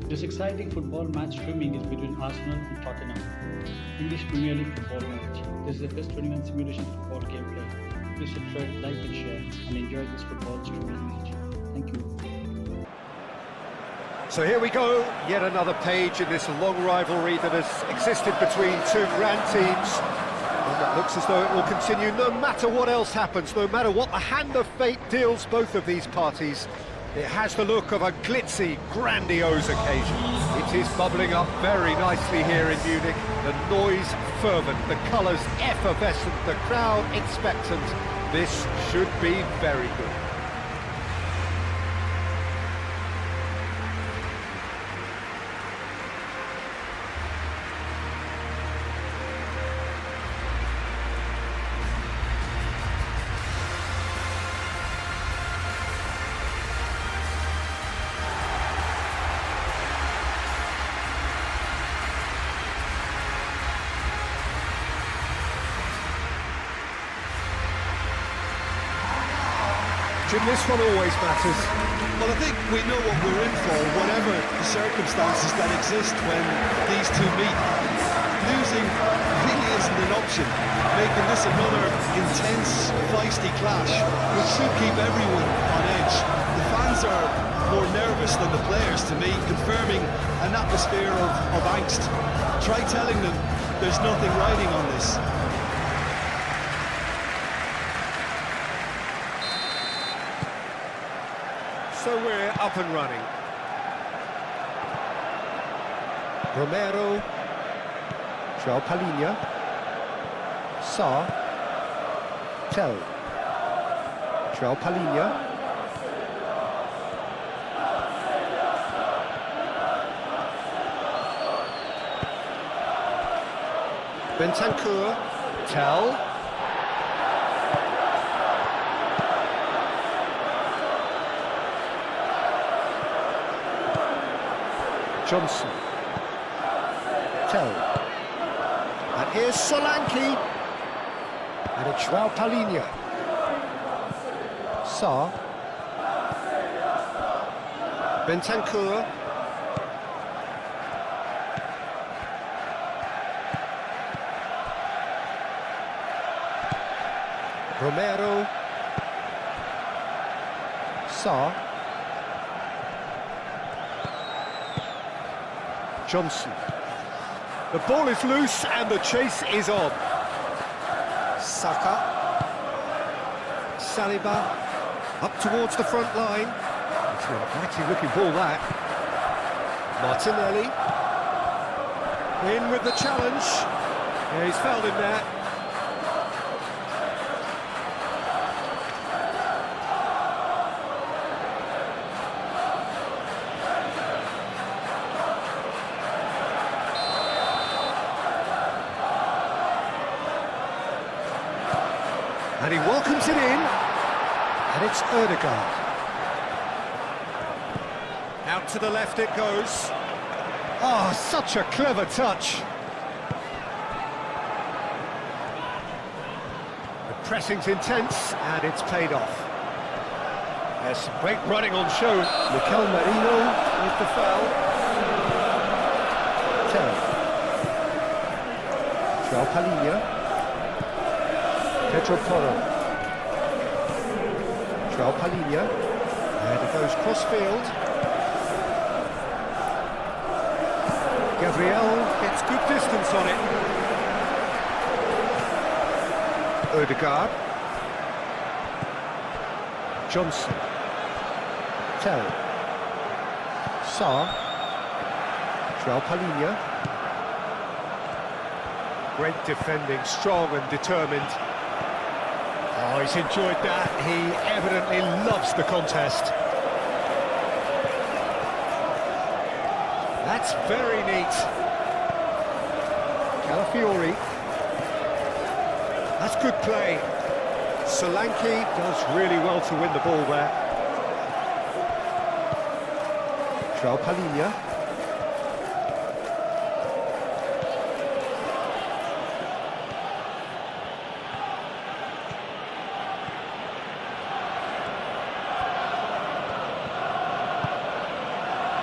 This exciting football match streaming is between Arsenal and Tottenham. English Premier League football match. This is the best 21 simulation football gameplay. Please subscribe, like and share and enjoy this football streaming match. Thank you. So here we go, yet another page in this long rivalry that has existed between two grand teams. And that looks as though it will continue no matter what else happens, no matter what the hand of fate deals both of these parties. It has the look of a glitzy, grandiose occasion. It is bubbling up very nicely here in Munich. The noise fervent, the colours effervescent, the crowd expectant. This should be very good. Jim, this one always matters. Well, I think we know what we're in for, whatever the circumstances that exist when these two meet. Losing really isn't an option, making this another intense, feisty clash, which should keep everyone on edge. The fans are more nervous than the players, to me, confirming an atmosphere of angst. Try telling them there's nothing riding on this. So we're up and running. Romero, João Palhinha, Sarr, Tell, João Palhinha, Bentancur, Tell. Johnson, Tell, and here's Solanke, and it's João Palhinha, Sarr, Bentancur, Romero, Sarr, Johnson. The ball is loose and the chase is on. Saka. Saliba. Up towards the front line. It's an inviting looking ball, that. Martinelli. In with the challenge. Yeah, he's fouled him there. And he welcomes it in, and it's Ødegaard. Out to the left it goes. Oh, such a clever touch. The pressing's intense, and it's paid off. There's some great running on show. Mikel Merino with the foul. Tell. João Palhinha. Pedro Porro. João Palhinha. And it goes cross-field. Gabriel gets good distance on it. Ødegaard. Johnson. Tell. Sarr. João Palhinha. Great defending, strong and determined. Oh, he's enjoyed that. He evidently loves the contest. That's very neat. Calafiori. That's good play. Solanke does really well to win the ball there. João Palhinha.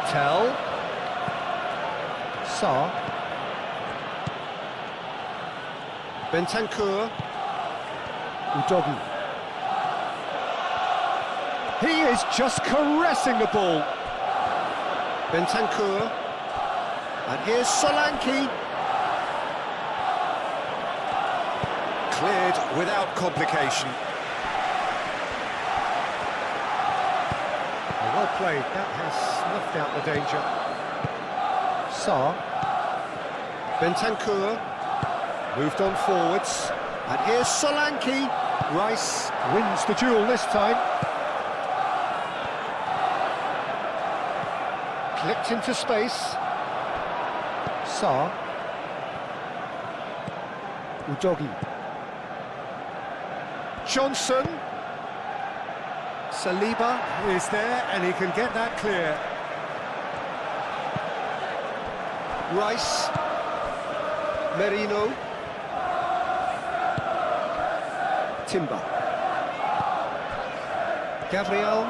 Tell. Sarr. Bentancur. Udogi. He is just caressing the ball. Bentancur. And here's Solanke. Cleared without complication. Well played, that has snuffed out the danger. Sarr. Bentancur. Moved on forwards. And here's Solanke. Rice wins the duel this time. Clipped into space. Sarr. Udogi. Johnson. Saliba is there and he can get that clear. Rice. Merino. Timber. Gabriel.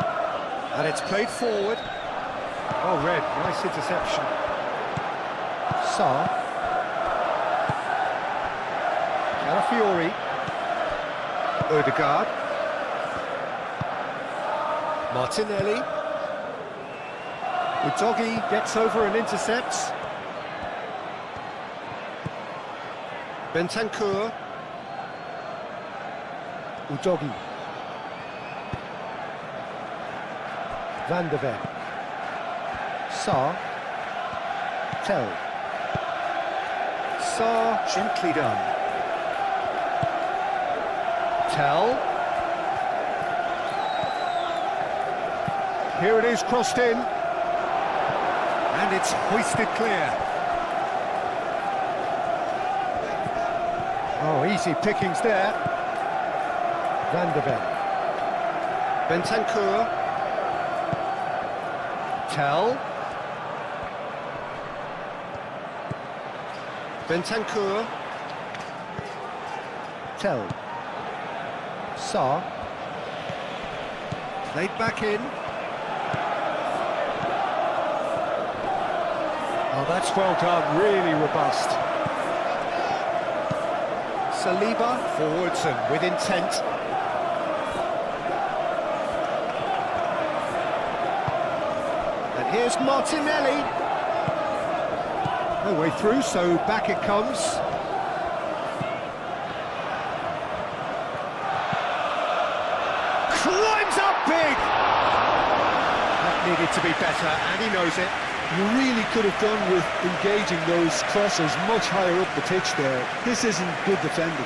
And it's played forward. Oh, Red, nice interception. Sarr. Calafiori. Odegaard. Martinelli. Udogi gets over and intercepts. Bentancur. Udogi. Van de Ven. Sarr. Tell. Sarr, gently done. Tell. Here it is, crossed in. And it's hoisted clear. Oh, easy pickings there. Van de Ven. Bentancur. Tell. Bentancur. Tell. Sarr. Played back in. Oh, that's well done, really robust. Saliba, forwards and with intent. And here's Martinelli. No way through, so back it comes. Climbs up big! That needed to be better, and he knows it. You really could have done with engaging those crosses much higher up the pitch there. This isn't good defending.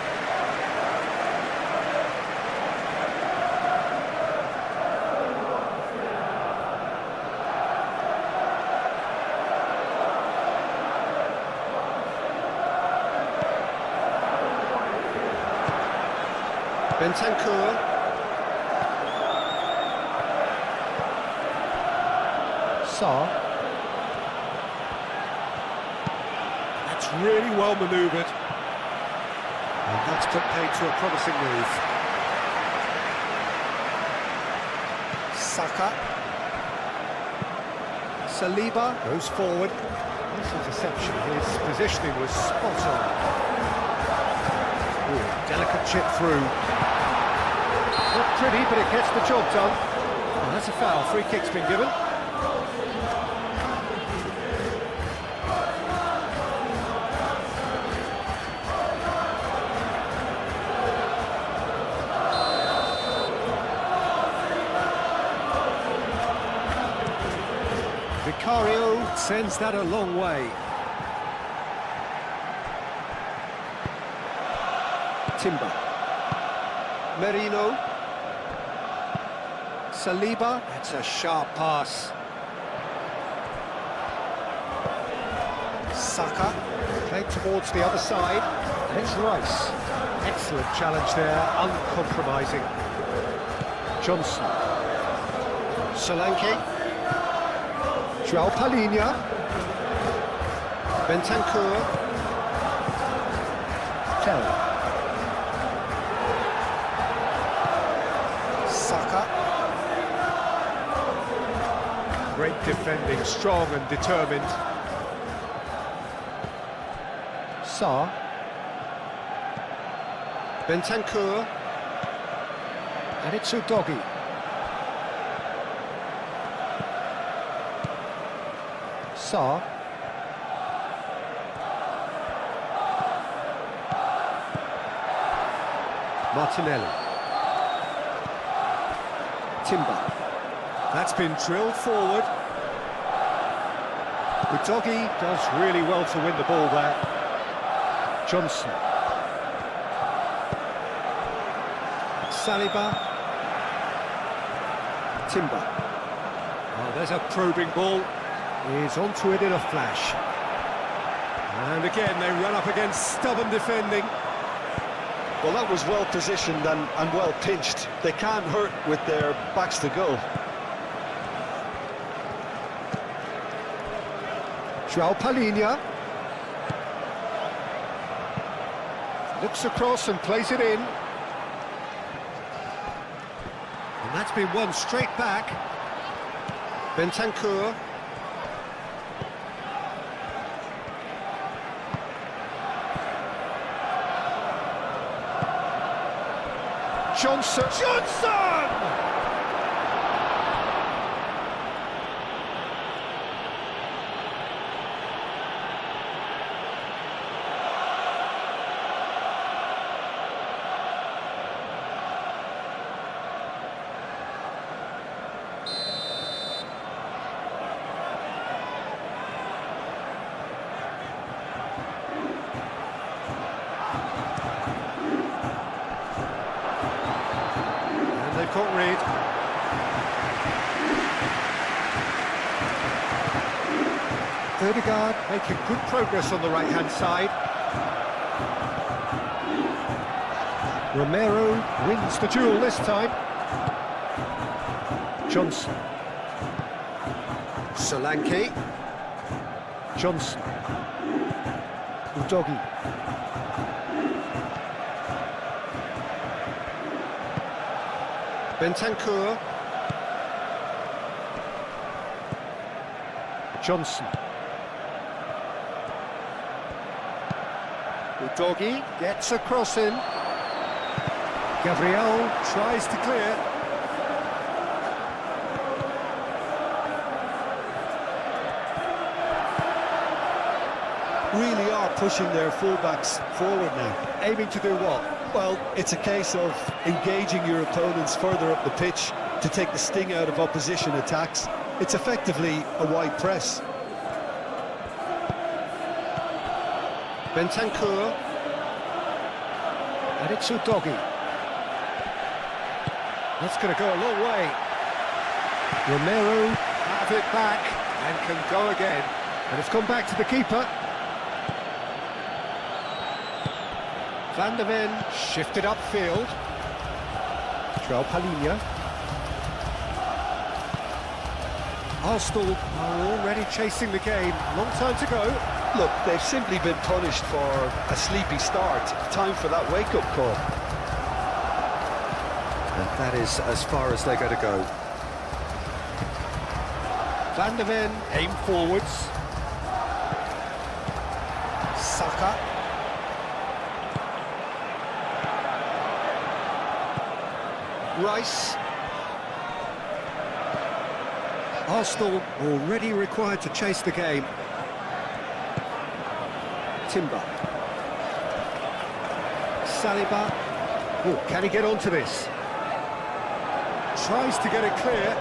Bentancur. Sarr. That's really well manoeuvred. And that's put paid to a promising move. Saka. Saliba goes forward. This interception, his positioning was spot on. Ooh, delicate chip through. Not pretty, but it gets the job done. Oh, that's a foul. Free kick's been given. Vicario sends that a long way. Timber. Merino. Saliba. That's a sharp pass. Saka, played towards the other side, and it's Rice. Excellent challenge there, uncompromising. Johnson. Solanke. João Palhinha. Bentancur. Tell. Saka. Great defending, strong and determined. Sarr. Bentancur. And it's Udogi. Sarr. Martinelli. Timber. That's been drilled forward. Udogi does really well to win the ball there. Johnson. Saliba. Timber. Oh, there's a probing ball. He's onto it in a flash. And again, they run up against stubborn defending. Well, that was well positioned and well pinched. They can't hurt with their backs to goal. João Palhinha. Looks across and plays it in. And that's been won straight back. Bentancur. Johnson! Johnson! Caught Reed. Ødegaard making good progress on the right-hand side. Romero wins the duel this time. Johnson. Solanke. Johnson. Udogi. Bentancur. Johnson. Udogi gets a cross in. Gabriel tries to clear. Really are pushing their fullbacks forward now. Aiming to do what? Well, it's a case of engaging your opponents further up the pitch to take the sting out of opposition attacks. It's effectively a wide press. Bentancur. And it's Udogi. That's going to go a long way. Romero have it back and can go again. And it's gone back to the keeper. Van der Ven shifted upfield. João Palhinha. Arsenal are already chasing the game. Long time to go. Look, they've simply been punished for a sleepy start. Time for that wake-up call. And that is as far as they're going to go. Van der Ven aim forwards. Saka. Rice. Arsenal already required to chase the game. Timber. Saliba. Oh, can he get onto this? Tries to get it clear.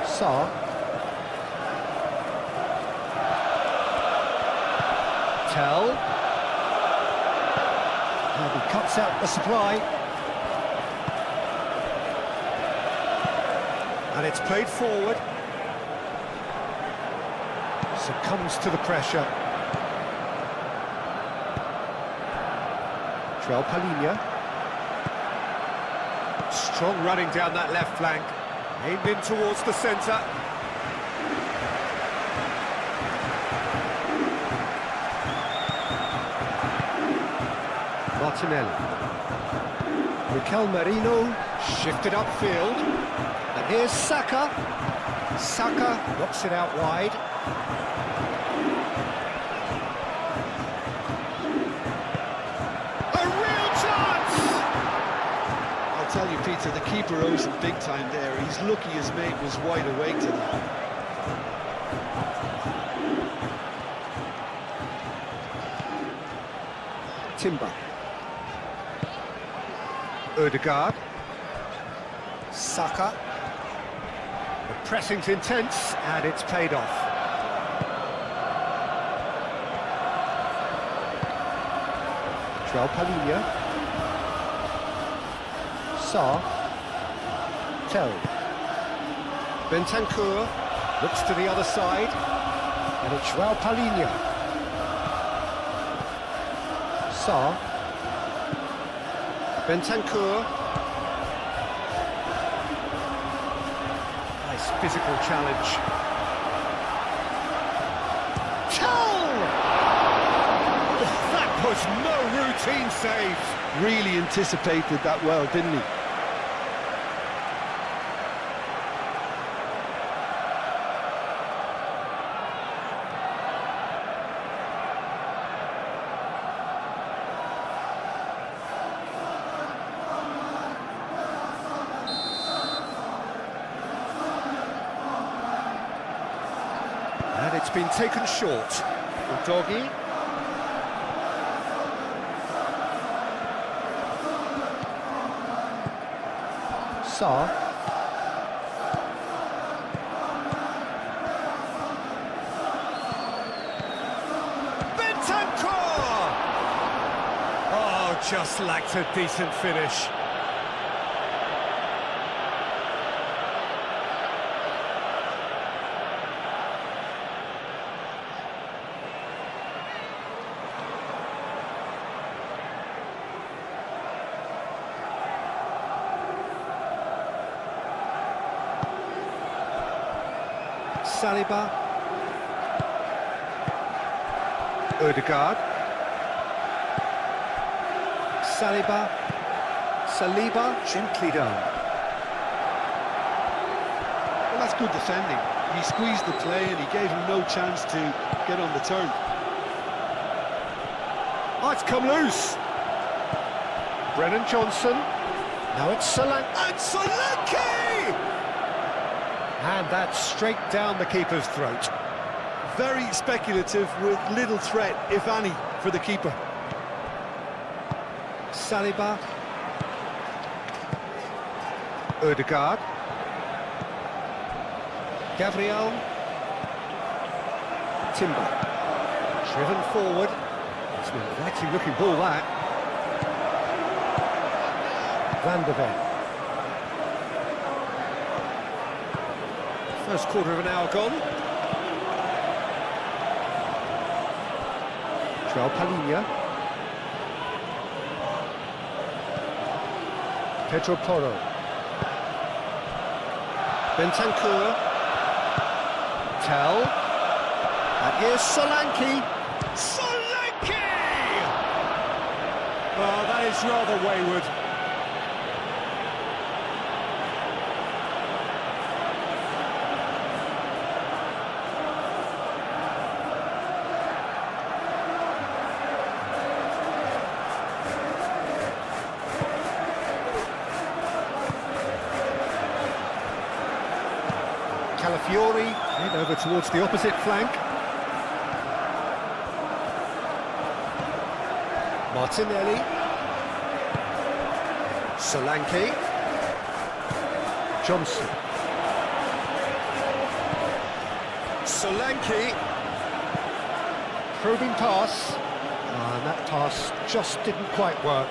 Sarr. Tell. And he cuts out the supply. And it's played forward. Succumbs to the pressure. Palinha. Strong running down that left flank. Aimed in towards the centre. Martinelli. Mikel Merino shifted upfield. And here's Saka. Saka knocks it out wide. I tell you, Peter, the keeper owes him big time there. He's lucky his mate was wide awake to that. Timber. Ødegaard. Saka. The pressing's intense, and it's paid off. Palinha. Sarr. Tel. Bentancur looks to the other side, and it's Palinha. Sarr. Bentancur. Nice physical challenge. Tel! That was no routine save. Really anticipated that well, didn't he? And it's been taken short. Doggy. Sarr. Bentancur! Oh, just lacked a decent finish. Saliba. Ødegaard. Saliba, gently done. Well, that's good defending. He squeezed the play and he gave him no chance to get on the turn. Oh, it's come loose. Brennan Johnson. Now it's Solanke. And Solanke! And that's straight down the keeper's throat. Very speculative with little threat, if any, for the keeper. Saliba. Ødegaard. Gabriel. Timber. Driven forward. It's an inviting looking ball, that. Van de Ven. First quarter of an hour gone. Palinha. Pedro Porro. Bentancur. Tel. And here's Solanke. Solanke! Oh, that is rather wayward. Calafiori, head over towards the opposite flank. Martinelli. Solanke. Johnson. Solanke. Probing pass. And that pass just didn't quite work.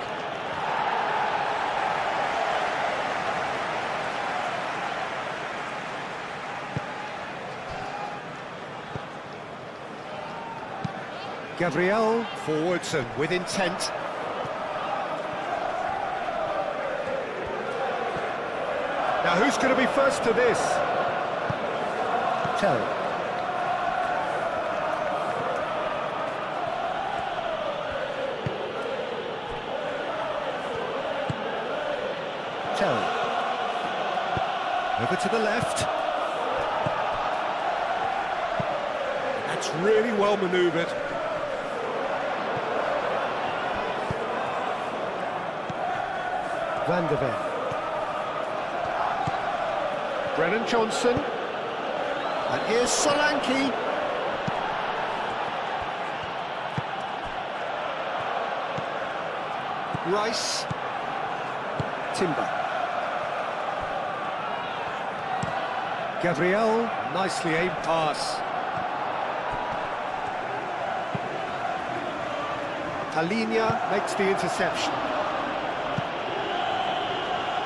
Gabriel forwards and with intent. Now who's going to be first to this? Tell. Over to the left. That's really well manoeuvred. Van der Ven. Brennan Johnson. And here's Solanke. Rice. Timber. Gabriel, nicely aimed pass. Talinia makes the interception.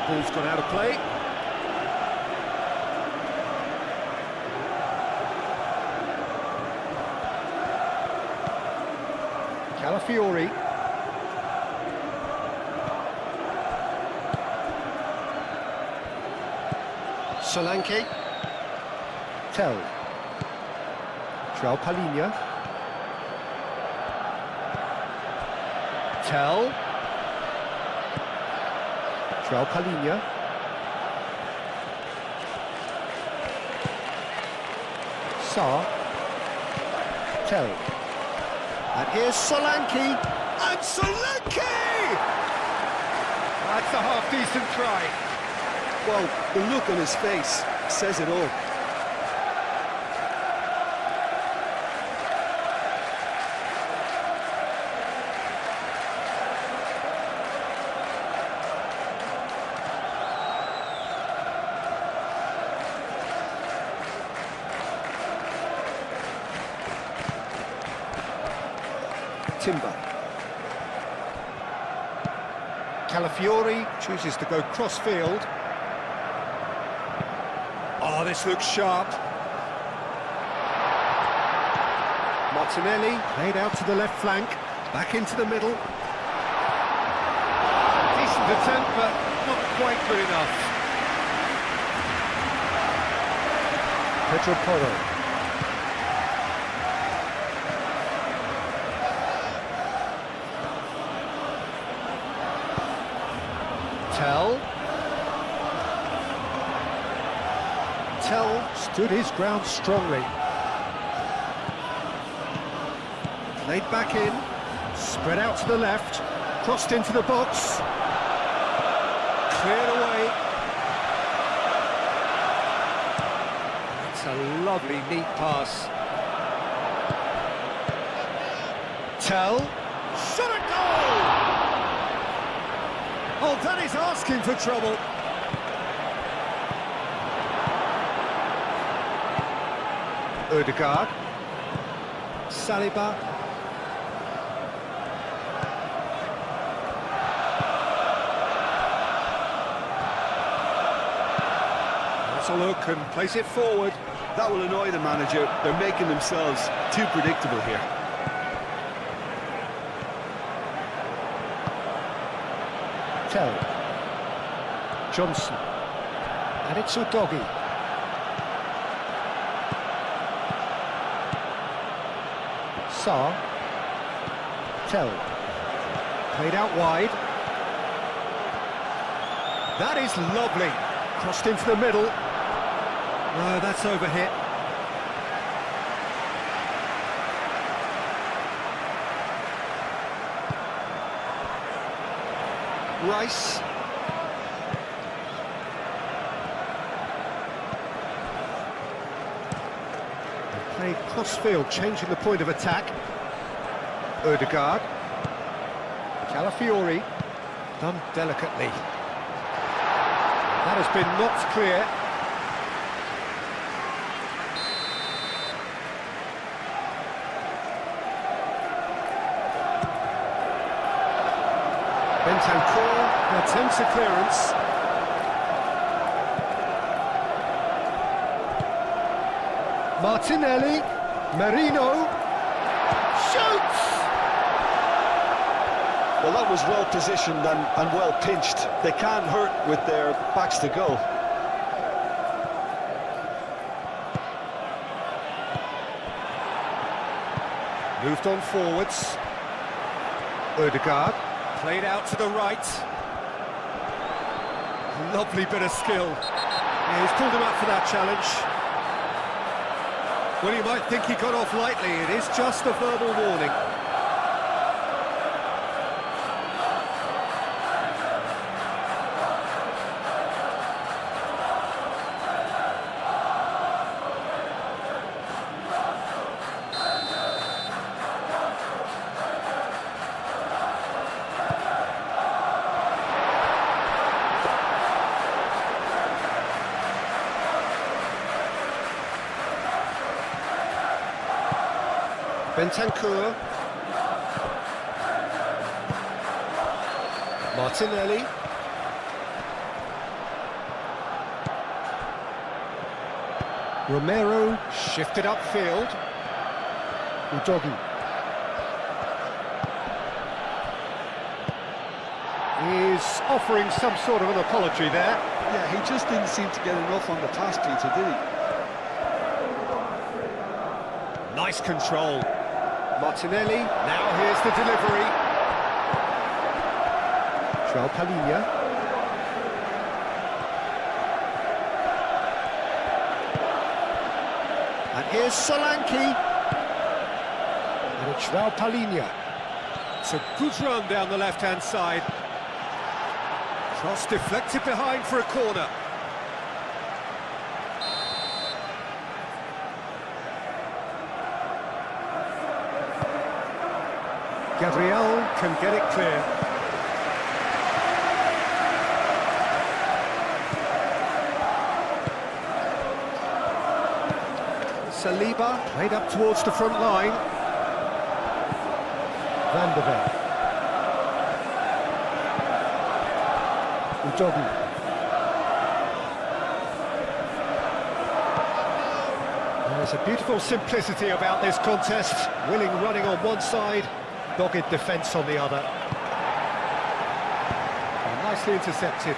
Ball's gone out of play. Calafiori. Solanke. Tell. João Palhinha. Tell. João Palhinha. Sarr. Tell. And here's Solanke. And Solanke! That's a half-decent try. Well, the look on his face says it all. Timber. Calafiori chooses to go cross-field. Oh, this looks sharp. Martinelli played out to the left flank, back into the middle. Decent attempt, but not quite good enough. Pedro Porro. Tell stood his ground strongly. Laid back in, spread out to the left, crossed into the box. Cleared away. It's a lovely, neat pass. Tell. Shot at goal! Oh, that is asking for trouble. Ødegaard. Saliba. That's a look and place it forward. That will annoy the manager. They're making themselves too predictable here. Tell. Johnson. And it's Udogi. Sarr. Tell. Played out wide. That is lovely. Crossed into the middle. No, that's overhit. Rice. Played cross-field, changing the point of attack. Ødegaard. Calafiori. Done delicately. That has been knocked clear. Bentancur attempts a clearance. Martinelli, Merino, shoots! Well, that was well positioned and well pinched. They can't hurt with their backs to goal. Moved on forwards. Odegaard, played out to the right. Lovely bit of skill. Yeah, he's pulled him up for that challenge. Well, you might think he got off lightly. It is just a verbal warning. Bentancur. Martinelli. Romero shifted upfield. Udogi. Is offering some sort of an apology there. Yeah, he just didn't seem to get enough on the pass, Peter, did he? Nice control. Martinelli, now here's the delivery. João Palhinha. And here's Solanke. And it's João Palhinha. It's a good run down the left-hand side. Cross deflected behind for a corner. Gabriel can get it clear. Saliba played up towards the front line. Van der Beek. Udogi. There's a beautiful simplicity about this contest. Willing running on one side, dogged defence on the other. And nicely intercepted.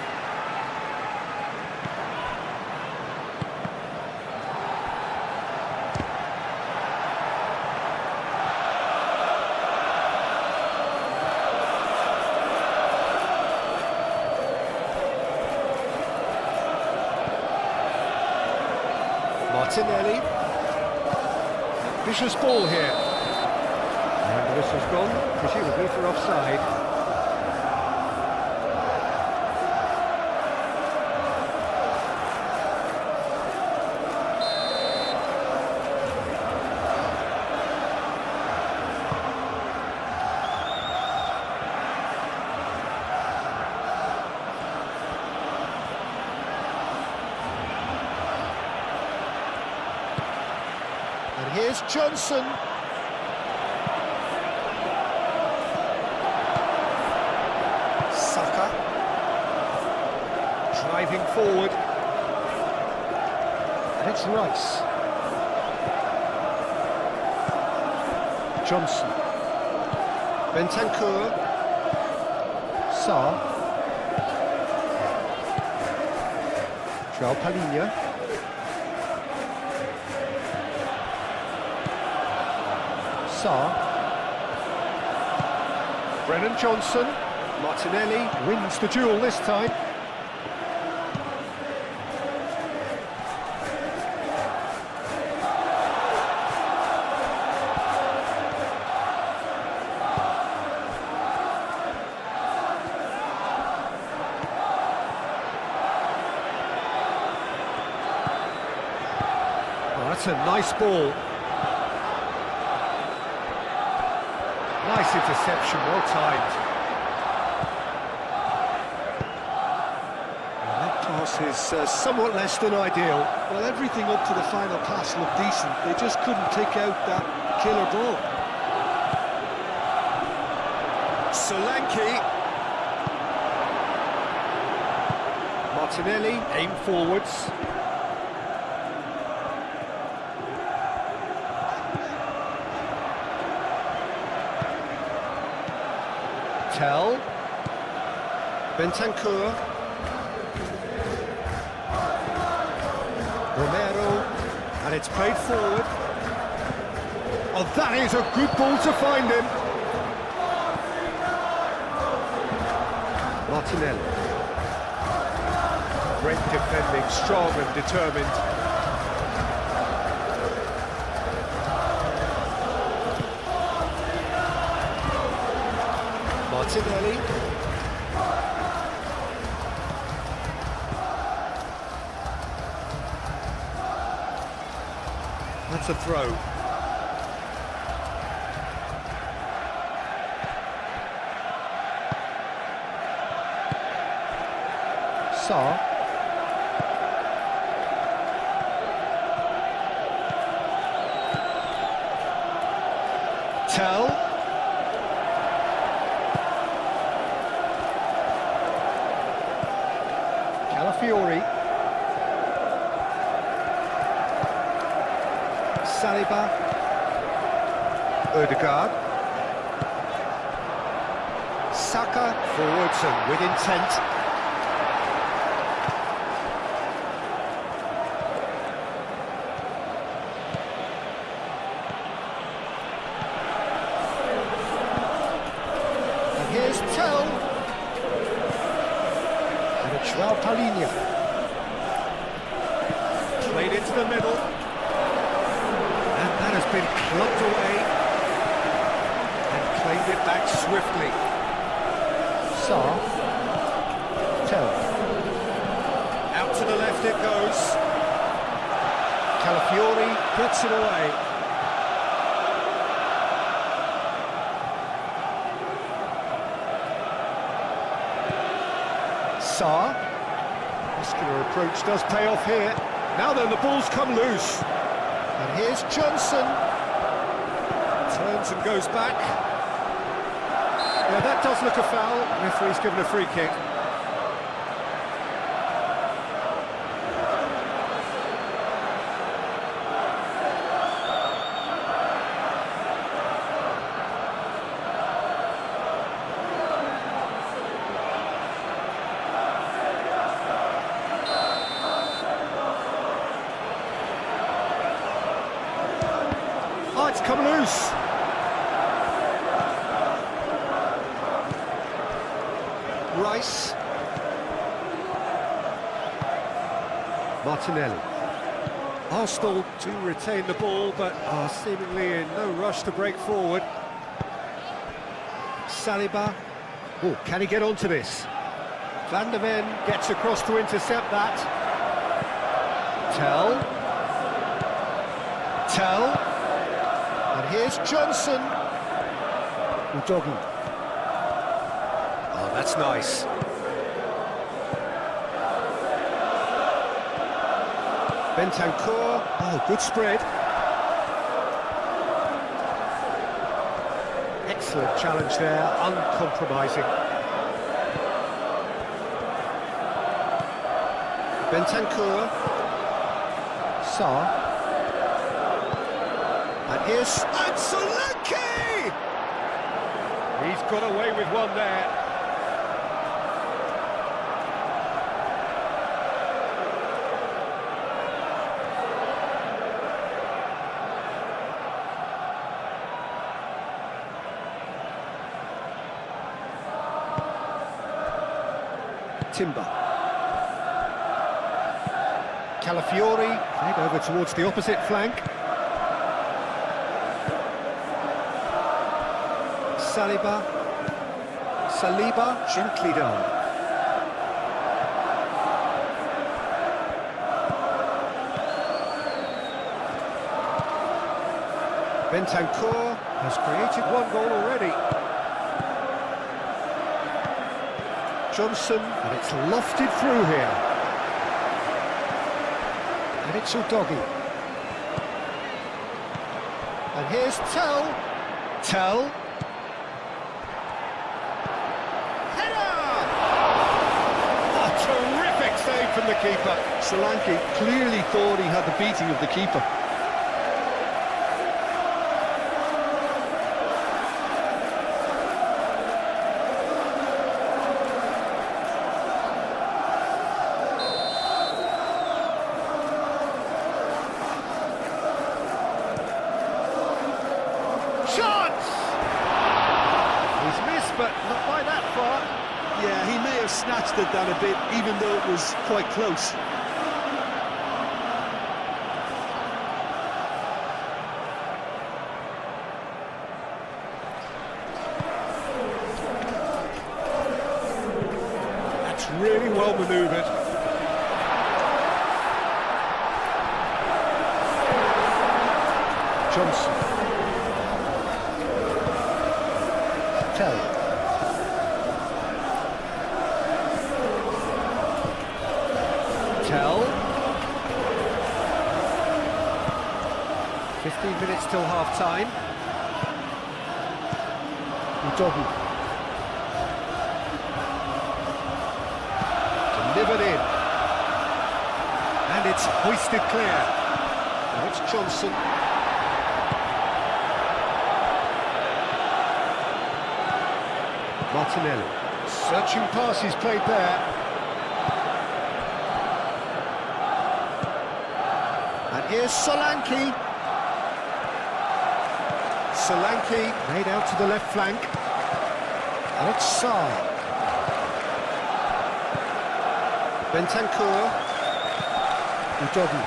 Martinelli. Vicious ball here. And the whistle's gone, presumably for offside. And here's Johnson. Saka. Driving forward. And it's Rice. Johnson. Bentancur. Sarr. João Palhinha. Sarr. Brennan Johnson. Martinelli wins the duel this time. Oh, that's a nice ball. Nice interception, well timed. And that pass is somewhat less than ideal. Well, everything up to the final pass looked decent. They just couldn't pick out that killer ball. Solanke. Martinelli, aim forwards. Tell. Bentancur. Romero. And it's played forward. Oh, that is a good ball to find him. Martinelli. Great defending, strong and determined. Martinelli. That's a throw. Sarr. Tell. Calafiori. Saliba. Ødegaard. Saka forwards and with intent. Here's Tell. And it's João Palhinha. Played into the middle. And that has been clubbed away. And claimed it back swiftly. Sarr. Tell. Out to the left it goes. Calafiori gets it away. Sarr. Muscular approach does pay off here. Now then, the ball's come loose. And here's Johnson. Turns and goes back. Yeah, that does look a foul. Referee's given a free kick. Oh, it's come loose. Rice. Martinelli. Arsenal do retain the ball, but are seemingly in no rush to break forward. Saliba. Oh, can he get onto this? Van der Ven gets across to intercept that. Tell. And here's Johnson. Udogi. Oh, that's nice. Bentancur. Oh, good spread. Excellent challenge there, uncompromising. Bentancur. Sarr. And here's Solanke! He's got away with one there. Timber. Calafiori, played over towards the opposite flank. Saliba, gently done. Bentancur has created one goal already. Johnson, and it's lofted through here. And it's Udogi. And here's Tell. From the keeper. Solanke clearly thought he had the beating of the keeper. player snatched at that a bit, even though it was quite close. That's really well manoeuvred. Johnson. Tell. Tell. 15 minutes till half-time. Udogu. Delivered in. And it's hoisted clear. Now it's Johnson. Martinelli. Searching pass he's played there. And here's Solanke. Solanke made out to the left flank. And it's Sarr. Bentancur. Udogu.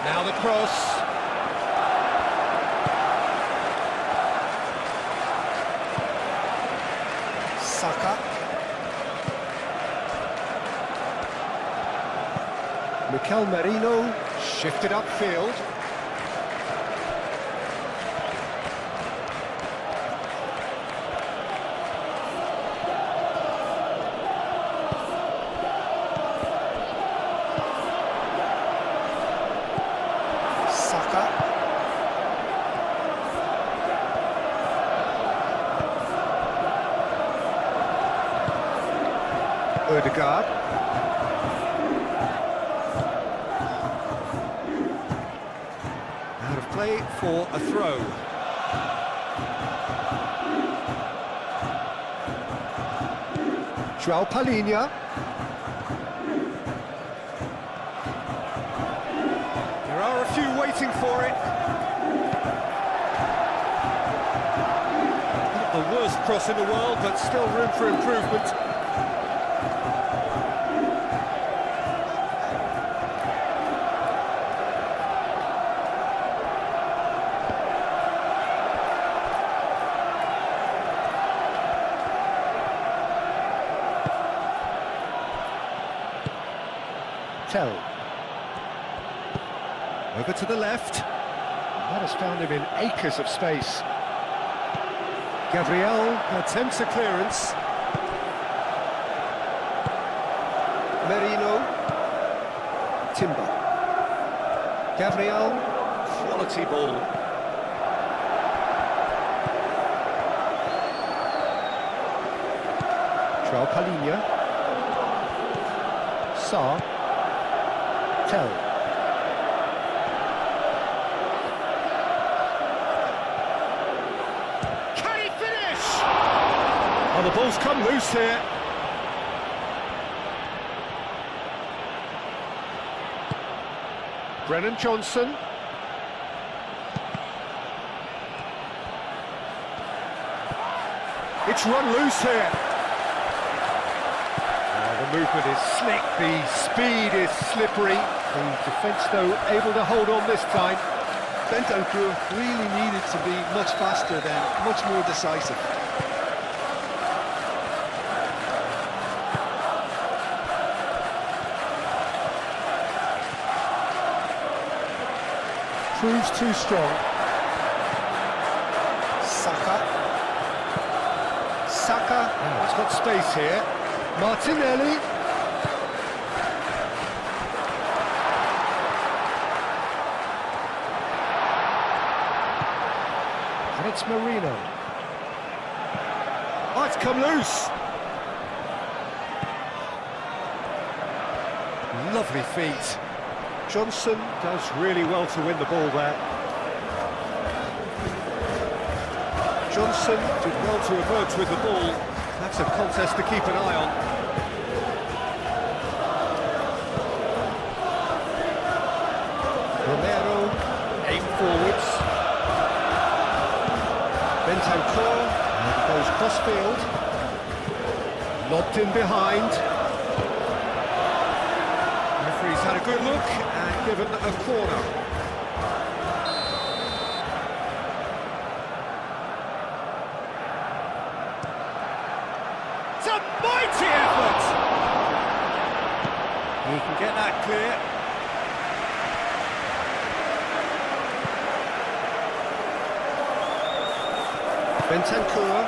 Now the cross. Saka. Mikel Merino shifted upfield. Saka. Ødegaard. Out of play for a throw. João Palhinha. There are a few waiting for it. Not the worst cross in the world, but still room for improvement. Tell. Over to the left. That has found him in acres of space. Gabriel attempts a clearance. Merino. Timber. Gabriel. Quality ball. João Palhinha. Sarr. Tell. Can he finish? Oh, the ball's come loose here. Brennan Johnson. It's run loose here. The movement is slick, the speed is slippery. The defence, though, able to hold on this time. Bentancur really needed to be much faster then, much more decisive. Proves too strong. Saka. Saka. Oh, he's got space here. Martinelli. And it's Merino. Oh, it's come loose. Lovely feet. Johnson does really well to win the ball there. Johnson did well to emerge with the ball. That's a contest to keep an eye on. Romero, 8 forwards. Bentancur, and he goes cross-field. Lobbed in behind. Referee's had a good look and given a corner. It's a mighty effort! He can get that clear. Bentancur.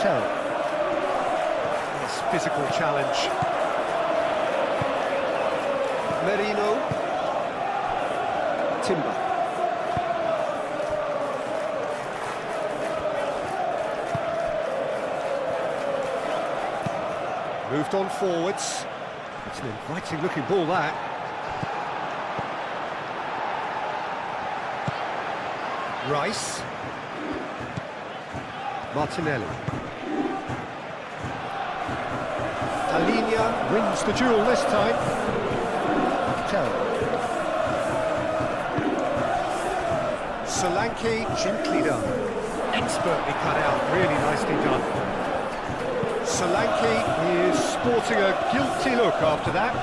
Tell. Nice physical challenge. Merino. Timber. Moved on forwards. It's an inviting looking ball, that. Rice. Martinelli. Talinia wins the duel this time. Tell. Solanke, gently done. Expertly cut out, really nicely done. Solanke is sporting a guilty look after that.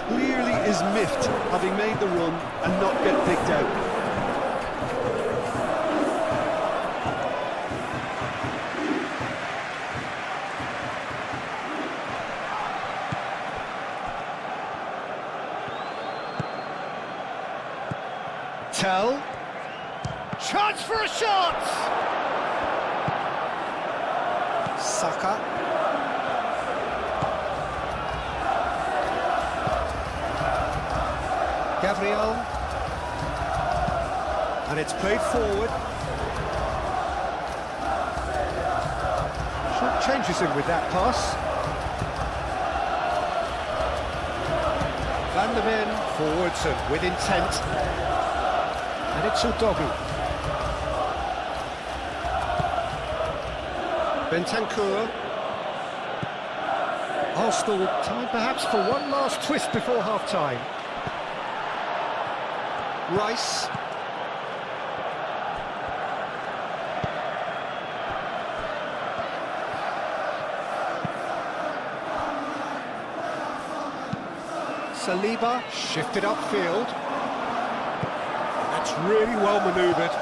Clearly is miffed, having made the run and not get picked out. Tell. Chance for a shot! Saka. Gabriel. And it's played forward. Short changes him with that pass. Van der Ven forwards and with intent. And it's Udogi. Bentancur. Arsenal time perhaps for one last twist before half-time. Rice. Saliba shifted upfield. That's really well manoeuvred.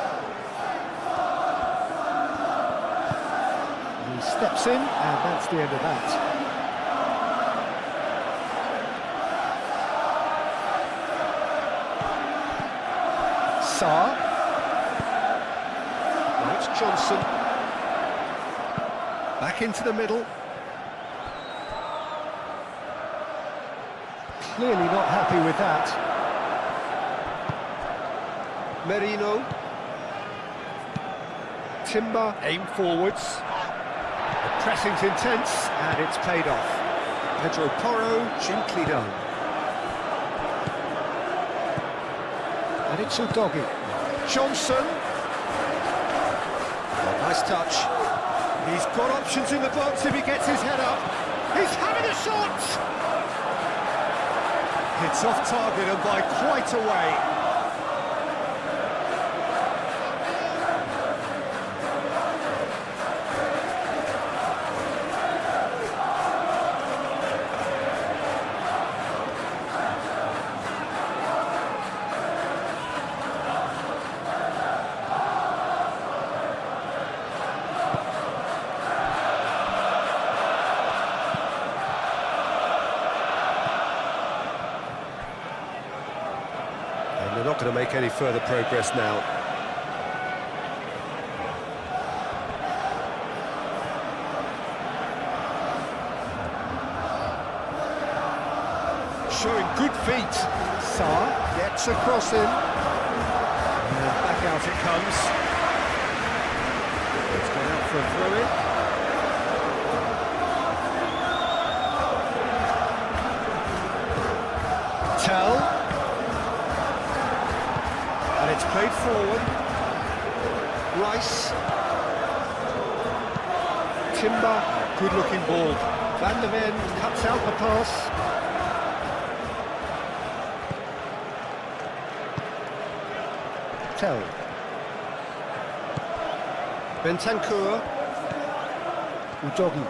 He steps in, and that's the end of that. Sarr. Now it's Johnson. Back into the middle. Clearly not happy with that. Merino. Timber, aim forwards. The pressing's intense, and it's paid off. Pedro Porro, gently done. And it's Udogi. Johnson. Oh, nice touch. He's got options in the box if he gets his head up. He's having a shot! It's off target and by quite a way. They're not going to make any further progress now. Showing good feet. Sarr gets across him. And back out it comes. It's gone out for a throw-in. Tell. And it's played forward. Rice. Timber, good-looking ball. Van der Ven cuts out the pass. Patel. Bentancur. Udogi.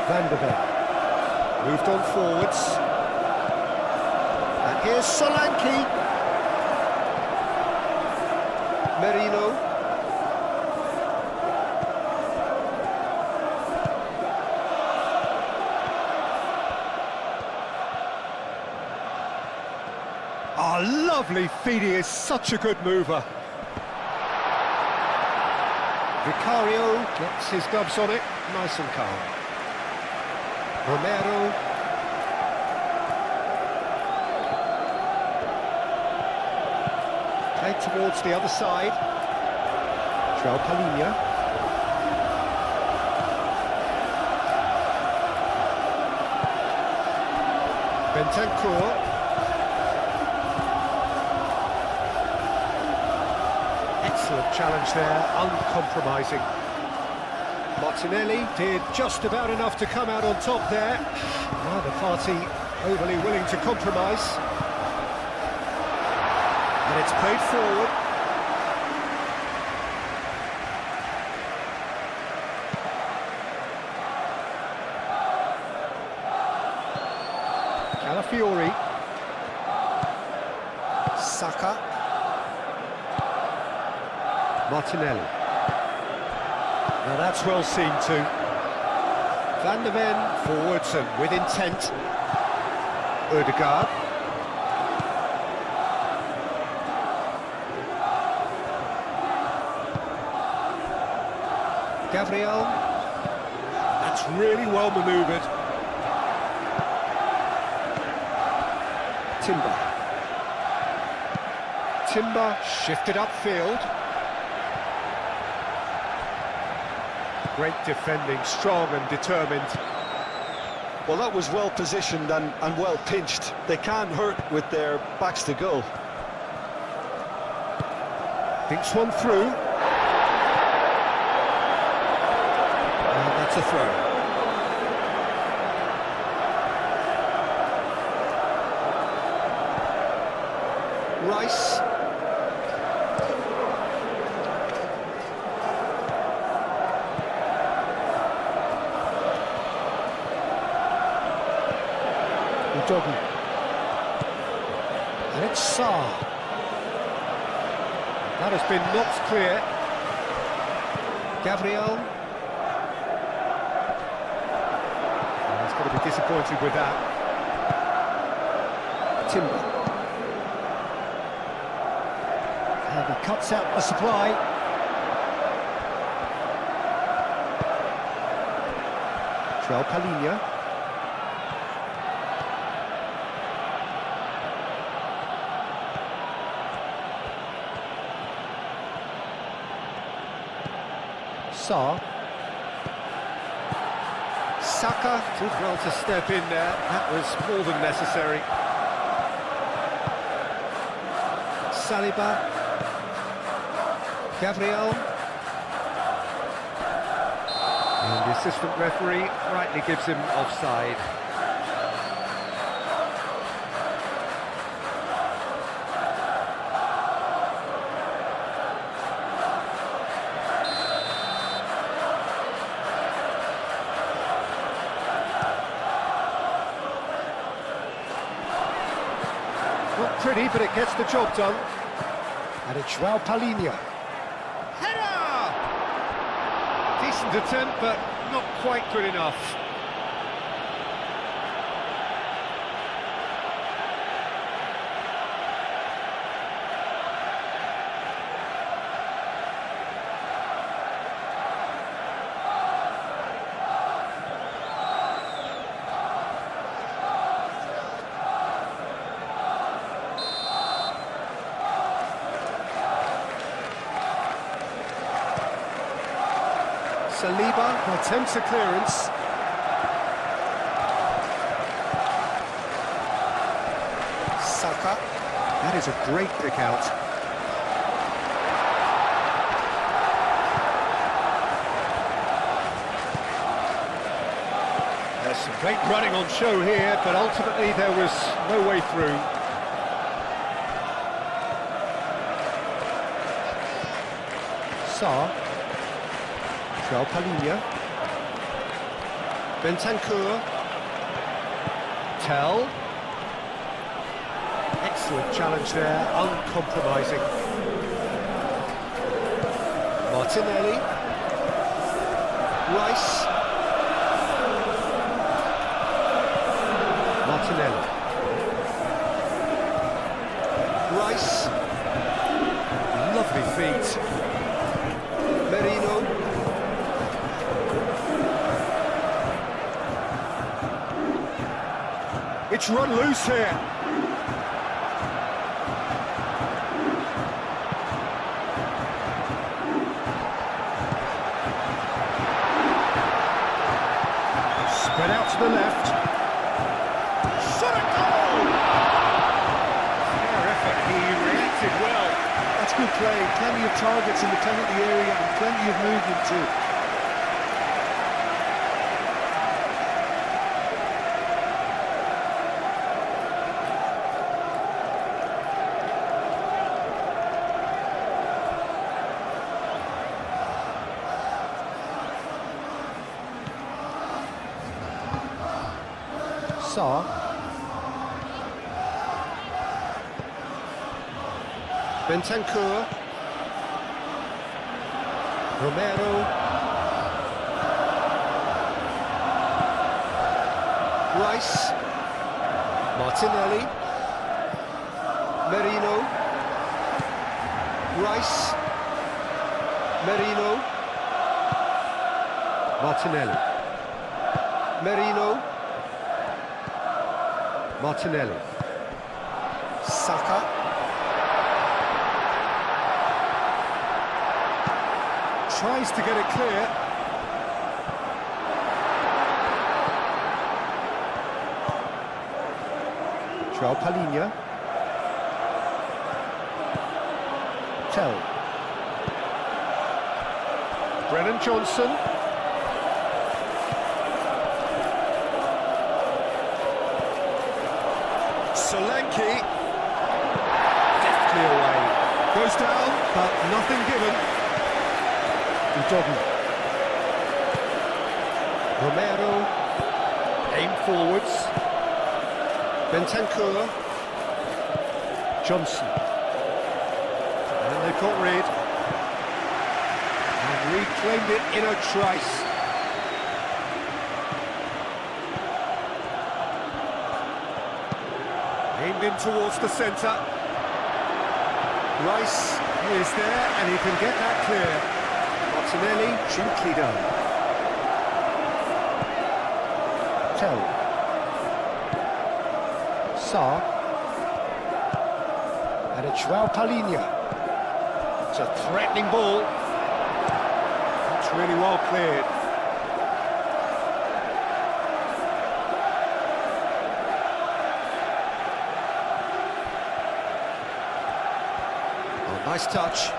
Van der Ven. Moved on forwards. And here's Solanke. Merino. Oh, lovely feed, he is such a good mover. Vicario gets his gloves on it, nice and calm. Romero. Played towards the other side. João Palhinha. Bentancur. Excellent challenge there, uncompromising. Martinelli did just about enough to come out on top there. Neither party overly willing to compromise. And it's played forward. Calafiori. Saka. Martinelli. Now that's well seen too. Van der Ven forwards and with intent. Ødegaard. Gabriel. That's really well manoeuvred. Timber shifted upfield. Great defending, strong and determined. Well, that was well positioned and well pinched. They can't hurt with their backs to goal. Thinks one through. And that's a throw. Rice. Udogi. And it's Sarr. That has been knocked clear. Gabriel. And he's going to be disappointed with that. Timber. And he cuts out the supply. João Palhinha. Sarr. Saka did well to step in there. That was more than necessary. Saliba. Gabriel. And the assistant referee rightly gives him offside. Not pretty, but it gets the job done. And it's João Palhinha. Header! Decent attempt, but not quite good enough. Saliba attempts a clearance. Saka. That is a great pick out. Great running on show here, but ultimately there was no way through. Sarr. João Palhinha. Bentancur. Tell. Excellent challenge there, uncompromising. Martinelli. Rice. Martinelli. Rice. Lovely feet. Merino. It's run loose here. Spread out to the left. Shot at goal! Fair effort, he reacted well. That's good play. Plenty of targets in the penalty area and plenty of movement too. Sarr. Bentancur. Romero. Rice. Martinelli. Merino. Rice. Merino. Martinelli. Merino. Martinelli. Saka. Tries to get it clear. João Palhinha. Tell. Brennan Johnson. Solanke, deftly away, goes down, but nothing given. Udogu. Romero, aim forwards. Bentancur. Johnson. And they've got rid. And reclaimed it in a trice. Aimed in towards the centre. Rice is there and he can get that clear. Martinelli, gently done. Tell. Sarr. And it's João Palhinha. It's a threatening ball. It's really well cleared. Nice touch.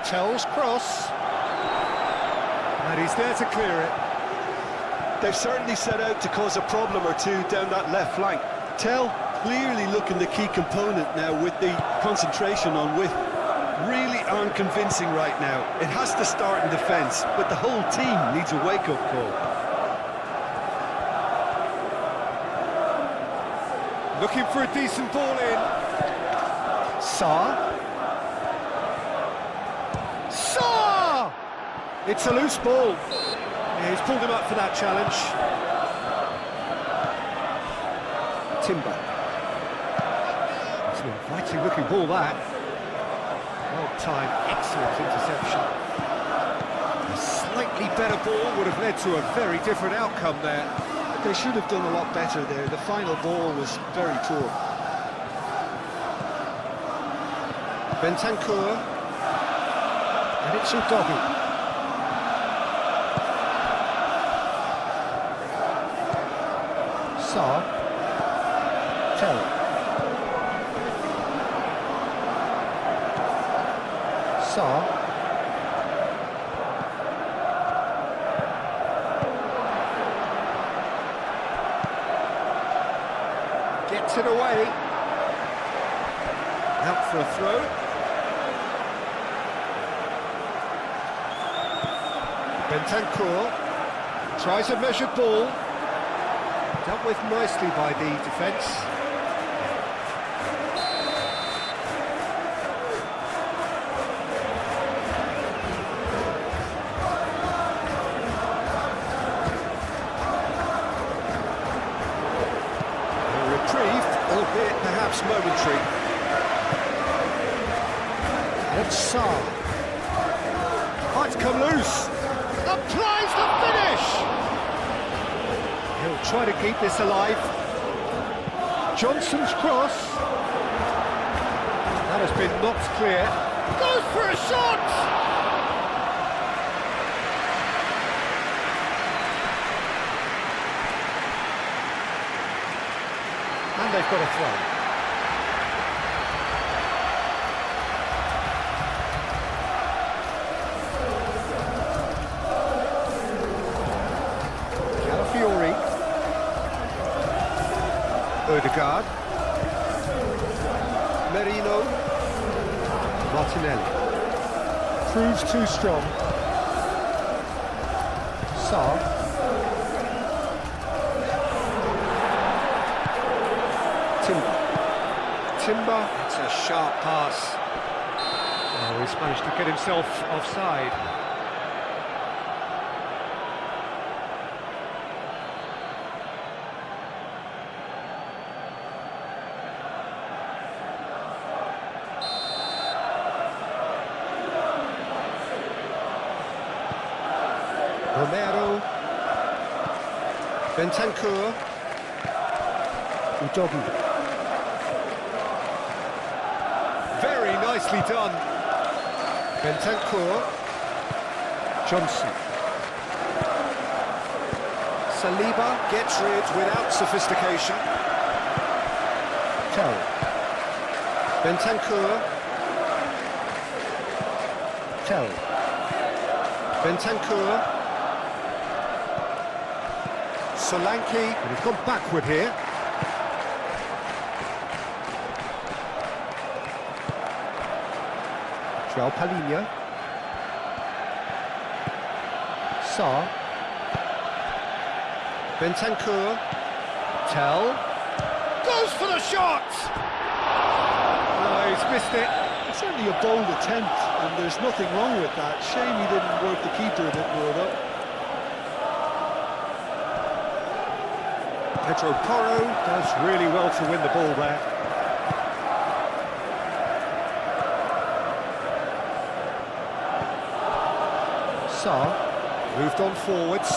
Tell's cross. And he's there to clear it. They've certainly set out to cause a problem or two down that left flank. Tell clearly looking the key component now with the concentration on width. Really unconvincing right now. It has to start in defence, but the whole team needs a wake-up call. Looking for a decent ball in. Sarr. It's a loose ball. Yeah, he's pulled him up for that challenge. Timber. It's an inviting looking ball, that. Well timed, excellent interception. A slightly better ball would have led to a very different outcome there. They should have done a lot better there. The final ball was very poor. Bentancur. And it's Udogu. Sarr. Tell. Sarr. Puts it away. Out for a throw. Bentancur tries a measured ball. Dealt with nicely by the defence. Albeit perhaps momentary. And Sarr. Might come loose. Applies the finish! He'll try to keep this alive. Johnson's cross. That has been knocked clear. Goes for a shot! And they've got a throw. Calafiori. Odegaard. Merino. Martinelli. Proves too strong. Sarr. Timber, it's a sharp pass. Oh, he's managed to get himself offside. Romero. Bentancur. Udogu. Very nicely done. Bentancur. Johnson. Saliba gets rid without sophistication. Tell. Bentancur. Tell. Bentancur. Solanke, but he's gone backward here. João Palhinha. Sarr. Bentancur. Tell. Goes for the shot! No, he's missed it. It's certainly a bold attempt, and there's nothing wrong with that. Shame he didn't work the keeper a bit more, though. Pedro Porro does really well to win the ball there. Sarr moved on forwards.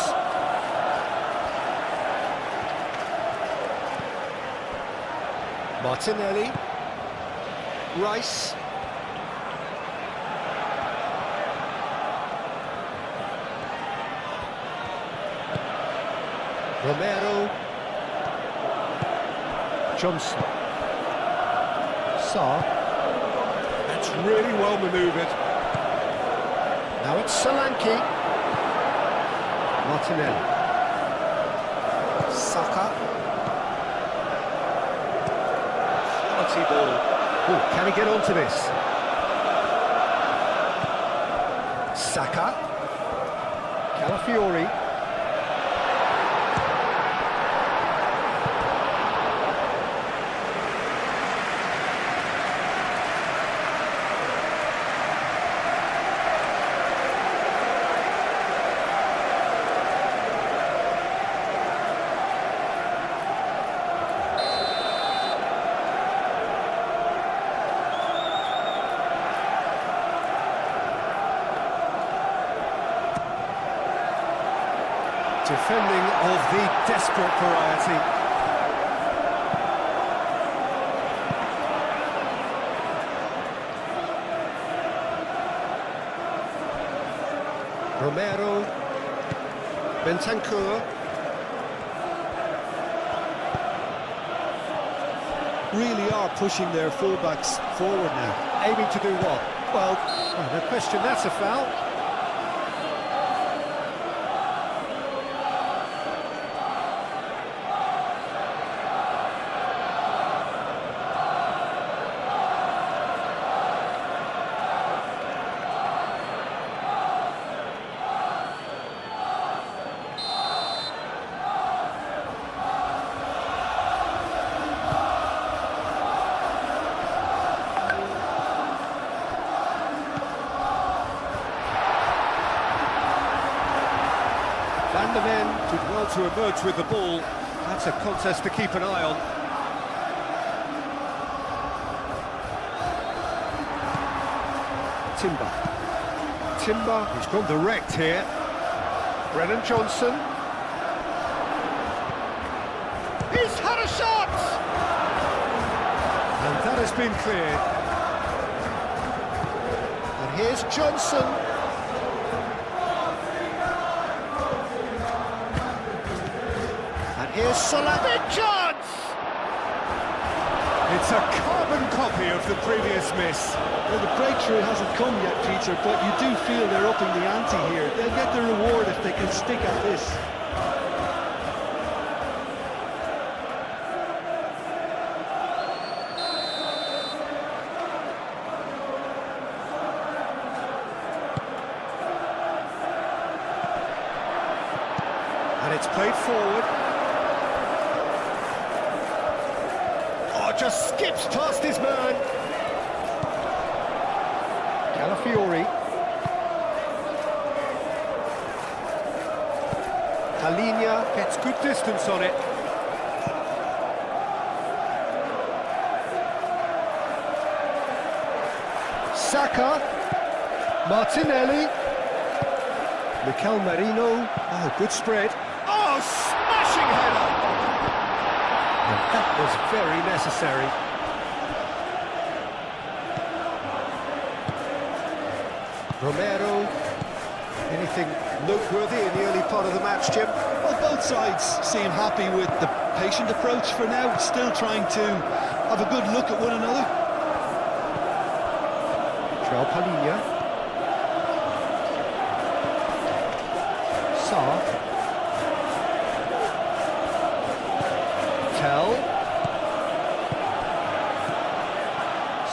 Martinelli. Rice. Romero. Johnson. Sarr. That's really well manoeuvred. Now it's Solanke. Martinelli. Saka. Quality ball. Ooh, can he get onto this? Saka. Calafiori. Defending of the desperate variety. Romero. Bentancur. Really are pushing their fullbacks forward now. Aiming to do what? Well, no question, that's a foul. Did well to emerge with the ball. That's a contest to keep an eye on. Timber, he's gone direct here. Brennan Johnson. He's had a shot! And that has been cleared. And here's Johnson. And here's Salah. Big chance! It's a carbon copy of the previous miss. Well, the breakthrough hasn't come yet, Peter, but you do feel they're upping the ante here. They'll get the reward if they can stick at this. And it's played forward. Oh, just skips past his man. Calafiori. Palhinha gets good distance on it. Saka. Martinelli. Mikel Merino. Oh, good spread. Oh, smashing header! And that was very necessary. Romero. Anything noteworthy in the early part of the match, Jim? Well, both sides seem happy with the patient approach for now, still trying to have a good look at one another. João Palhinha. Sarr. Tell.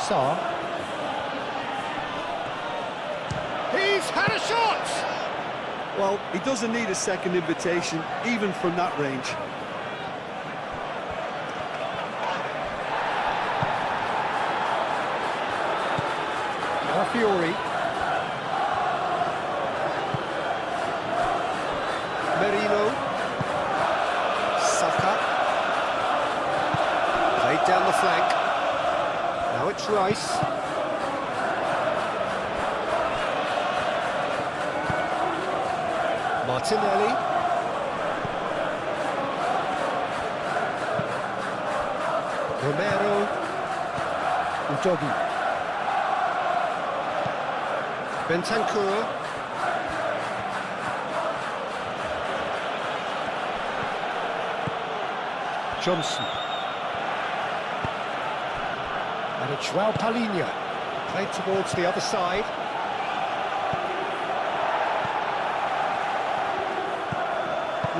Sarr. He's had a shot! Well, he doesn't need a second invitation, even from that range. Fiori. Merino. Saka. Played down the flank. Now it's Rice. Martinelli. Romero. Udogi. Bentancur. Johnson. And it's João Palhinha. Played towards the other side.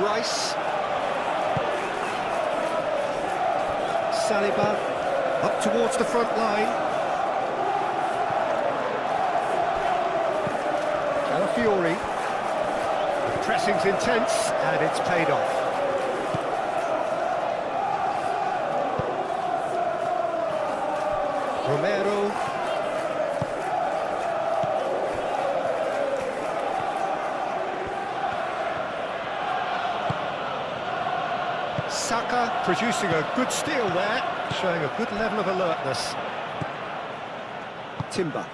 Rice. Saliba. Up towards the front line. Calafiori. The pressing's intense and it's paid off. Romero. Saka producing a good steal there, showing a good level of alertness. Timber.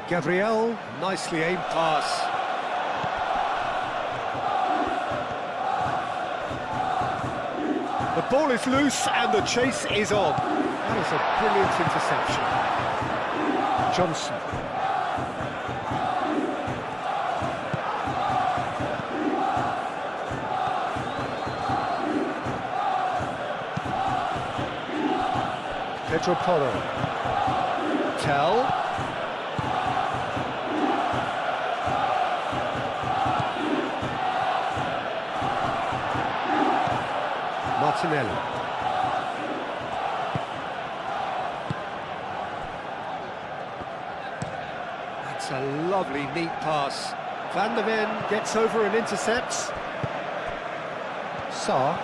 Gabriel, nicely aimed pass. The ball is loose and the chase is on. That is a brilliant interception. Johnson. Pedro Porro. Tell. Martinelli. That's a lovely, neat pass. Van der Ven gets over and intercepts. Sarr.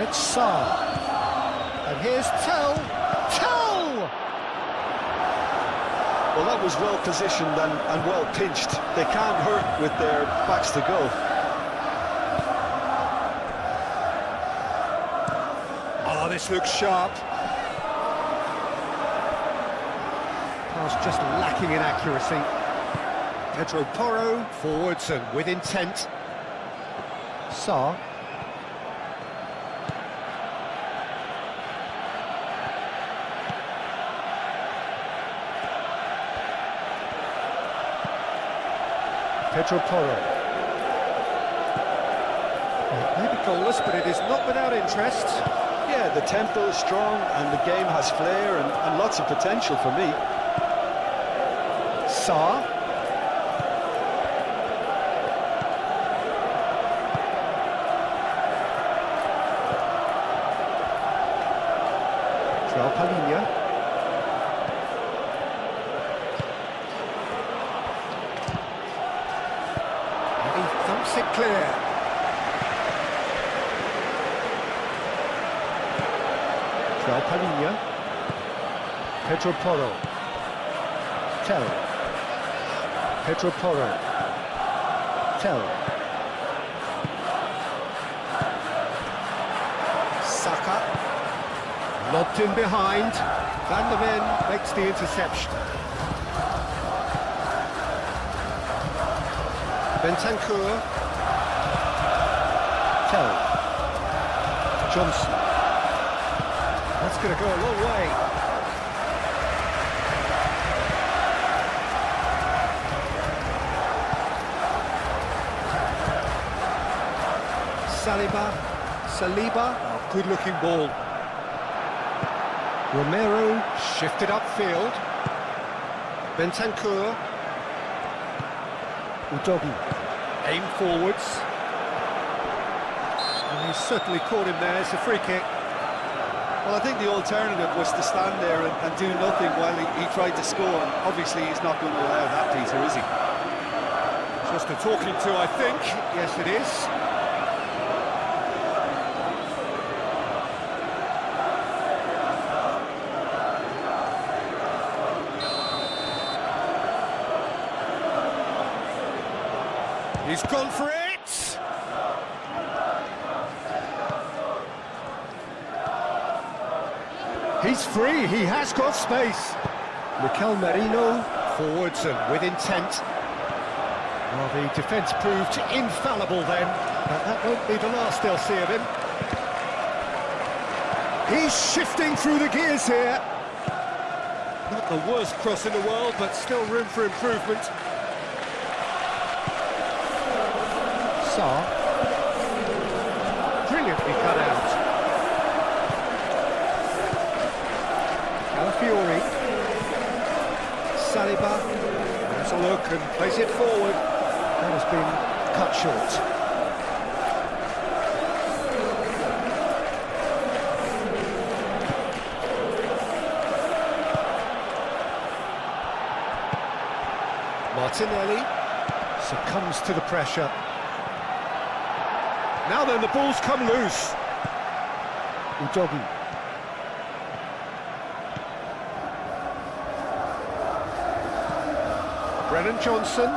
It's Sarr. And here's Tell. Well, that was well positioned and well pinched. They can't hurt with their backs to go. Oh, this looks sharp. Pass just lacking in accuracy. Pedro Porro forwards and with intent. Sarr. Pedro Porro. Maybe goalless, but it is not without interest. Yeah, the tempo is strong and the game has flair and lots of potential for me. Sarr. Palhinha. And he thumps it clear. Palhinha. Pedro Porro. Tell. Pedro Porro. Tell. Saka. Lobbed in behind. Van der Ven makes the interception. Bentancur. Tell. Johnson. That's going to go a long way. Saliba. Oh, good-looking ball. Romero shifted upfield. Bentancur. Udogi. Aim forwards. And he's certainly caught him there. It's a free kick. Well, I think the alternative was to stand there and do nothing while he tried to score. And obviously, he's not going to allow that, Peter, is he? Just a talking to, I think. Yes, it is. He's gone for it! He's free, he has got space. Mikel Merino, forwards and with intent. Well, the defence proved infallible then, but that won't be the last they'll see of him. He's shifting through the gears here. Not the worst cross in the world, but still room for improvement. Sarr. Brilliantly cut out. Calafiori. Saliba. Has a look and plays it forward. That has been cut short. Martinelli succumbs to the pressure. Now then, the ball's come loose. Udogi. Brennan Johnson.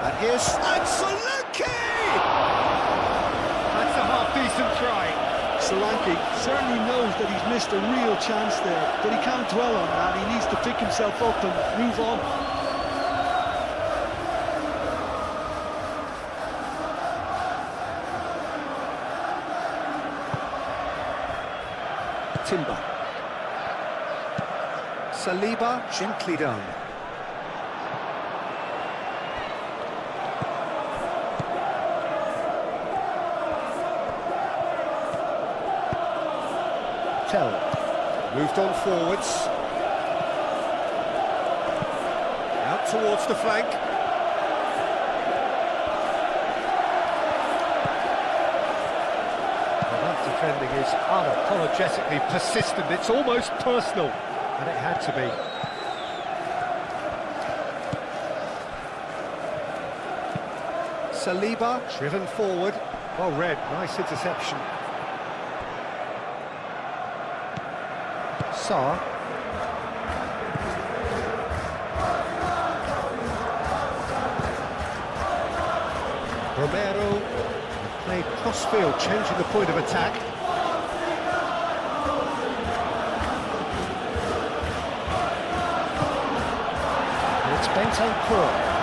And here's Solanke! That's a half-decent try. Solanke certainly knows that he's missed a real chance there, but he can't dwell on that. He needs to pick himself up and move on. Timber. Saliba, gently done. Tell. Moved on forwards. Out towards the flank. Defending is unapologetically persistent. It's almost personal, and it had to be. Saliba, driven forward. Well read, nice interception. Sarr. Romero, played crossfield, changing the point of attack. And it's Bentancur.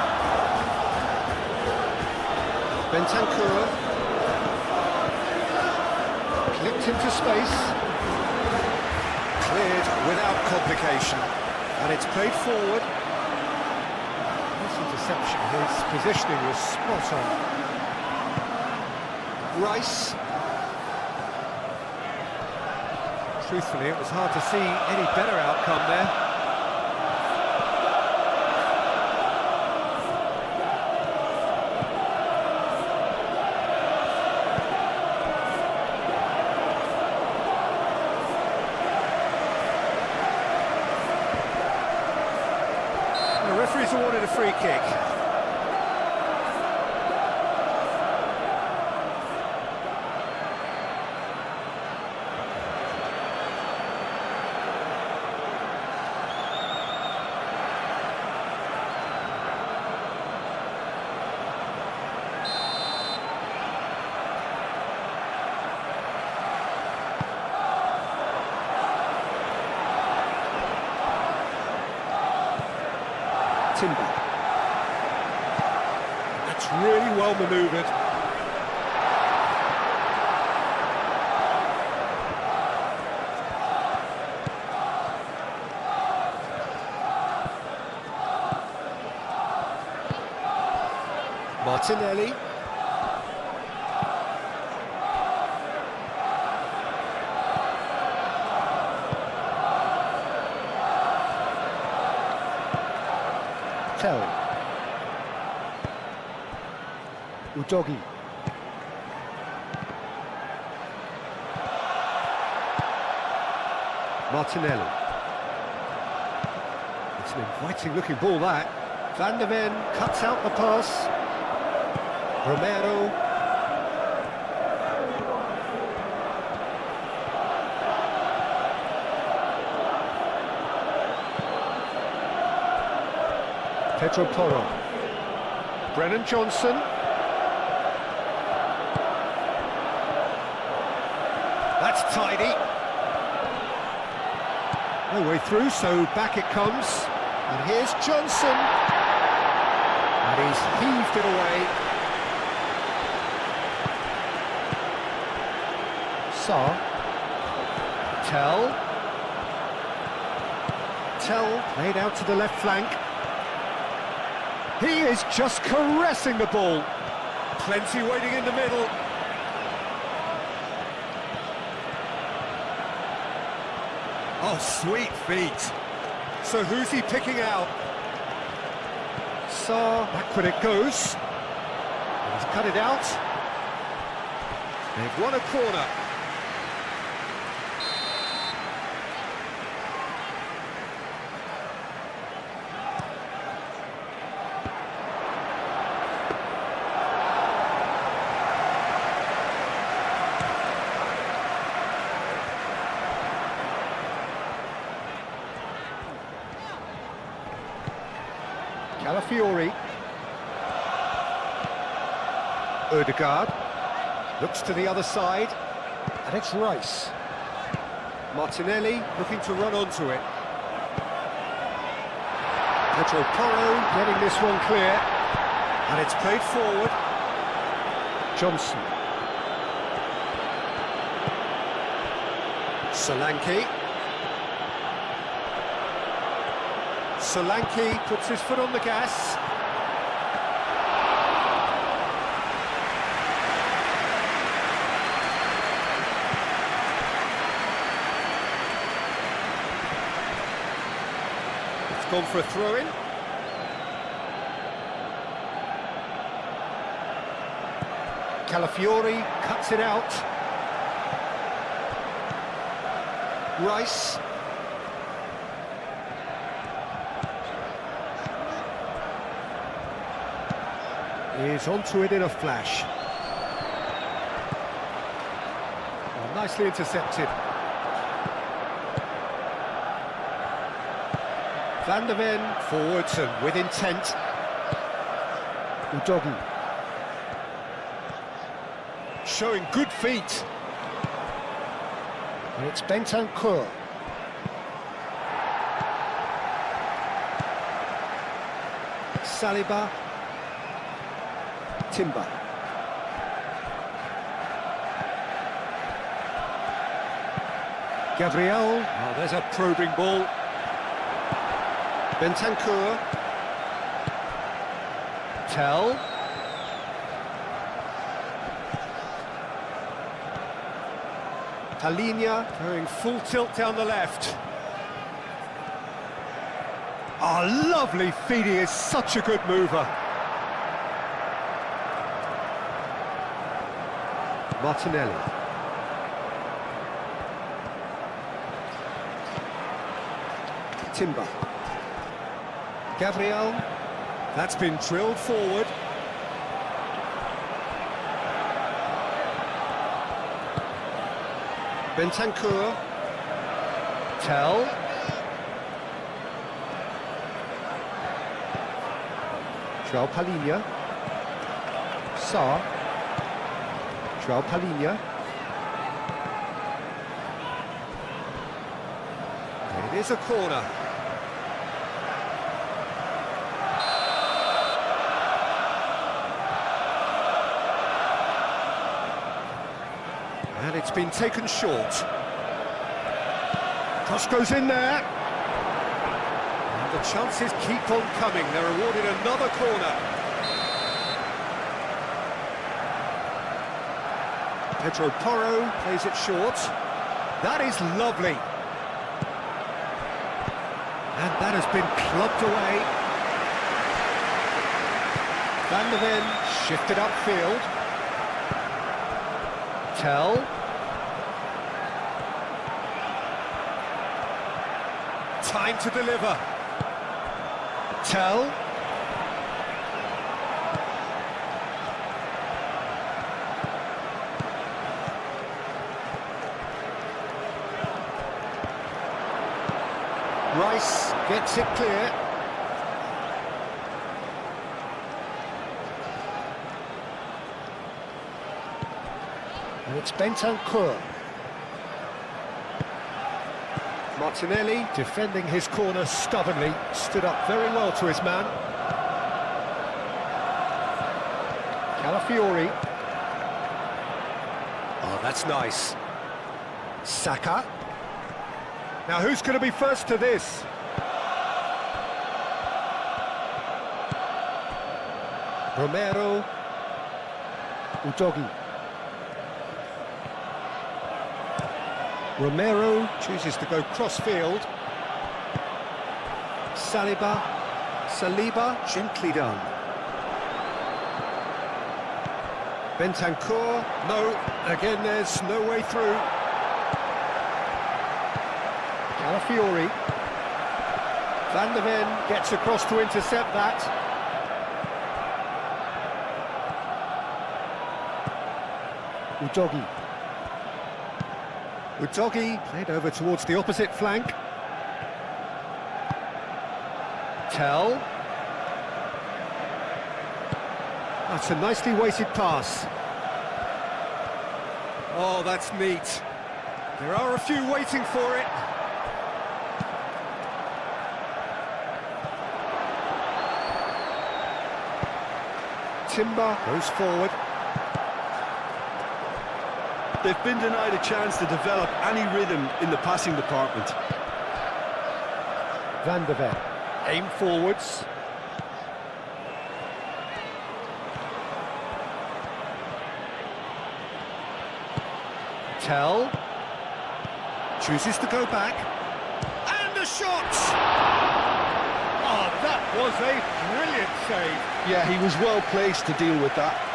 Bentancur. Clipped into space. Cleared without complication. And it's played forward. This interception, his positioning was spot on. Rice. Truthfully, it was hard to see any better outcome there. The referee's awarded a free kick. That's really well manoeuvred. Martinelli. Udogi. Martinelli. It's an inviting looking ball that. Van der Ven cuts out the pass. Romero. Pedro Porro. Brennan Johnson. That's tidy. No way through, so back it comes. And here's Johnson. And he's heaved it away. Sarr. Tell played out to the left flank. He is just caressing the ball. Plenty waiting in the middle. Oh, sweet feet. So who's he picking out? Sarr, backward it goes. He's cut it out. They've won a corner. Calafiori. Ødegaard looks to the other side, and it's Rice. Martinelli looking to run onto it. Pedro Porro getting this one clear, and it's played forward. Johnson. Solanke. Solanke puts his foot on the gas. It's gone for a throw-in. Calafiori cuts it out. Rice. is onto it in a flash. Oh, nicely intercepted. Van der Ven forwards and with intent. Udogi. Showing good feet. And it's Bentancur. Saliba. Timber. Gabriel. Oh, there's a probing ball. Bentancur. Tell. Palinia going full tilt down the left. Oh, lovely feed, he is such a good mover. Martinelli. Timber. Gabriel. That's been drilled forward. Bentancur. Tell. João Palhinha. Sarr. João Palhinha. It is a corner. And it's been taken short. Cross goes in there. And the chances keep on coming. They're awarded another corner. Pedro Porro plays it short. That is lovely. And that has been clubbed away. Van der Ven shifted upfield. Tell. Time to deliver. Tell. Rice gets it clear. And it's Bentancur. Martinelli defending his corner stubbornly, stood up very well to his man. Calafiori. Oh, that's nice. Saka. Now who's going to be first to this? Romero. Udogi. Romero chooses to go cross-field. Saliba, gently done. Bentancur, no, again there's no way through. Calafiori. Van der Ven gets across to intercept that. Udogi. Udogi played over towards the opposite flank. Tell. That's a nicely weighted pass. Oh, that's neat. There are a few waiting for it. Timber goes forward. They've been denied a chance to develop any rhythm in the passing department. Van der Ven, aim forwards. Tell. Chooses to go back. And a shot! Oh, that was a brilliant save. Yeah, he was well placed to deal with that.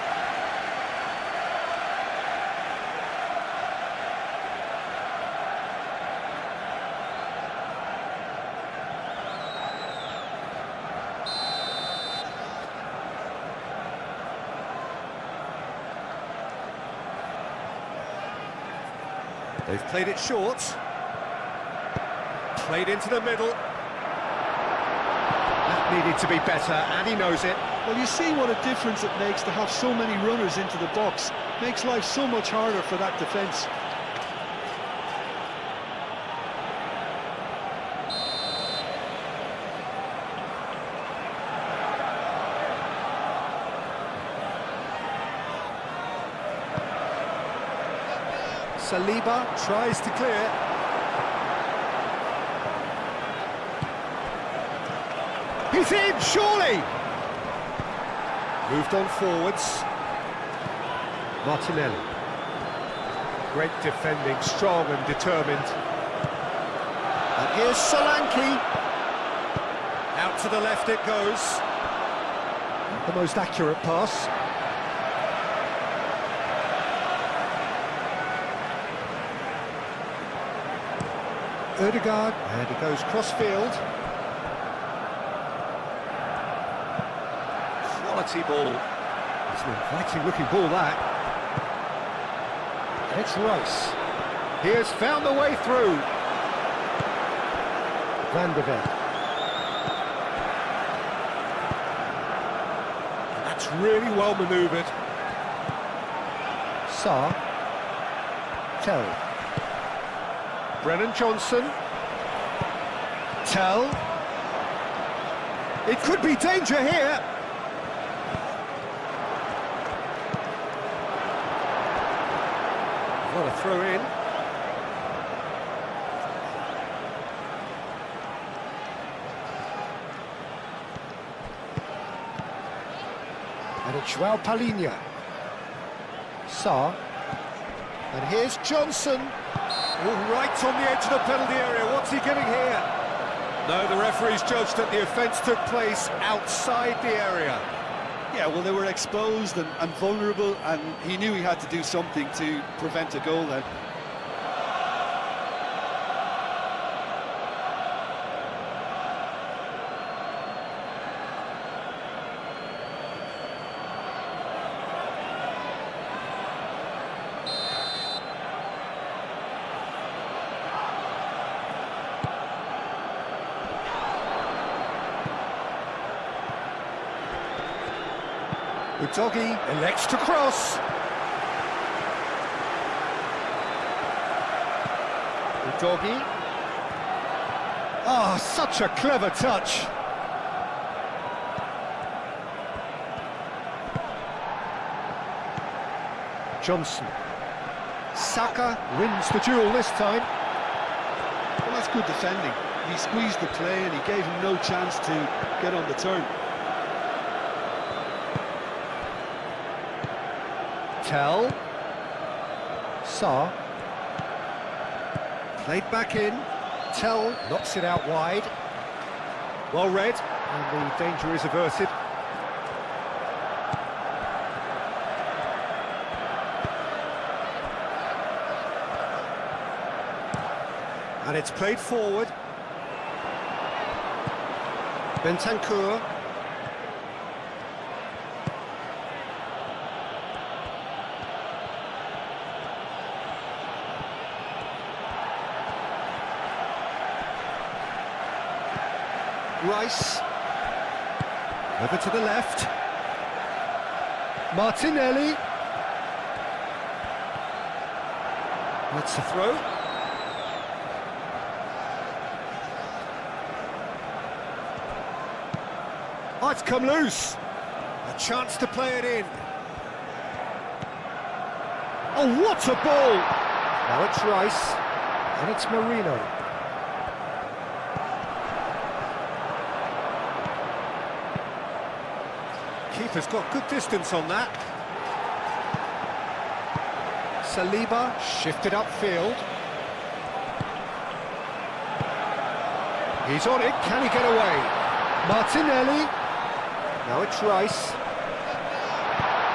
They've played it short. Played into the middle. That needed to be better, and he knows it. Well, you see what a difference it makes to have so many runners into the box. Makes life so much harder for that defence. Saliba tries to clear. He's in, surely! Moved on forwards. Martinelli. Great defending, strong and determined. And here's Solanke. Out to the left it goes. Not the most accurate pass. Ødegaard, and he goes cross-field. Quality ball. It's an inviting-looking ball, that. And it's Rice. He has found the way through. Van de Ven. And that's really well manoeuvred. Sarr. Tell. Brennan Johnson. Tell. It could be danger here. What a throw in. And it's João Palhinha. Sarr. And here's Johnson. Oh, right on the edge of the penalty area. What's he getting here? No, the referee's judged that the offence took place outside the area. Yeah, well, they were exposed and vulnerable, and he knew he had to do something to prevent a goal then. Udogie elects to cross. Udogie. Ah, such a clever touch. Johnson. Saka wins the duel this time. Well, that's good defending. He squeezed the play and he gave him no chance to get on the turn. Tell. Sarr. Played back in. Tell knocks it out wide. Well read, and the danger is averted. And it's played forward. Bentancur. Rice. Over to the left. Martinelli. That's the throw. Oh, it's come loose. A chance to play it in. Oh, what a ball! Now it's Rice, and it's Marino. Keeper's got good distance on that. Saliba shifted upfield. He's on it, can he get away? Martinelli. Now it's Rice.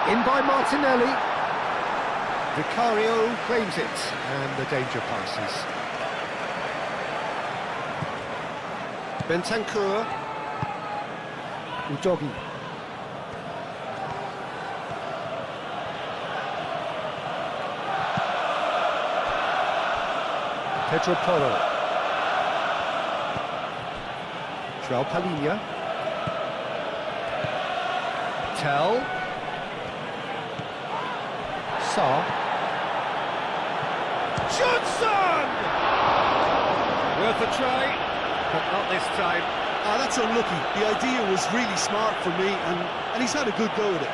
In by Martinelli. Vicario claims it, and the danger passes. Bentancur. Udogie. Pedro Porro. João Palhinha. Tell. Sarr. Johnson! Worth a try, but not this time. Ah, that's unlucky. The idea was really smart for me, and he's had a good go at it.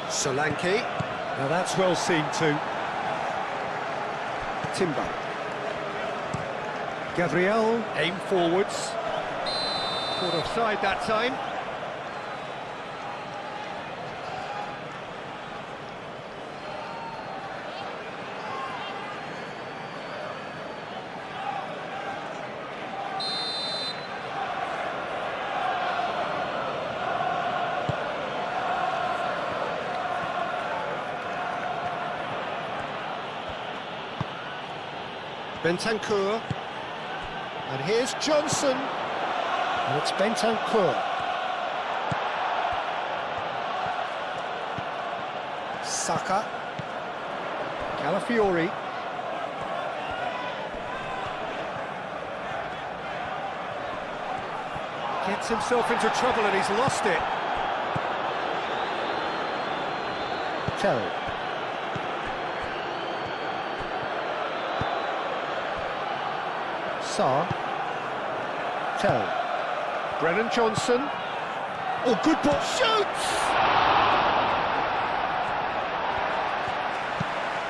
Solanke. Now that's well seen too. Timber. Gabriel, aim forwards. Caught offside that time. Bentancur, and here's Johnson, and it's Bentancur. Saka, Calafiori. Gets himself into trouble and he's lost it. Terry. Sarr. Tell. Brennan Johnson. Oh, good ball. Shoots!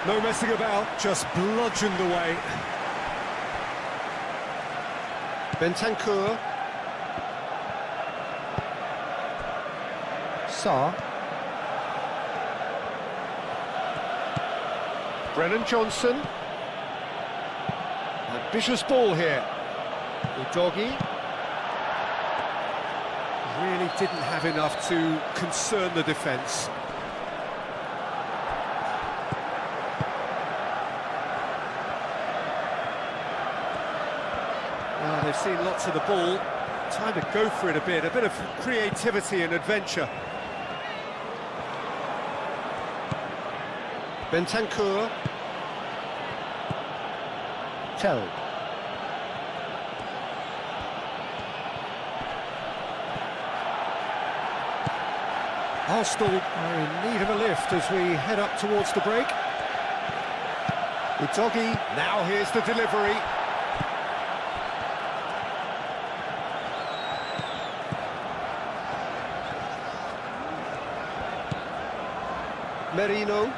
No messing about, just bludgeoned away. Bentancur. Sarr. Brennan Johnson. Ambitious ball here. Udogi really didn't have enough to concern the defence. Well, they've seen lots of the ball. Time to go for it a bit of creativity and adventure. Bentancur. Tell. Arsenal are in need of a lift as we head up towards the break. Udogi, now here's the delivery. Merino.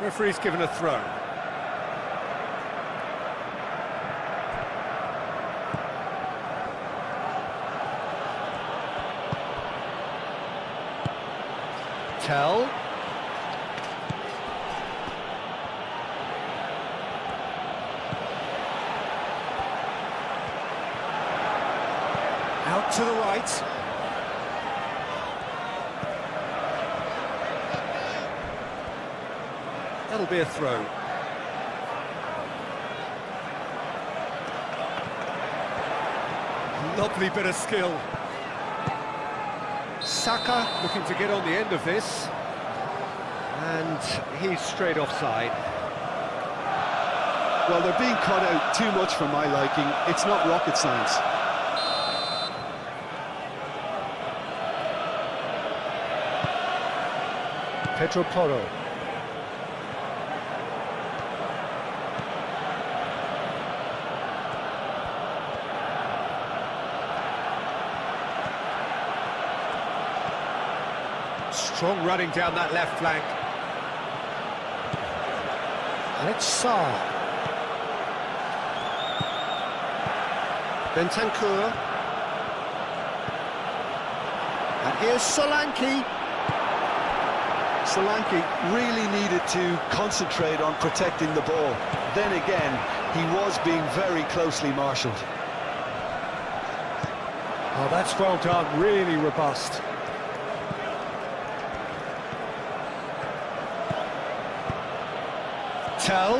Referee's given a throw. Tell. Out to the right. That'll be a throw. Lovely bit of skill. Saka looking to get on the end of this. And he's straight offside. Well, they're being cut out too much for my liking. It's not rocket science. Pedro Porro. Strong running down that left flank. And it's Sarr. Bentancur. And here's Solanke. Solanke really needed to concentrate on protecting the ball. Then again, he was being very closely marshalled. Oh, that's well done, really robust. Tell.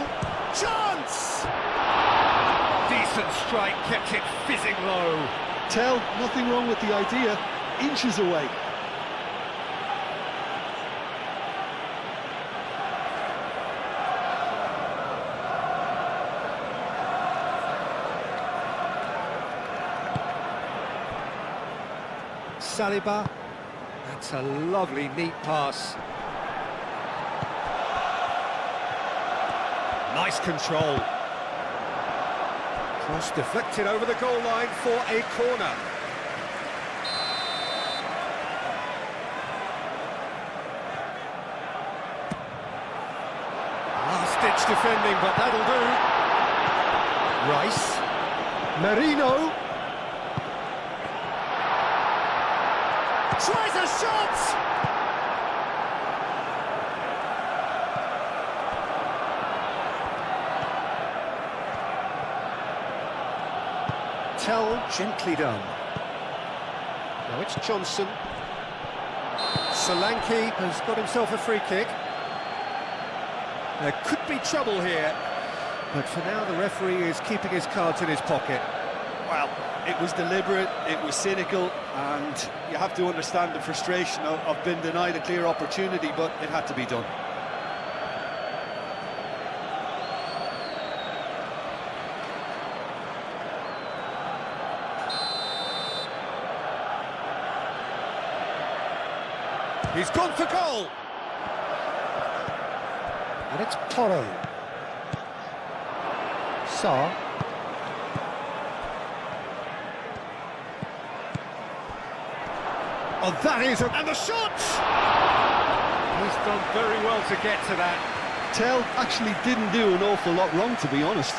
Chance! Decent strike, kept it fizzing low. Tell, nothing wrong with the idea. Inches away. Saliba. That's a lovely, neat pass. Nice control. Cross deflected over the goal line for a corner. Last-ditch defending, but that'll do. Rice. Merino. Tries a shot! Tell, gently done. Now it's Johnson. Solanke has got himself a free kick. There could be trouble here, but for now the referee is keeping his cards in his pocket. Well, it was deliberate, it was cynical, and you have to understand the frustration of being denied a clear opportunity, but it had to be done. He's gone for goal! And it's Porro. Sarr. Oh, that is and the shot! He's done very well to get to that. Tell actually didn't do an awful lot wrong, to be honest.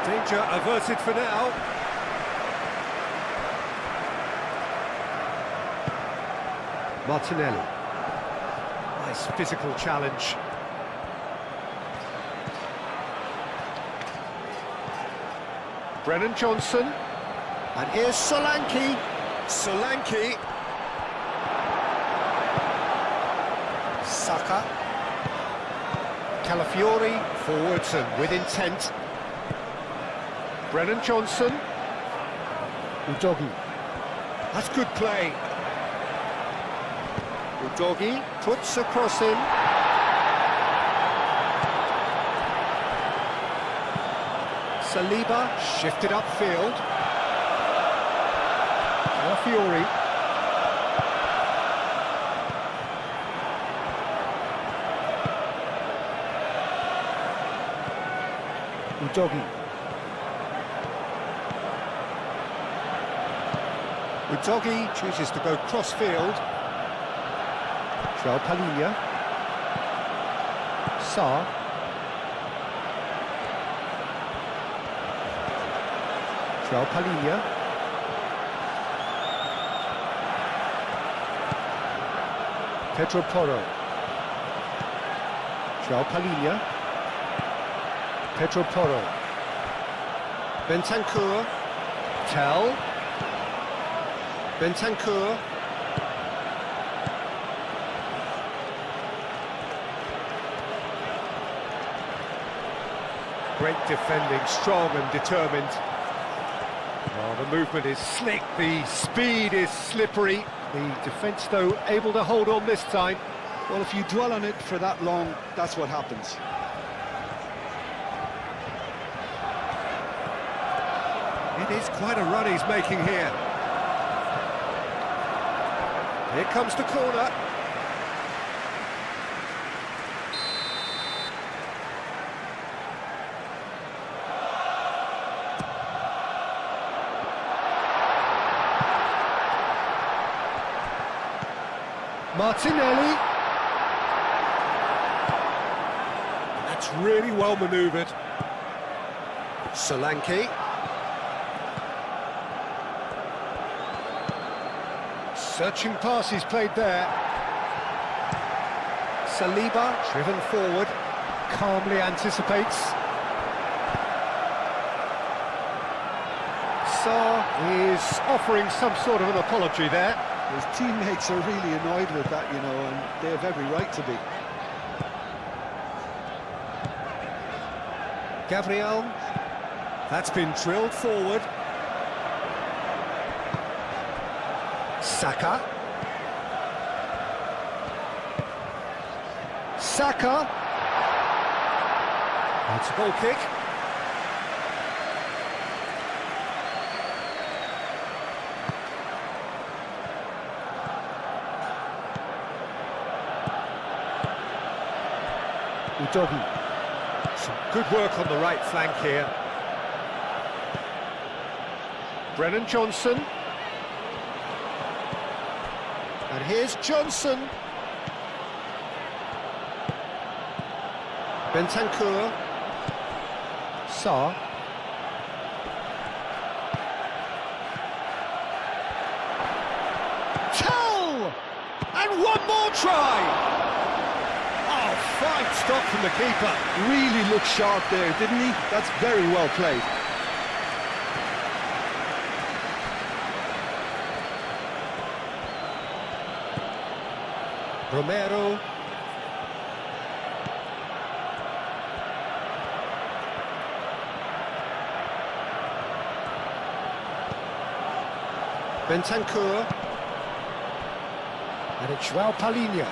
Danger averted for now. Martinelli. Nice physical challenge. Brennan Johnson. And here's Solanke. Solanke. Saka. Calafiori forwards and with intent. Brennan Johnson. Udogi. That's good play. Udogi puts a cross in. Saliba shifted upfield. Calafiori. Udogi. Udogi chooses to go cross-field. João Palhinha. Sarr. João Palhinha. Pedro Porro. João Palhinha. Pedro Porro. Bentancur. Tell. Bentancur. Great defending, strong and determined. Oh, the movement is slick, the speed is slippery. The defence, though, able to hold on this time. Well, if you dwell on it for that long, that's what happens. It is quite a run he's making here. Here comes the corner. Martinelli. That's That's really well manoeuvred. Solanke. Searching pass he's played there. Saliba, driven forward, calmly anticipates. Sarr is offering some sort of an apology there. His teammates are really annoyed with that, you know, and they have every right to be. Gabriel, that's been drilled forward. Saka. Saka. That's a goal kick. Udogie. Some good work on the right flank here. Brennan Johnson. And here's Johnson. Bentancur. Sarr. Tell! And one more try! Oh, fine stop from the keeper. Really looked sharp there, didn't he? That's very well played. Romero. Bentancur. And it's João Palhinha.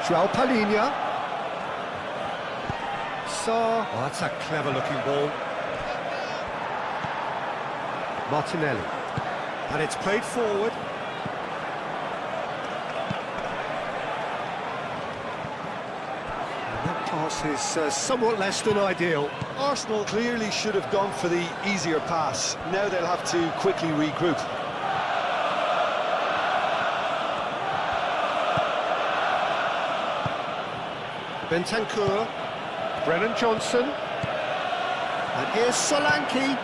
João Palhinha. Sarr. Oh, that's a clever-looking ball. Martinelli. And it's played forward. And that pass is somewhat less than ideal. Arsenal clearly should have gone for the easier pass. Now they'll have to quickly regroup. Bentancur. Brennan Johnson. And here's Solanke.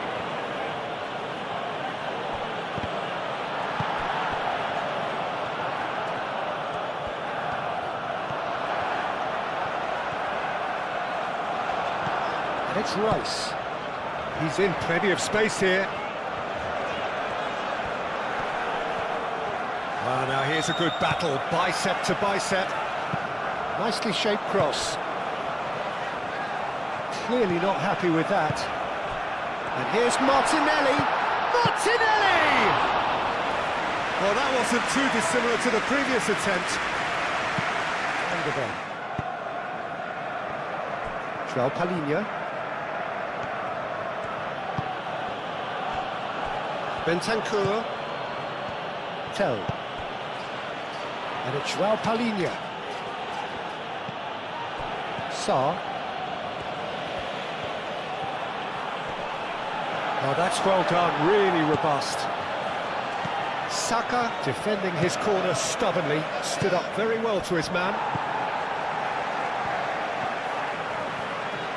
And it's Rice. He's in plenty of space here. Ah, now here's a good battle, bicep to bicep. Nicely shaped cross. Clearly not happy with that. And here's Martinelli. Martinelli! Well, that wasn't too dissimilar to the previous attempt. Under there. João Palhinha. Bentancur. Tell. And it's João Palhinha. Sarr. Oh, that's well done, really robust. Saka, defending his corner stubbornly, stood up very well to his man.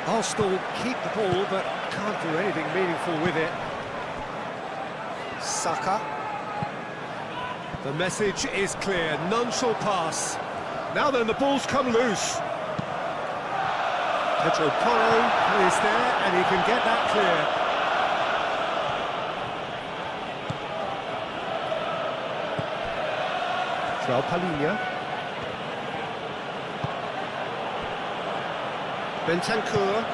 Arsenal keep the ball, but can't do anything meaningful with it. Saka. The message is clear, none shall pass. Now then, the ball's come loose. Pedro Porro is there, and he can get that clear. João Palhinha. Bentancur.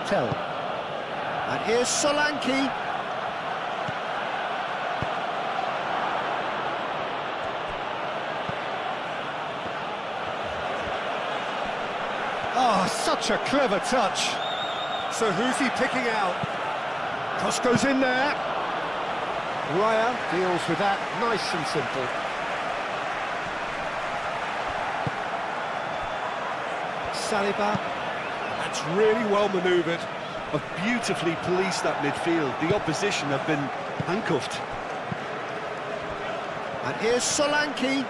Tell. And here's Solanke. Oh, such a clever touch. So who's he picking out? Cross goes in there. Raya deals with that nice and simple. Saliba, that's really well manoeuvred. have beautifully policed that midfield. The opposition have been handcuffed. And here's Solanke.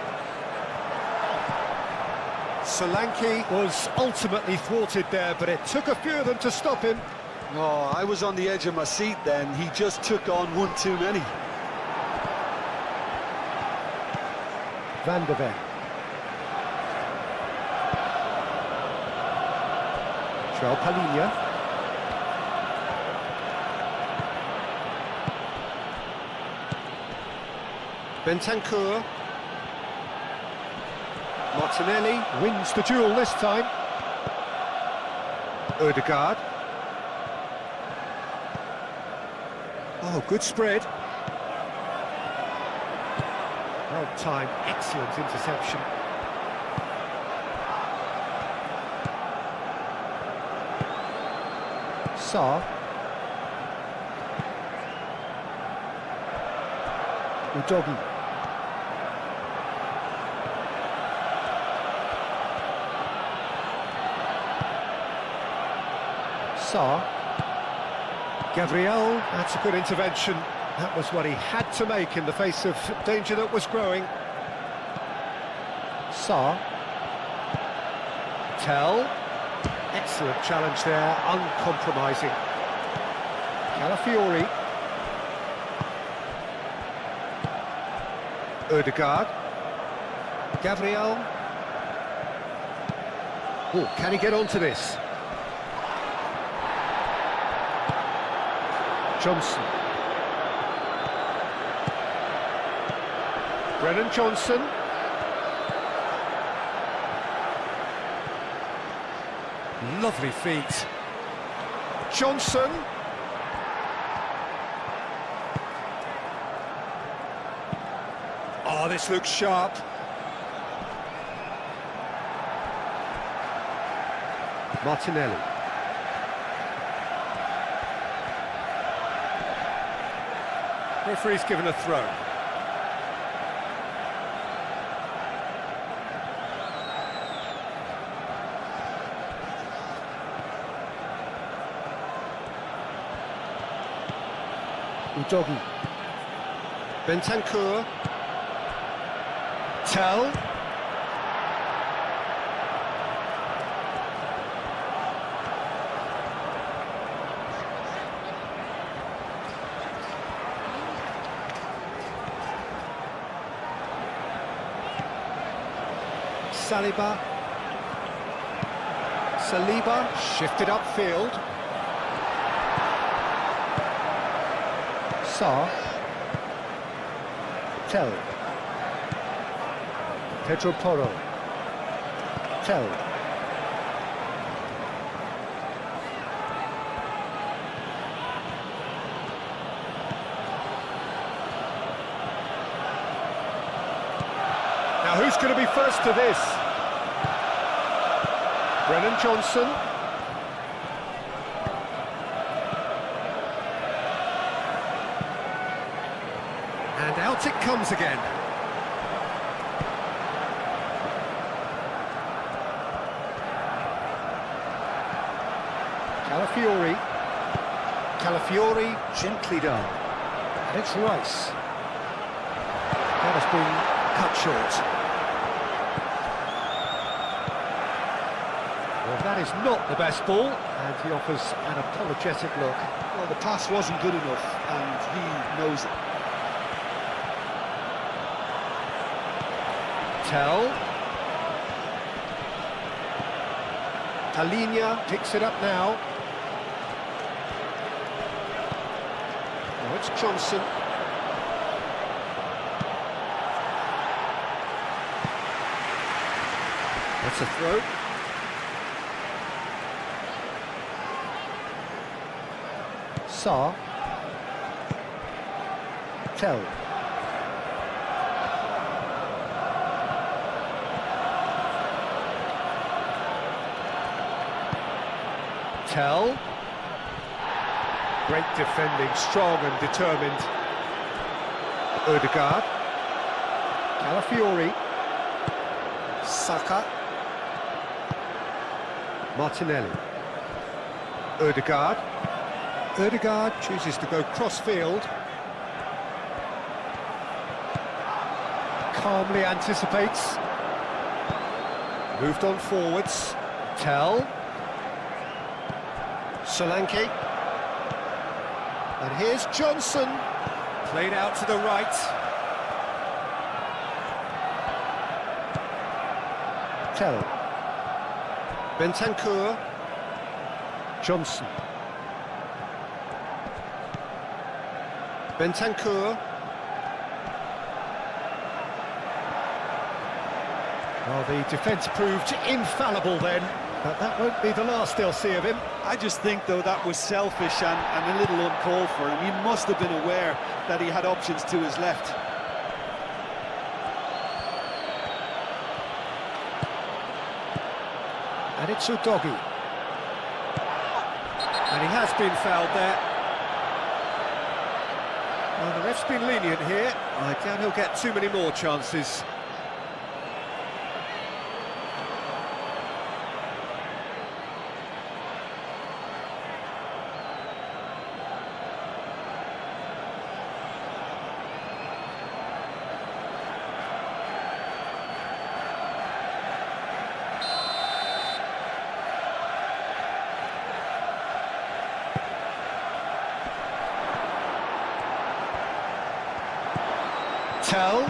Solanke was ultimately thwarted there, but it took a few of them to stop him. Oh, I was on the edge of my seat then. He just took on one too many. Van de Ven. Joel Palhinha. Bentancur. Martinelli wins the duel this time. Odegaard. Oh, good spread. Well timed, excellent interception. Sarr. Udogi. Sarr. Gabriel, that's a good intervention. That was what he had to make in the face of danger that was growing. Sarr. Tell. Excellent challenge there, uncompromising. Calafiori. Odegaard. Gabriel. Oh, can he get onto this? Johnson. Brennan Johnson. Lovely feet. Johnson. Oh, this looks sharp. Martinelli. Referee's given a throw. Udogi. Bentancur. Tell. Saliba shifted upfield. Sarr. Tell. Pedro Porro. Tell. Now who's going to be first to this? Brennan Johnson. And out it comes again. Calafiori gently done. And it's Rice. That has been cut short. Well, that is not the best ball, and he offers an apologetic look. Well, the pass wasn't good enough, and he knows it. Tell. Palhinha picks it up now. Now it's Johnson. That's a throw. Sarr. Tell. Tell. Great defending, strong and determined. Odegaard. Calafiori. Saka. Martinelli. Odegaard. Ødegaard chooses to go cross-field. Calmly anticipates. Moved on forwards. Tell. Solanke. And here's Johnson. Played out to the right. Tell. Bentancur. Johnson. Bentancur. Well, the defence proved infallible then, but that won't be the last they'll see of him. I just think, though, that was selfish and a little uncalled for him. He must have been aware that he had options to his left. And it's Udogi. And he has been fouled there. Well, the ref's been lenient here. I doubt he'll get too many more chances. Tell.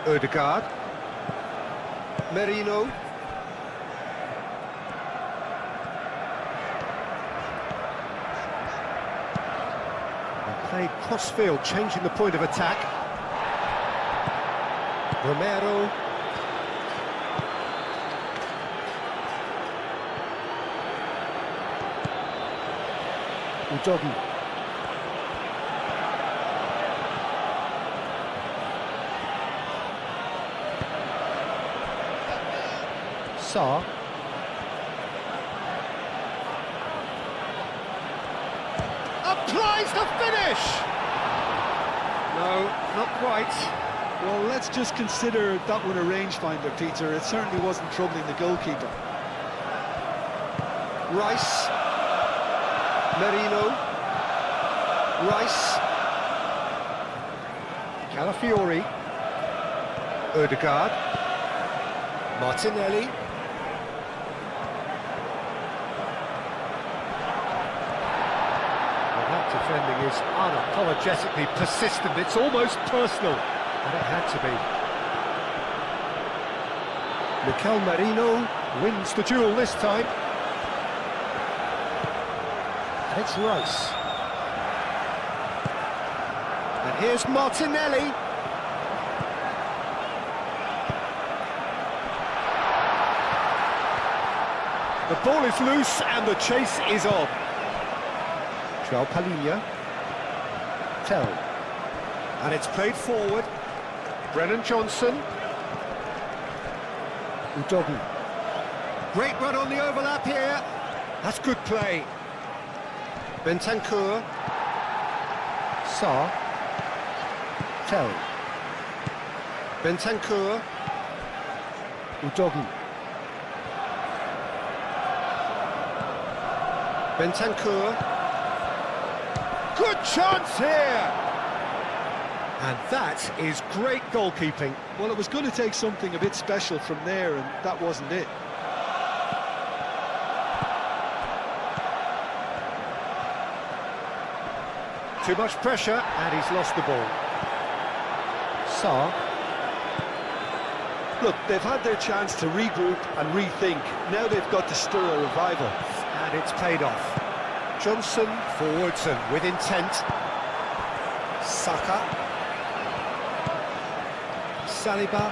Ødegaard. Merino. They played cross-field, changing the point of attack. Romero. Udogi. Sarr. Applies the finish! No, not quite. Well, let's just consider that one a rangefinder, Peter. It certainly wasn't troubling the goalkeeper. Rice. Merino. Rice. Calafiori. Ødegaard. Martinelli. Well, that defending is unapologetically persistent. It's almost personal, and it had to be. Mikel Merino wins the duel this time. It's Rice. And here's Martinelli. The ball is loose and the chase is on. João Palhinha. Tell. And it's played forward. Brennan Johnson. Udogi. Great run on the overlap here. That's good play. Bentancur. Sarr. Tell. Bentancur. Udogi. Bentancur. Good chance here! And that is great goalkeeping. Well, it was going to take something a bit special from there, and that wasn't it. Too much pressure, and he's lost the ball. Sarr. Look, they've had their chance to regroup and rethink. Now they've got to stir a revival. And it's paid off. Johnson forwards and with intent. Saka. Saliba.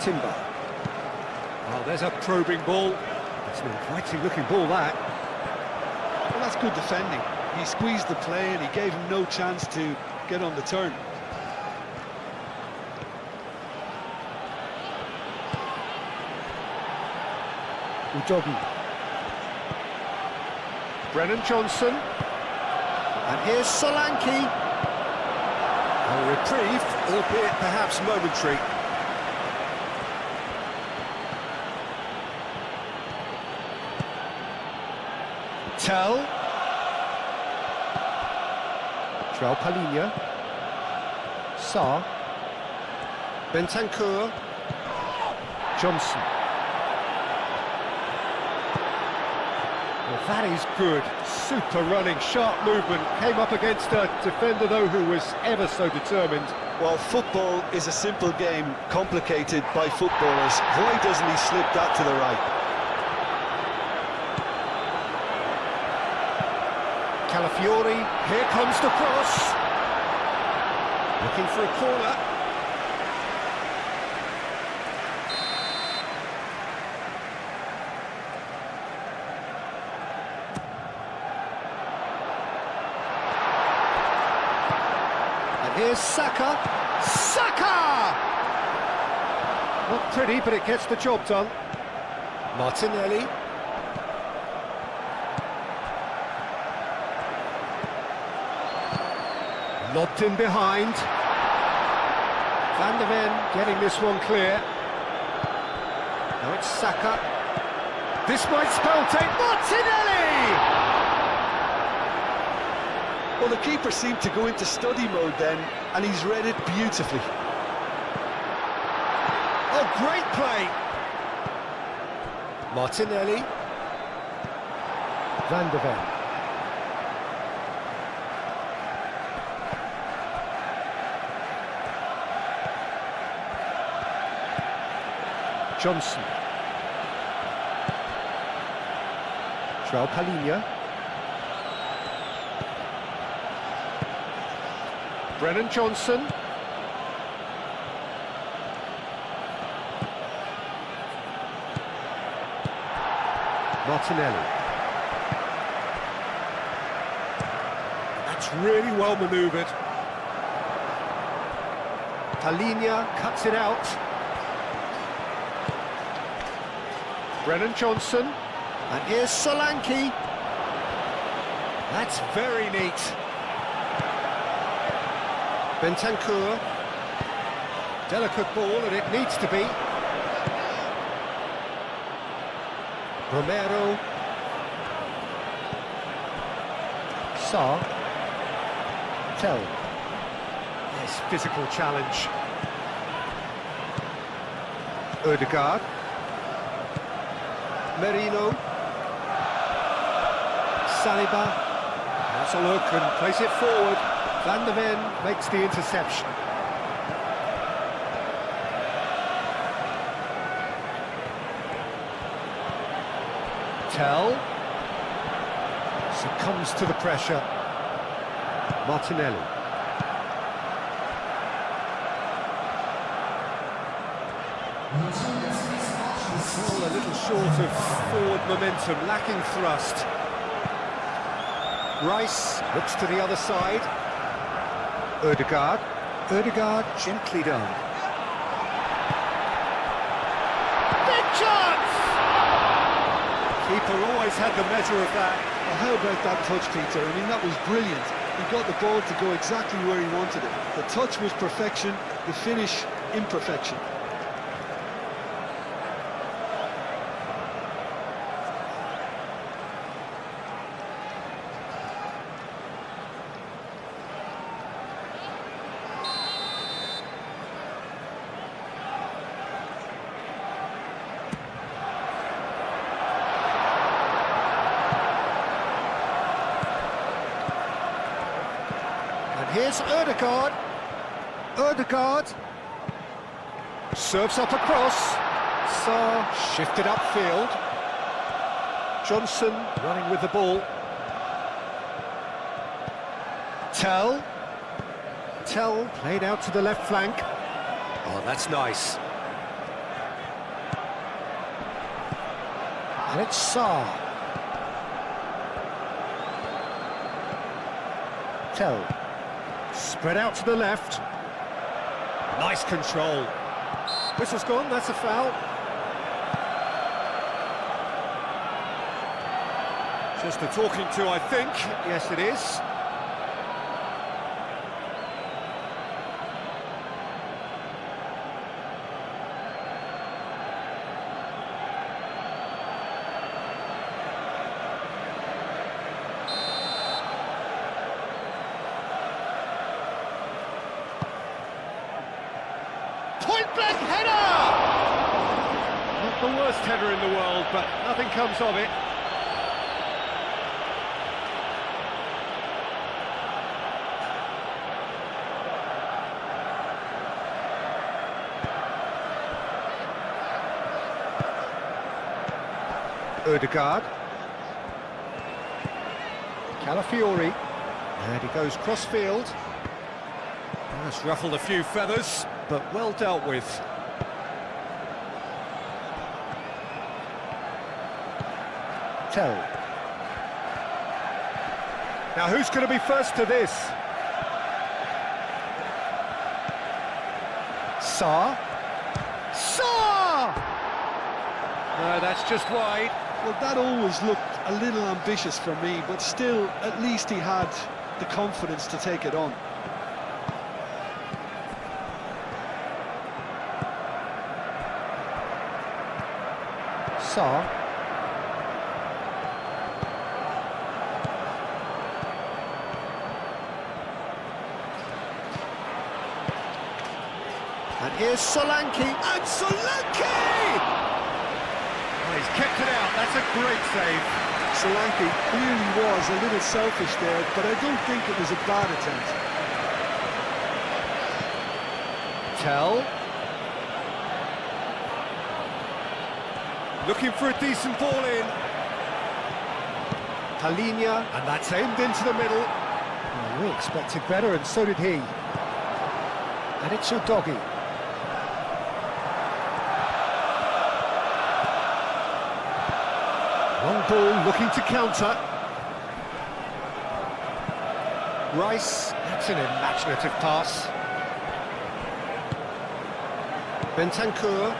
Timber. Oh, there's a probing ball. It's an inviting looking ball, that. Well, that's good defending. He squeezed the play and he gave him no chance to get on the turn. Udogi. Brennan Johnson. And here's Solanke. A reprieve, albeit perhaps momentary. Tell. João Palhinha. Sarr. Bentancur. Johnson. Well, that is good. Super running, sharp movement. Came up against a defender, though, who was ever so determined. Well, football is a simple game, complicated by footballers. Why doesn't he slip that to the right? Calafiori, here comes the cross. Looking for a corner. Here's Saka. Saka! Not pretty, but it gets the job done. Martinelli. Lobbed in behind. Van der Ven getting this one clear. Now it's Saka. This might spell take Martinelli! Well, the keeper seemed to go into study mode then, and he's read it beautifully. Oh, great play! Martinelli. Van der Ven. Johnson. João Palhinha. Brennan Johnson. Martinelli. That's really well manoeuvred. Palhinha cuts it out. Brennan Johnson. And here's Solanke. That's very neat. Bentancur. Delicate ball, and it needs to be. Romero. Sarr. Tell. Nice physical challenge. Ødegaard. Merino. Saliba. Has a look and plays it forward. Van der Ven makes the interception. Tell. Succumbs to the pressure. Martinelli. Well, a little short of forward momentum, lacking thrust. Rice looks to the other side. Ødegaard. Ødegaard gently done. Big chance! Keeper always had the measure of that. Well, how about that touch, Peter? I mean, that was brilliant. He got the ball to go exactly where he wanted it. The touch was perfection, the finish imperfection. Here's Ødegaard. Ødegaard serves up across. Sarr shifted upfield. Johnson running with the ball. Tell. Tell played out to the left flank. Oh, that's nice. And it's Sarr. Tell. Spread out to the left. Nice control. Whistle's gone, that's a foul. Just a talking to, I think. Yes, it is. flag header! Not the worst header in the world, but nothing comes of it. Ødegaard. Calafiori. And he goes cross-field. That's ruffled a few feathers, but well dealt with. Tell. Now who's going to be first to this? Sarr. Sarr! No, that's just wide. Well, that always looked a little ambitious for me, but still, at least he had the confidence to take it on. Sarr. And here's Solanke. And Solanke! Oh, he's kept it out. That's a great save. Solanke clearly was a little selfish there, but I don't think it was a bad attempt. Tell. Looking for a decent ball in. Palinia, and that's aimed into the middle. Oh, we expected better, and so did he. And it's Udogie. Long ball, looking to counter. Rice, that's an imaginative pass. Bentancur.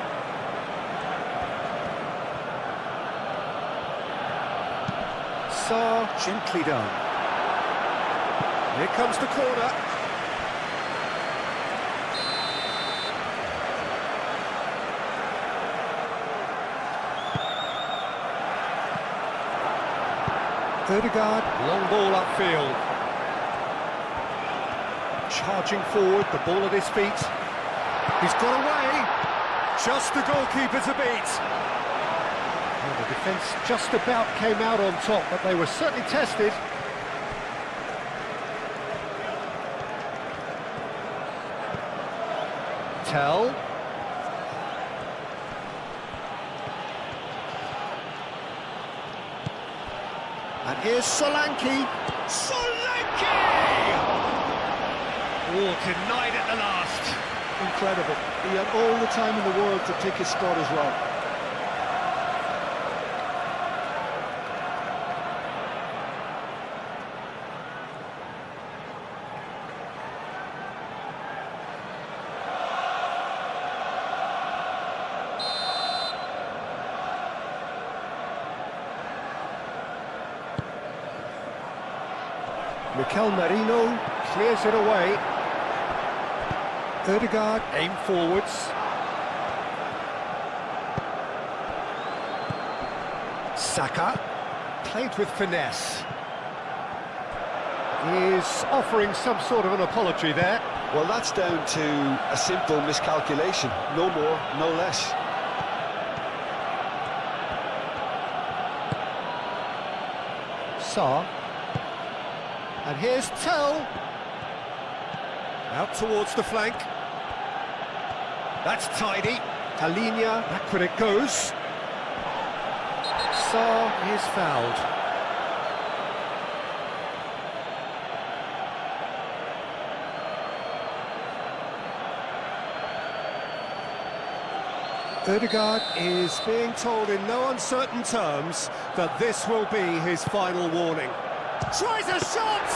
Sarr, gently done. Here comes the corner. Ødegaard, long ball upfield. Charging forward, the ball at his feet. He's got away. Just the goalkeeper to beat. Well, the defence just about came out on top, but they were certainly tested. Tell. And here's Solanke. Solanke! Oh, denied at the last. Incredible. He had all the time in the world to pick his spot as well. Mikel Merino clears it away. Ødegaard aim forwards. Saka played with finesse. Is offering some sort of an apology there. Well, that's down to a simple miscalculation. No more, no less. Sarr. And here's Tell. Out towards the flank. That's tidy. Palinia, backward it goes. Sarr is fouled. Ødegaard is being told in no uncertain terms that this will be his final warning. Tries a shot!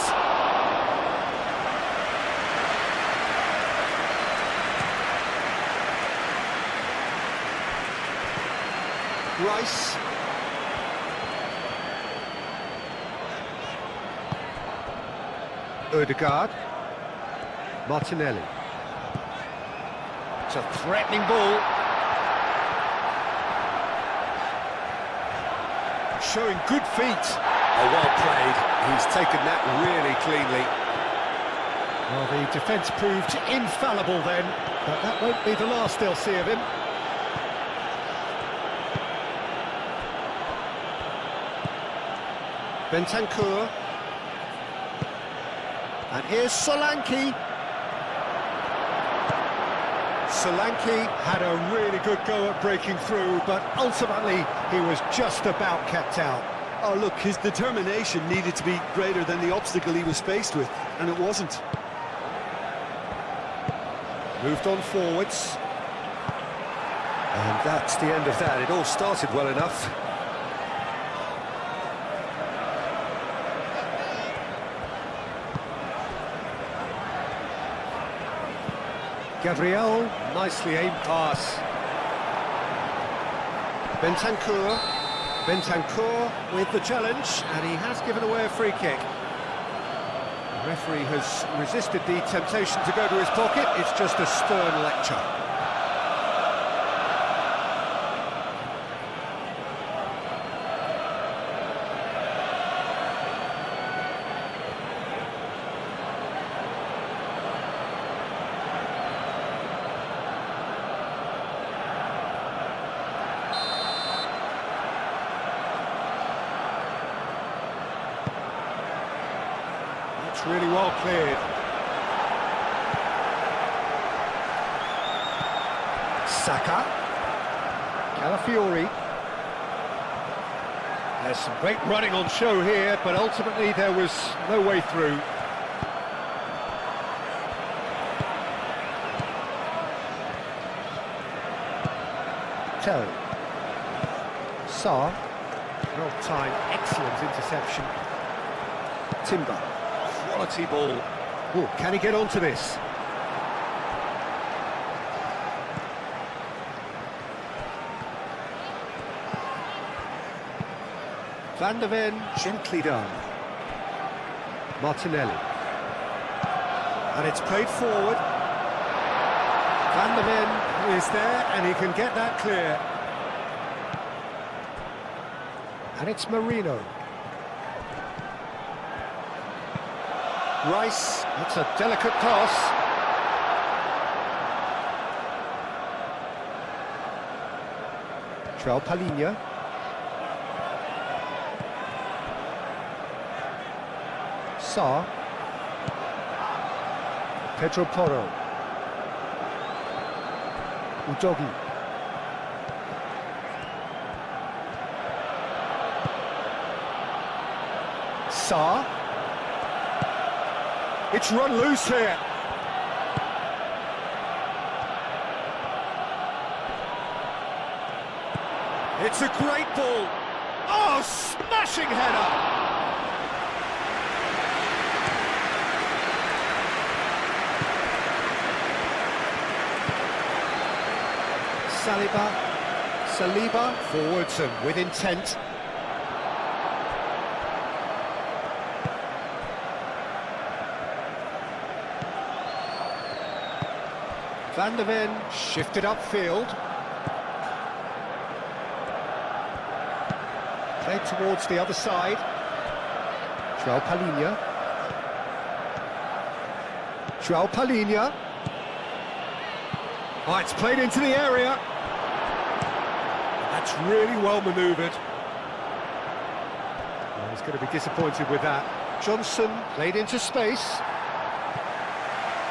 Rice. Ødegaard. Martinelli. It's a threatening ball. Showing good feet. Oh, well played. He's taken that really cleanly. Well, the defence proved infallible then, but that won't be the last they'll see of him. Bentancur. And here's Solanke. Solanke had a really good go at breaking through, but ultimately he was just about kept out. Oh, look, his determination needed to be greater than the obstacle he was faced with, and it wasn't. Moved on forwards. And that's the end of that. It all started well enough. Gabriel, nicely aimed pass. Bentancur. Bentancur with the challenge, and he has given away a free kick. The referee has resisted the temptation to go to his pocket. It's just a stern lecture. It's really well cleared. Saka. Calafiori. There's some great running on show here, but ultimately there was no way through. Tell. Sarr. Well timed, excellent interception. Timber. Quality ball. Ooh, can he get onto this? Van der Ven, gently done. Martinelli. And it's played forward. Van der Ven is there, and he can get that clear. And it's Marino. Rice, that's a delicate pass. João Palhinha. Sarr. Pedro Porro. Udogi. Sarr. It's run loose here. It's a great ball. Oh, smashing header. Saliba forwards and with intent. Van der Ven shifted upfield. Played towards the other side. João Palhinha. João Palhinha. Oh, it's played into the area. That's really well manoeuvred. Well, he's going to be disappointed with that. Johnson played into space.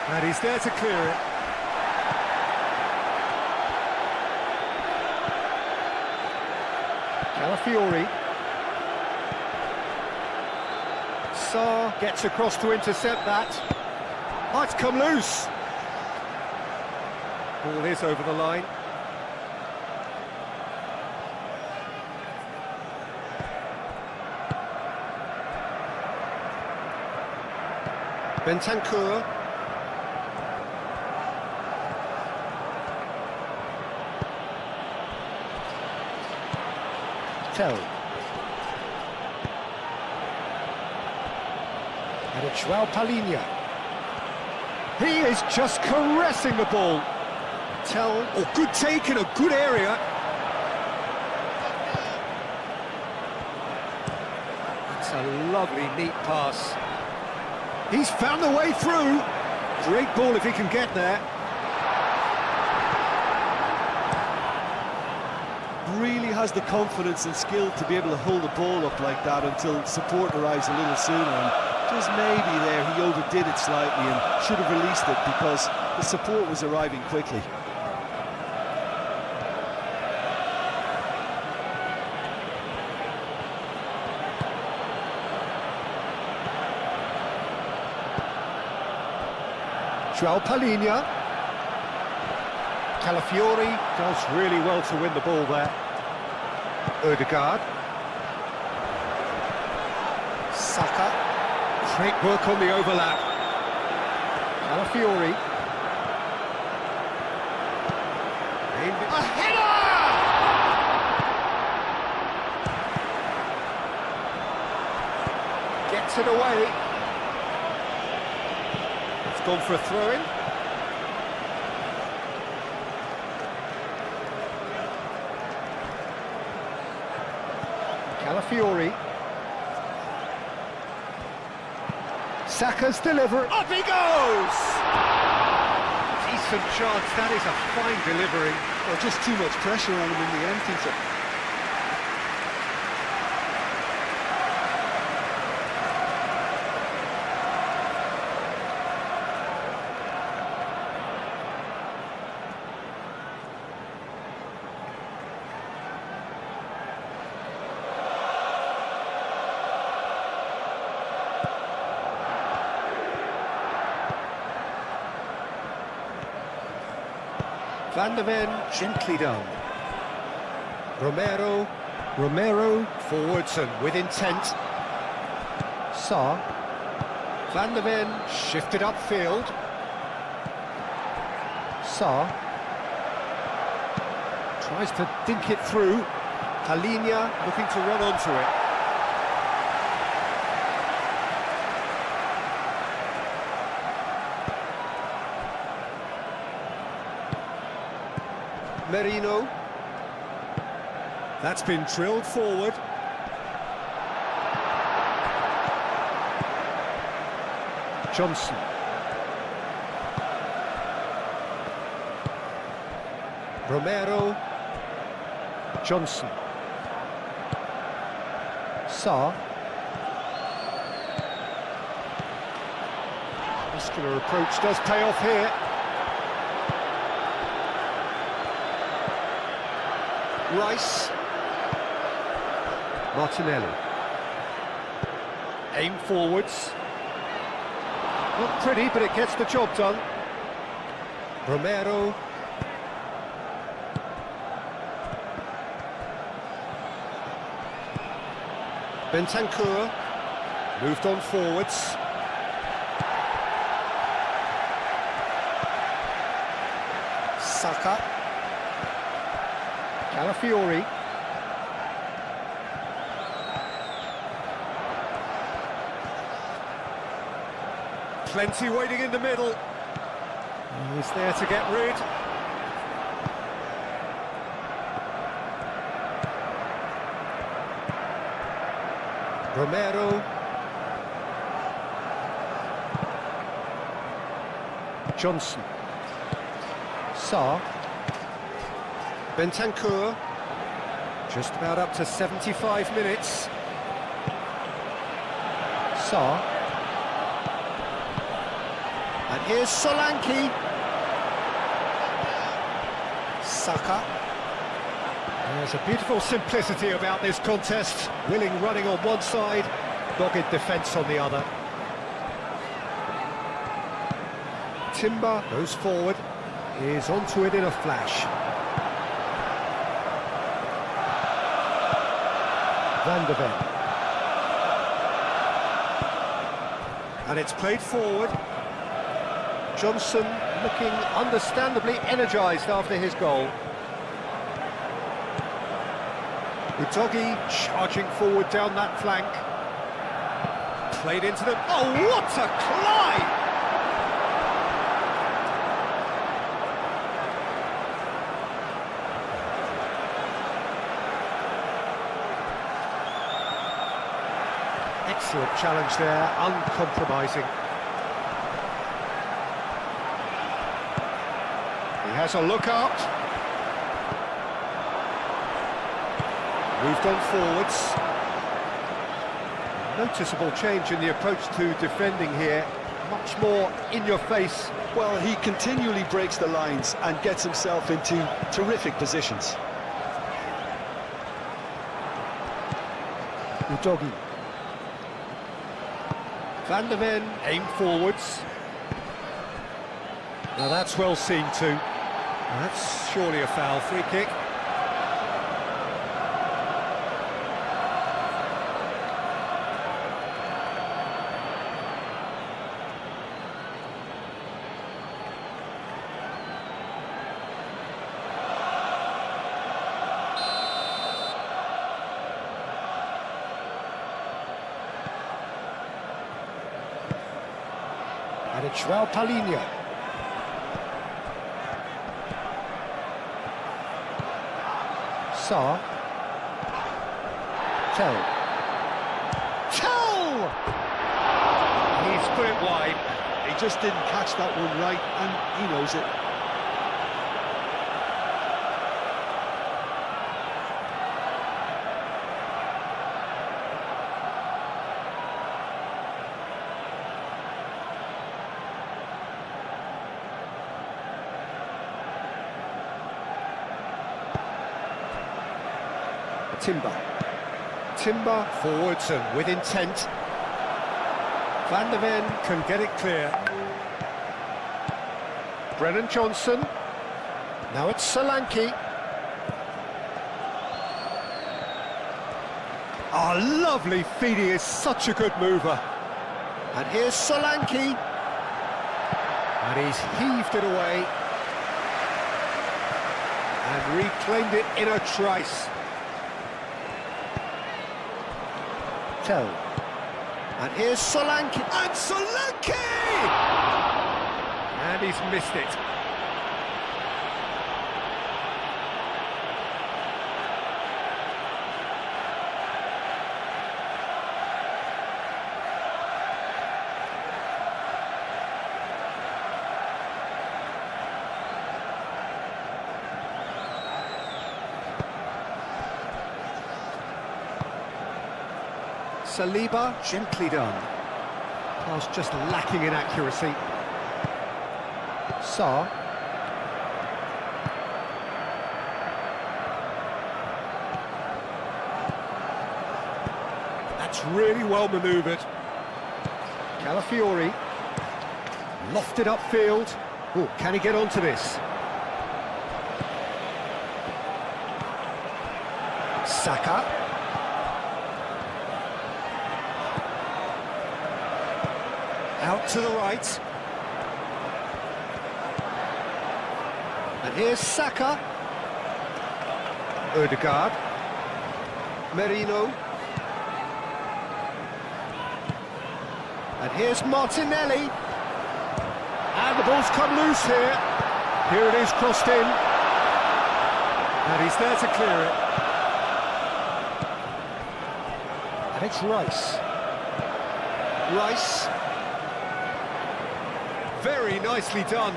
And he's there to clear it. Calafiori. Sarr gets across to intercept that. Oh, it's come loose. Ball is over the line. Bentancur. Tell. And it's João Palhinha. He is just caressing the ball. Tell. Oh, good take in a good area. It's a lovely, neat pass. He's found the way through. Great ball if he can get there. Really has the confidence and skill to be able to hold the ball up like that until support arrives a little sooner. And just maybe there he overdid it slightly and should have released it because the support was arriving quickly. João Palhinha. Calafiori does really well to win the ball there. Ødegaard. Saka. Great work on the overlap. Calafiori. A header! Gets it away. It's gone for a throw-in. Calafiori. Saka's delivery. Up he goes! Decent chance, that is a fine delivery. Well, just too much pressure on him in the end, Peter. Van de Ven, gently done. Romero, forwards and with intent. Sarr. Van de Ven, shifted upfield. Sarr. Tries to dink it through. Palhinha looking to run onto it. Merino. That's been drilled forward. Johnson. Romero. Johnson. Sarr. Muscular approach does pay off here. Rice. Martinelli. Aim forwards. Not pretty, but it gets the job done. Romero. Bentancur. Moved on forwards. Saka. Calafiori. Plenty waiting in the middle. He's there to get rid. Romero. Johnson. Sarr. Bentancur, just about up to 75 minutes. Sarr. And here's Solanke. Saka. There's a beautiful simplicity about this contest. Willing running on one side, dogged defence on the other. Timber goes forward, is onto it in a flash. Van de Ven. And it's played forward. Johnson looking understandably energised after his goal. Udogie charging forward down that flank. Played into them. Oh, what a climb! Excellent challenge there, uncompromising. He has a look out. Moved on forwards. Noticeable change in the approach to defending here. Much more in your face. Well, he continually breaks the lines and gets himself into terrific positions. Udogi. Van der Ven aim forwards. Now that's well seen too. That's surely a foul. Free kick. And it's João Palhinha. Sarr. Tell. He's put it wide. He just didn't catch that one right, and he knows it. Timber forwards and with intent. Van der Ven can get it clear. Brennan Johnson. Now it's Solanke. Oh, lovely feed. He is such a good mover. And here's Solanke. And he's heaved it away. And reclaimed it in a trice. And here's Solanke, and Solanke! And he's missed it. Saliba, gently done. Pass just lacking in accuracy. Sarr. That's really well manoeuvred. Calafiori. Lofted upfield. Oh, can he get onto this? Saka. Out to the right. And here's Saka. Ødegaard. Merino. And here's Martinelli. And the ball's come loose here. Here it is, crossed in. And he's there to clear it. And it's Rice. Rice. Very nicely done.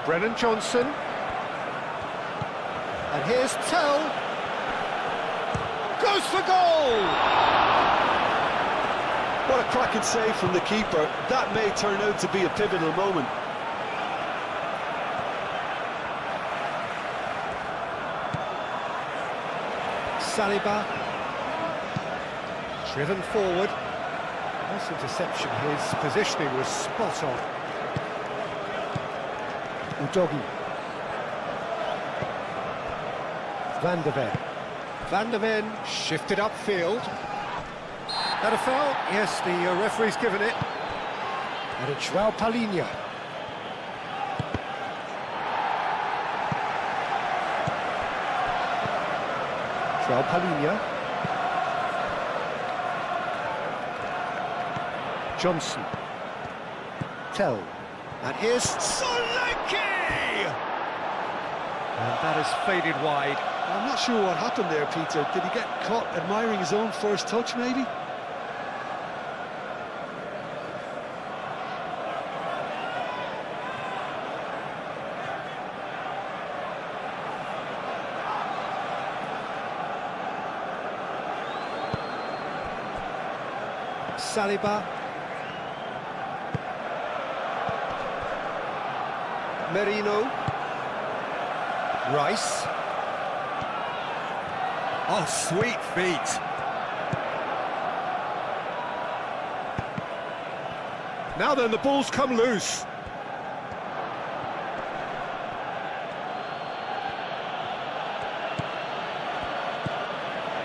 Brennan Johnson. And here's Tell. Goes for goal! What a cracking save from the keeper. That may turn out to be a pivotal moment. Saliba, driven forward. Nice interception. His positioning was spot on. Udogi. Van der Ven. Van der Ven shifted upfield. That a foul? Yes, the referee's given it. And it's João Palhinha. João Palhinha. Johnson. Tell. And here's Solanke! And that has faded wide. I'm not sure what happened there, Peter. Did he get caught admiring his own first touch, maybe? Saliba. Merino. Rice. Oh, sweet feet. Now then, the ball's come loose.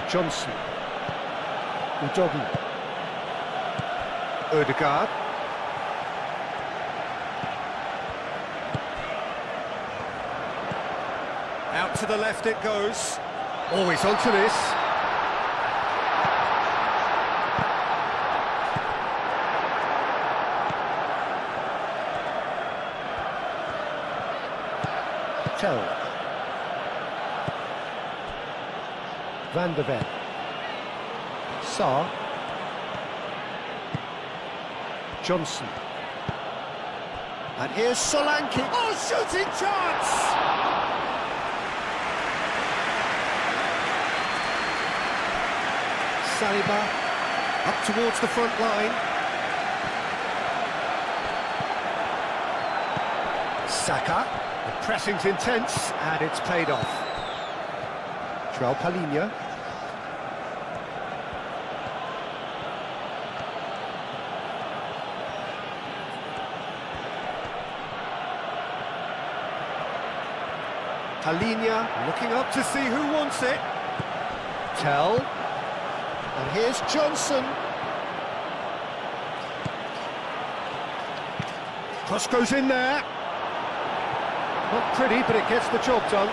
Johnson. Udogie. Ødegaard. Out to the left it goes. Always onto this. Tell. Van der Ven. Saar. Johnson. And here's Solanke. Oh, shooting chance! Saliba up towards the front line. Saka. The pressing's intense and it's paid off. João Palhinha. Palhinha looking up to see who wants it. Tell. And here's Johnson. Cross goes in there. Not pretty, but it gets the job done.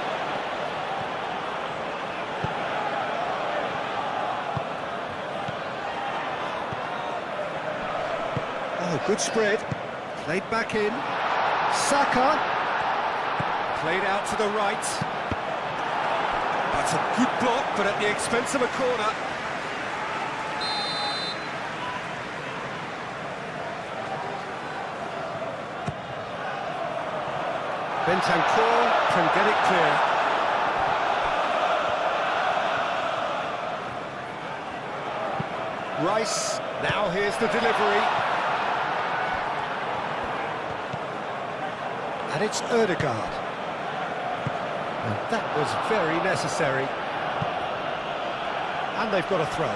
Oh, good spread. Played back in. Saka. Played out to the right. That's a good block, but at the expense of a corner. Bentancur can get it clear. Rice, now here's the delivery. And it's Ødegaard. And that was very necessary. And they've got a throw.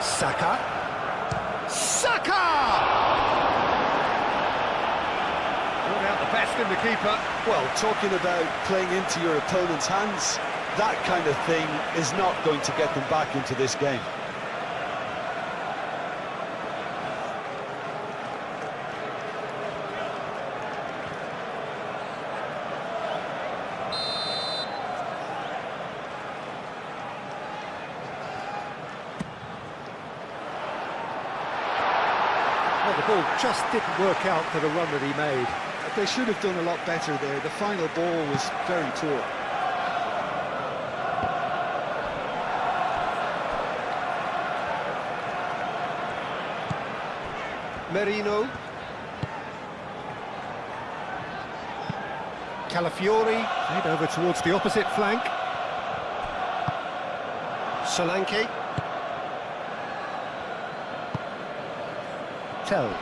Saka. Saka! Brought out the best in the keeper. Well, talking about playing into your opponent's hands, that kind of thing is not going to get them back into this game. Well, the ball just didn't work out for the run that he made. They should have done a lot better there. The final ball was very poor. Merino. Calafiori, head over towards the opposite flank. Solanke. Tell.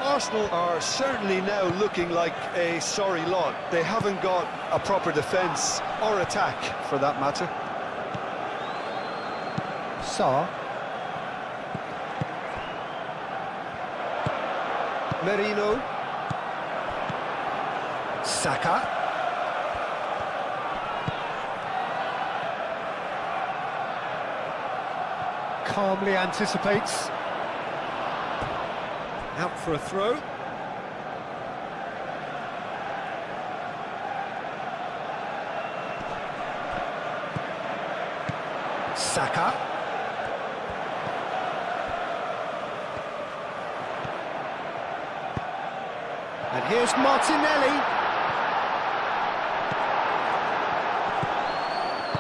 Arsenal are certainly now looking like a sorry lot. They haven't got a proper defence or attack, for that matter. Saar. Merino. Saka. Calmly anticipates. Out for a throw. Saka. And here's Martinelli.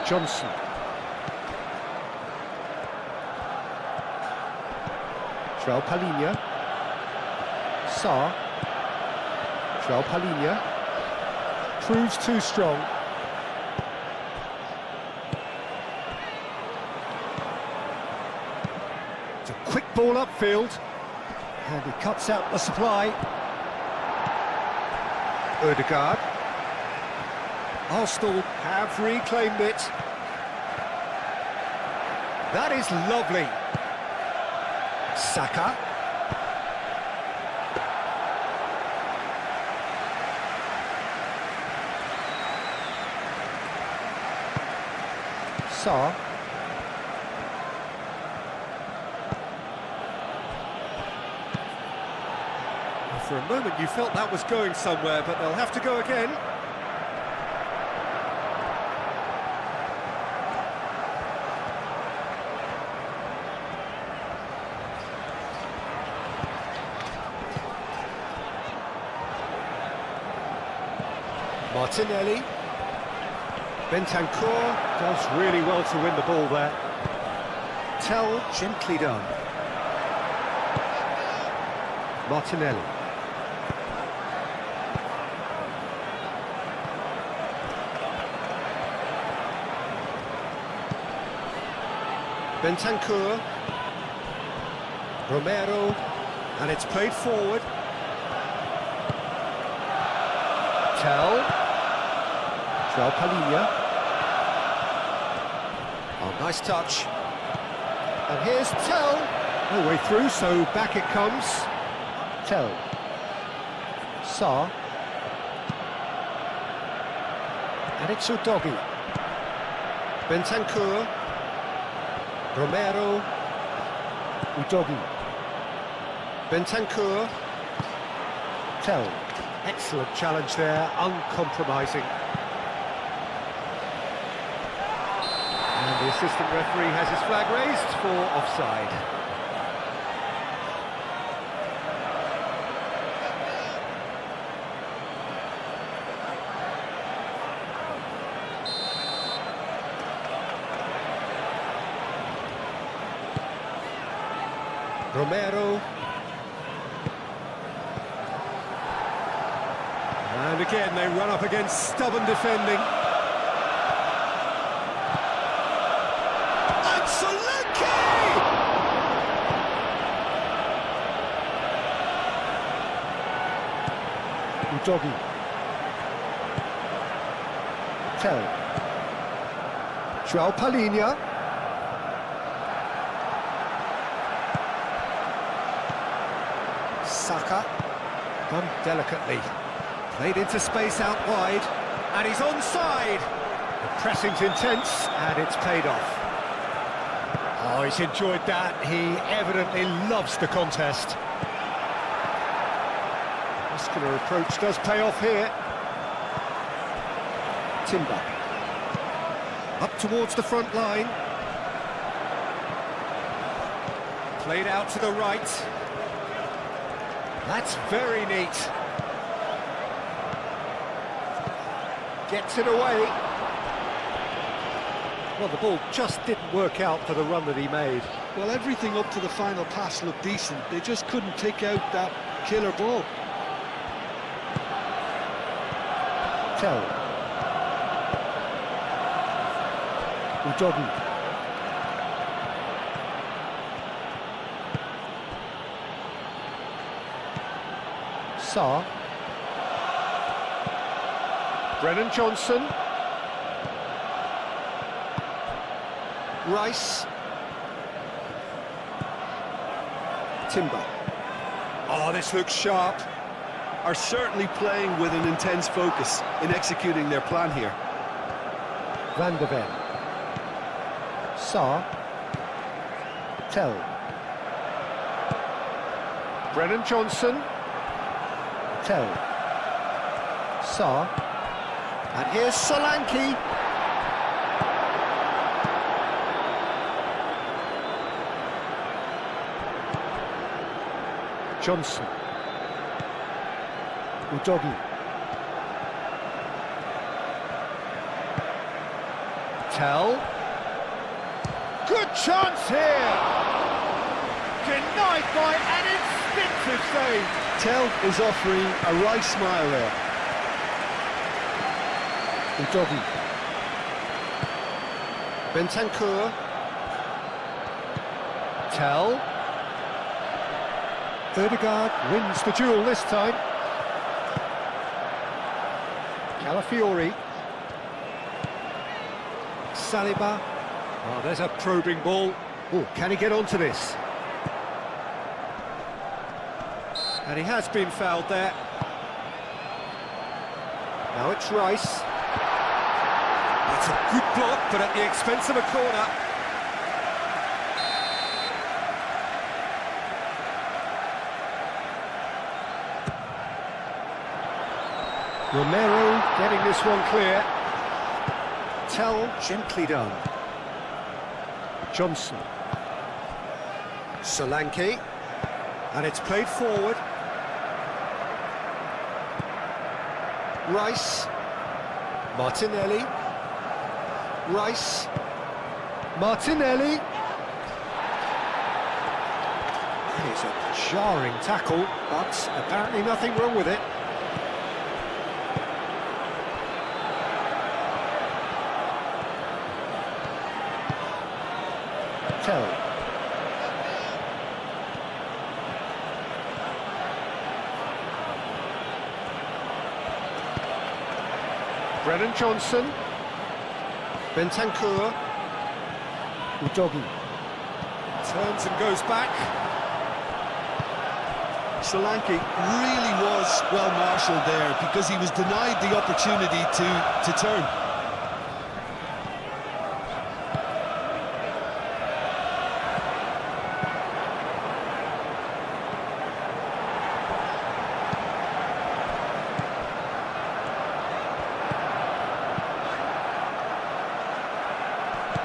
Johnson. João Palhinha. Sarr. João Palhinha. Proves too strong. It's a quick ball upfield. And he cuts out the supply. Ødegaard. Arsenal have reclaimed it. That is lovely. Saka. Sarr. For a moment you felt that was going somewhere, but they'll have to go again. Martinelli. Bentancur does really well to win the ball there. Tell, gently done. Martinelli. Bentancur. Romero. And it's played forward. Tell. João Palhinha. Oh, nice touch. And here's Tell. No way through, so back it comes. Tell. Sarr. And it's Udogi. Bentancur. Romero. Udogi. Bentancur. Tell. Excellent challenge there, uncompromising. And the assistant referee has his flag raised for offside. Romero. And again they run up against stubborn defending. And Solanke! Udogi. Tell. João Palhinha. Saka. Done delicately. Played into space out wide, and he's onside. The pressing's intense, and it's paid off. Oh, he's enjoyed that. He evidently loves the contest. Muscular approach does pay off here. Timber. Up towards the front line. Played out to the right. That's very neat. Gets it away. Well, the ball just didn't work out for the run that he made. Well, everything up to the final pass looked decent. They just couldn't pick out that killer ball. Tell. Udogi. Sarr. Brennan Johnson. Rice. Timber. Oh, this looks sharp. Are certainly playing with an intense focus in executing their plan here. Van der Ven. Sarr. Tell. Brennan Johnson. Tell. Sarr. And here's Solanke. Johnson. Udogi. Tell. Good chance here! Denied by an instinctive save. Tell is offering a right smile there. Udogi. Bentancur. Tell. Ødegaard wins the duel this time. Calafiori. Saliba. Oh, there's a probing ball. Oh, can he get onto this? And he has been fouled there. Now it's Rice. That's a good block, but at the expense of a corner. Romero getting this one clear. Tell, gently done. Johnson. Solanke. And it's played forward. Rice. Martinelli. Rice. Martinelli. It's a jarring tackle, but apparently nothing wrong with it. Tell. Brennan Johnson. Bentancur. Udogi. Turns and goes back. Solanke really was well marshalled there because he was denied the opportunity to turn.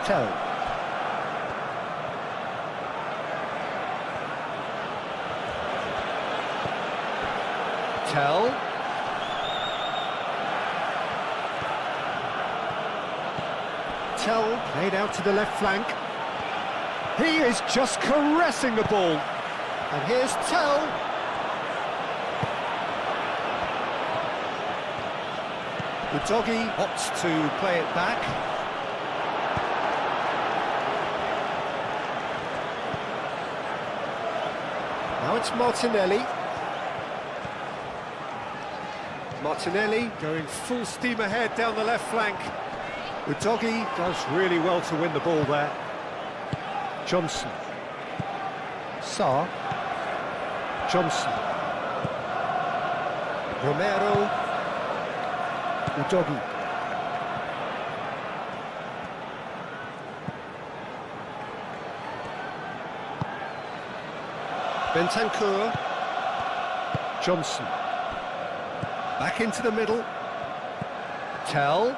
Tell. Tell. Tell played out to the left flank. He is just caressing the ball. And here's Tell. Udogi opts to play it back. Now it's Martinelli. Martinelli going full steam ahead down the left flank. Udogi does really well to win the ball there. Johnson. Sarr. Johnson. Romero. Udogi. Bentancur. Johnson. Back into the middle. Tell.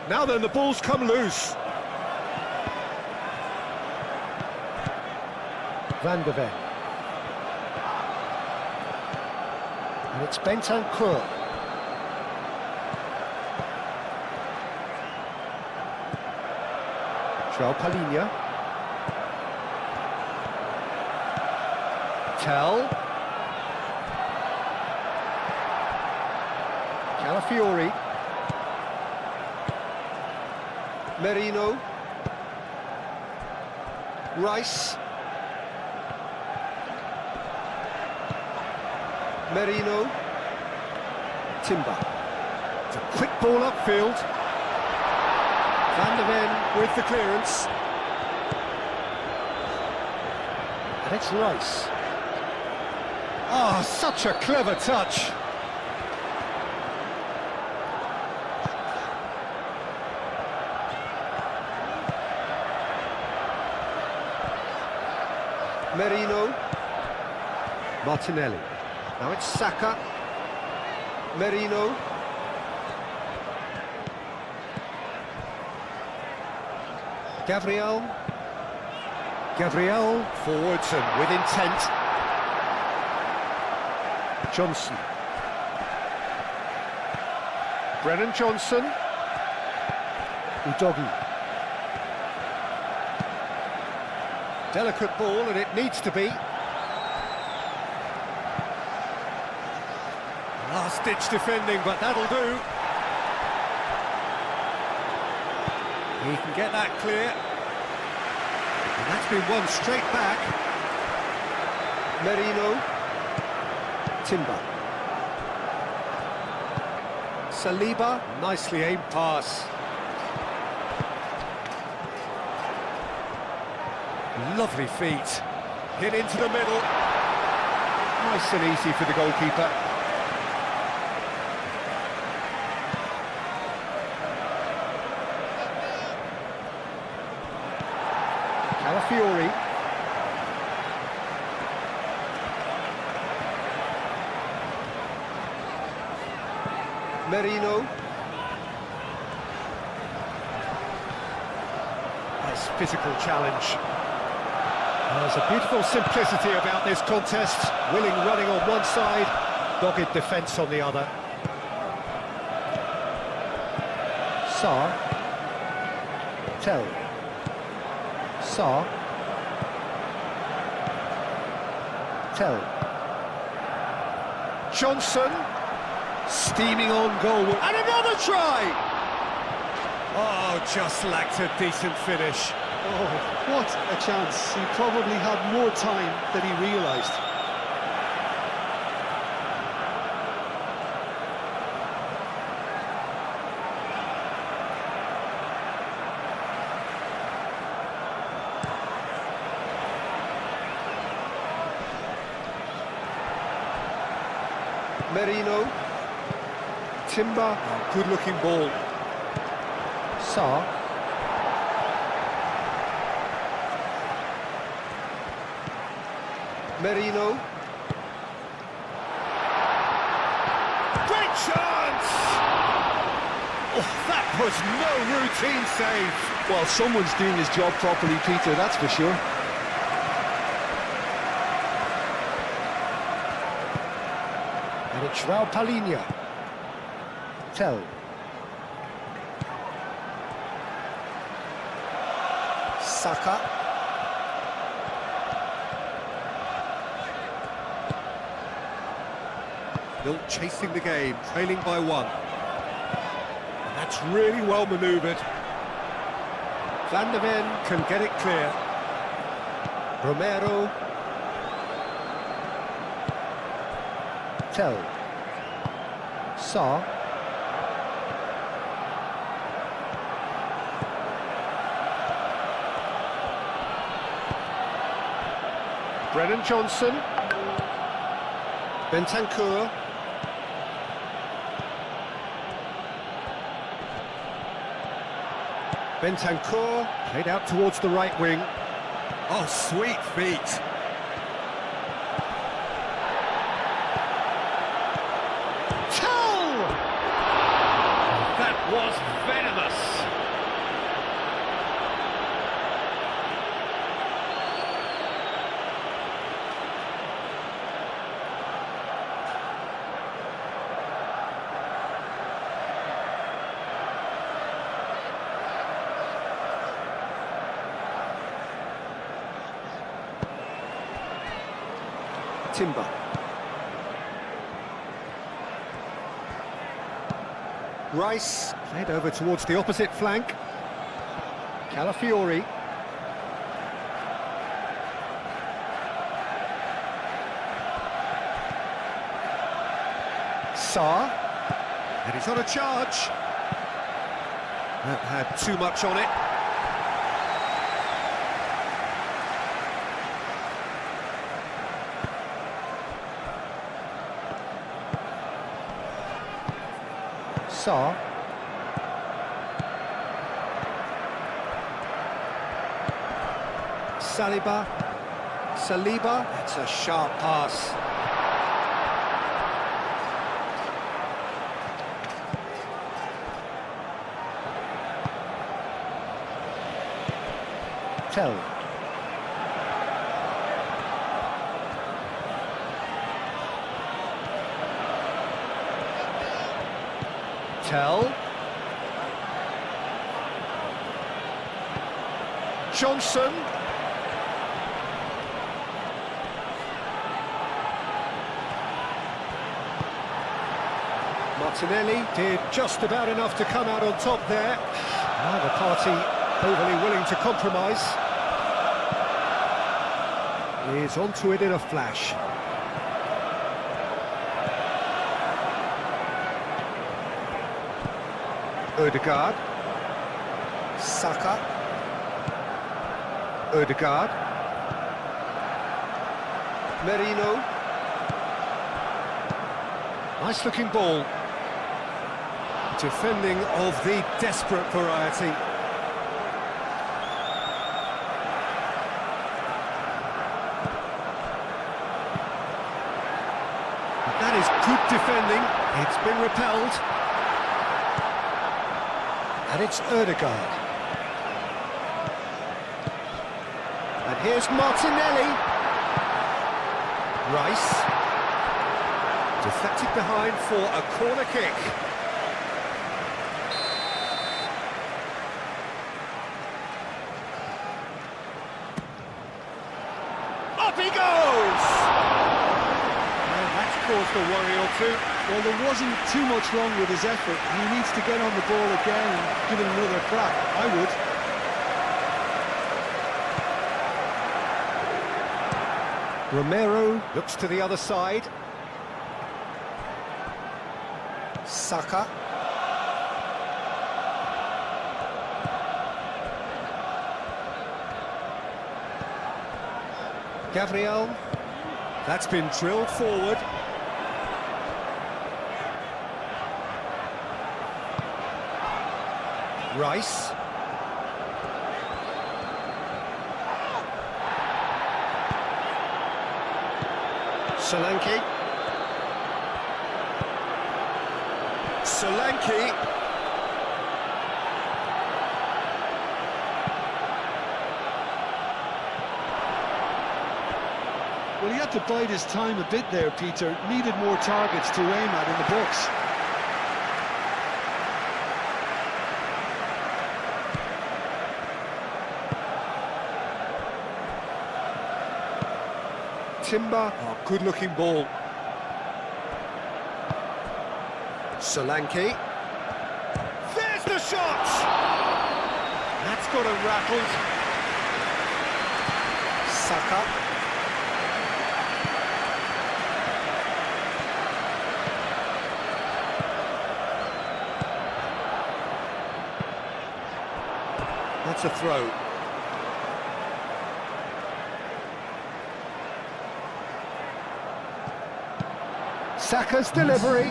Now then, the ball's come loose. Van de Ven. And it's Bentancur. João Palhinha. Tell. Calafiori. Merino. Rice. Merino. Timber. It's a quick ball upfield. Van de Ven with the clearance. And it's Rice. Ah, such a clever touch. Merino. Martinelli. Now it's Saka. Merino. Gabriel. Gabriel forwards and with intent. Johnson. Brennan Johnson. Udogi. Delicate ball, and it needs to be. Last-ditch defending, but that'll do. He can get that clear. And that's been won straight back. Merino. Timber. Saliba. Nicely aimed pass. Lovely feet. Hit into the middle. Nice and easy for the goalkeeper. Calafiori. Merino. Nice physical challenge. There's a beautiful simplicity about this contest. Willing running on one side, dogged defence on the other. Sarr. Tell. Sarr. Tell. Johnson. Steaming on goal. And another try! Oh, just lacked a decent finish. Oh, what a chance. He probably had more time than he realised. Merino. Timber. Oh, good-looking ball. Sarr. Merino. Great chance! Oh, that was no routine save. Well, someone's doing his job properly, Peter, that's for sure. And it's João Palhinha. Tell. Saka. Still chasing the game, trailing by one. And that's really well manoeuvred. Van de Ven can get it clear. Romero. Tell. Sarr. Brennan Johnson. Bentancur. Bentancur, played out towards the right wing. Oh, sweet feet. Tell! That was venomous. Timber. Rice, played over towards the opposite flank. Calafiori. Sarr. And he's on a charge. That had too much on it. Sarr. Saliba. That's a sharp pass. Tell. Tell. Johnson. Martinelli did just about enough to come out on top there. Neither party overly willing to compromise. Is onto it in a flash. Ødegaard. Saka. Ødegaard. Merino. Nice looking ball. Defending of the desperate variety. That is good defending. It's been repelled. And it's Ødegaard. And here's Martinelli. Rice. Deflected behind for a corner kick. Up he goes! And that's caused a worry or two. Well, there wasn't too much wrong with his effort. He needs to get on the ball again and give it another crack. I would. Romero looks to the other side. Saka. Gabriel. That's been drilled forward. Rice. Solanke. Solanke. Well, he had to bide his time a bit there, Peter. Needed more targets to aim at in the box. Timber, oh, good-looking ball. Solanke. There's the shot! That's got him rattled. Saka. That's a throw. Saka's delivery.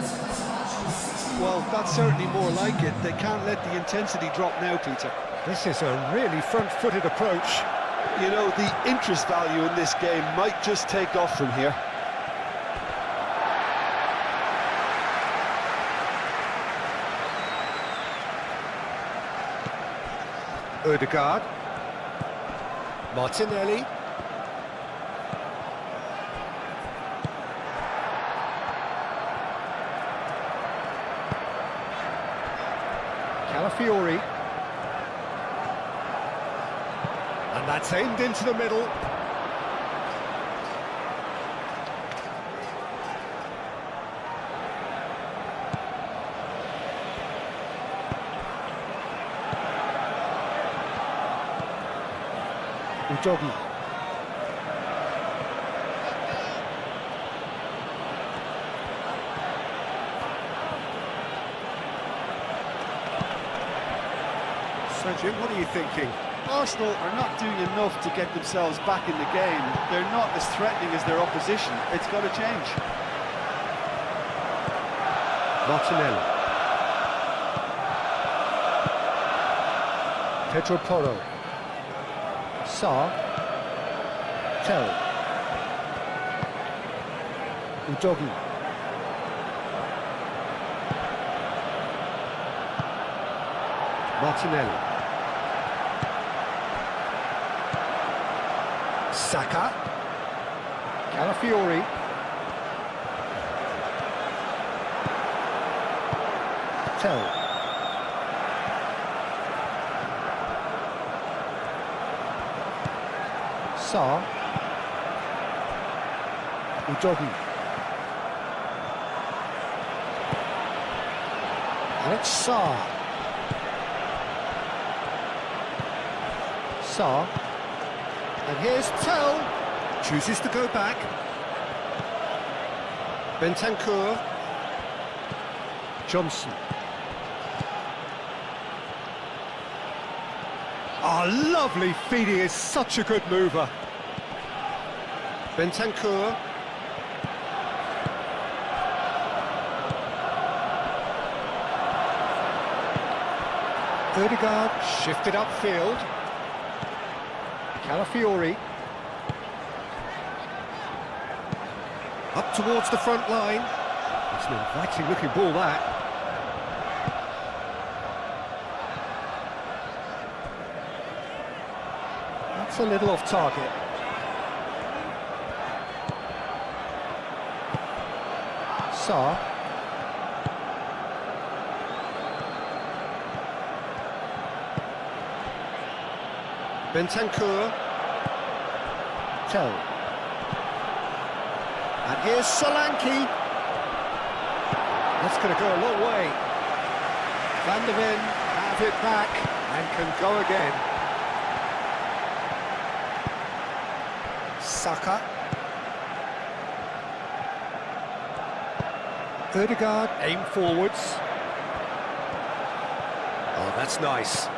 Well, that's certainly more like it. They can't let the intensity drop now, Peter. This is a really front-footed approach. You know, the interest value in this game might just take off from here. Ødegaard. Martinelli. Calafiori. And that's aimed into the middle. Udogi. So, Jim, what are you thinking? Arsenal are not doing enough to get themselves back in the game. They're not as threatening as their opposition. It's got to change. Martinelli. Pedro Porro. Sarr. Tell. Udogi. Martinelli. Saka. Calafiori. Tell. Sa. Udogi. And it's Sa. Sa. And here's Tell. Chooses to go back. Bentancur. Johnson. Oh, lovely feed. He is such a good mover. Bentancur. Ødegaard shifted upfield. Calafiori. Up towards the front line. It's an inviting looking ball, that. That's a little off target. Sa. Bentancur. Tell. And here's Solanke. That's going to go a long way. Van der Ven have it back and can go again. Saka. Ødegaard, aim forwards. Oh, that's nice.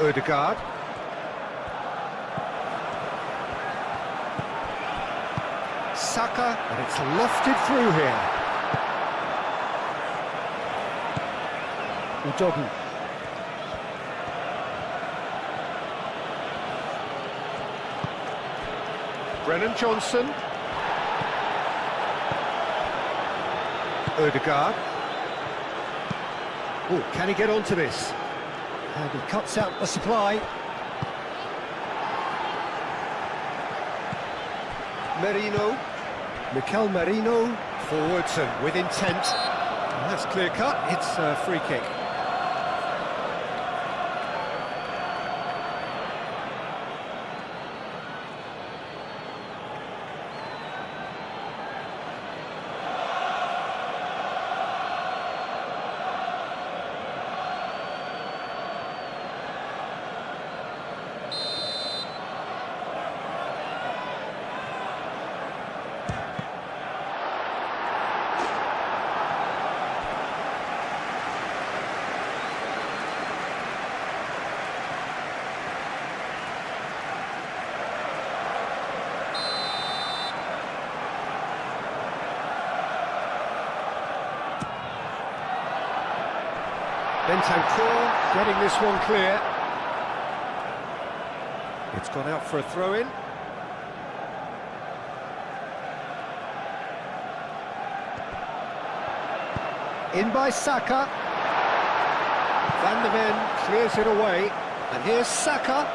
Ødegaard. Saka, and it's lofted through here. Udogi. Brennan Johnson. Ødegaard. Oh, can he get onto this? And he cuts out the supply. Merino. Mikel Merino. Forwards and with intent. And that's clear cut. It's a free kick. Bentancur getting this one clear. It's gone out for a throw-in. In by Saka. Van der Ven clears it away. And here's Saka.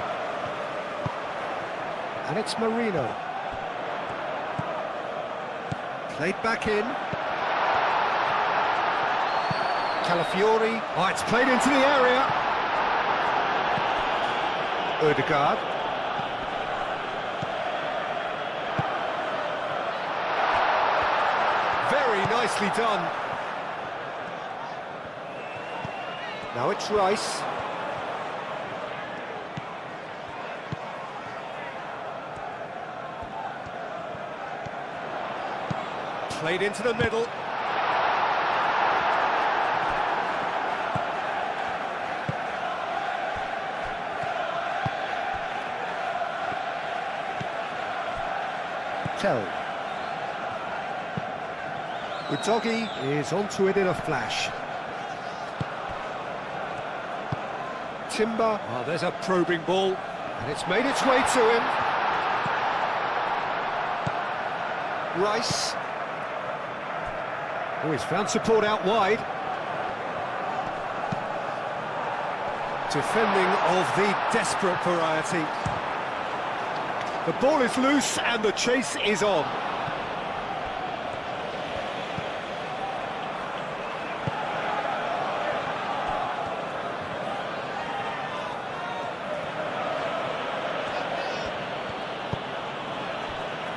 And it's Marino. Played back in. Calafiori. Oh, it's played into the area. Ødegaard. Very nicely done. Now it's Rice. Played into the middle. Tell. Udogi is onto it in a flash. Timber, oh, there's a probing ball, and it's made its way to him. Rice. Oh, he's found support out wide. Defending of the desperate variety. The ball is loose and the chase is on.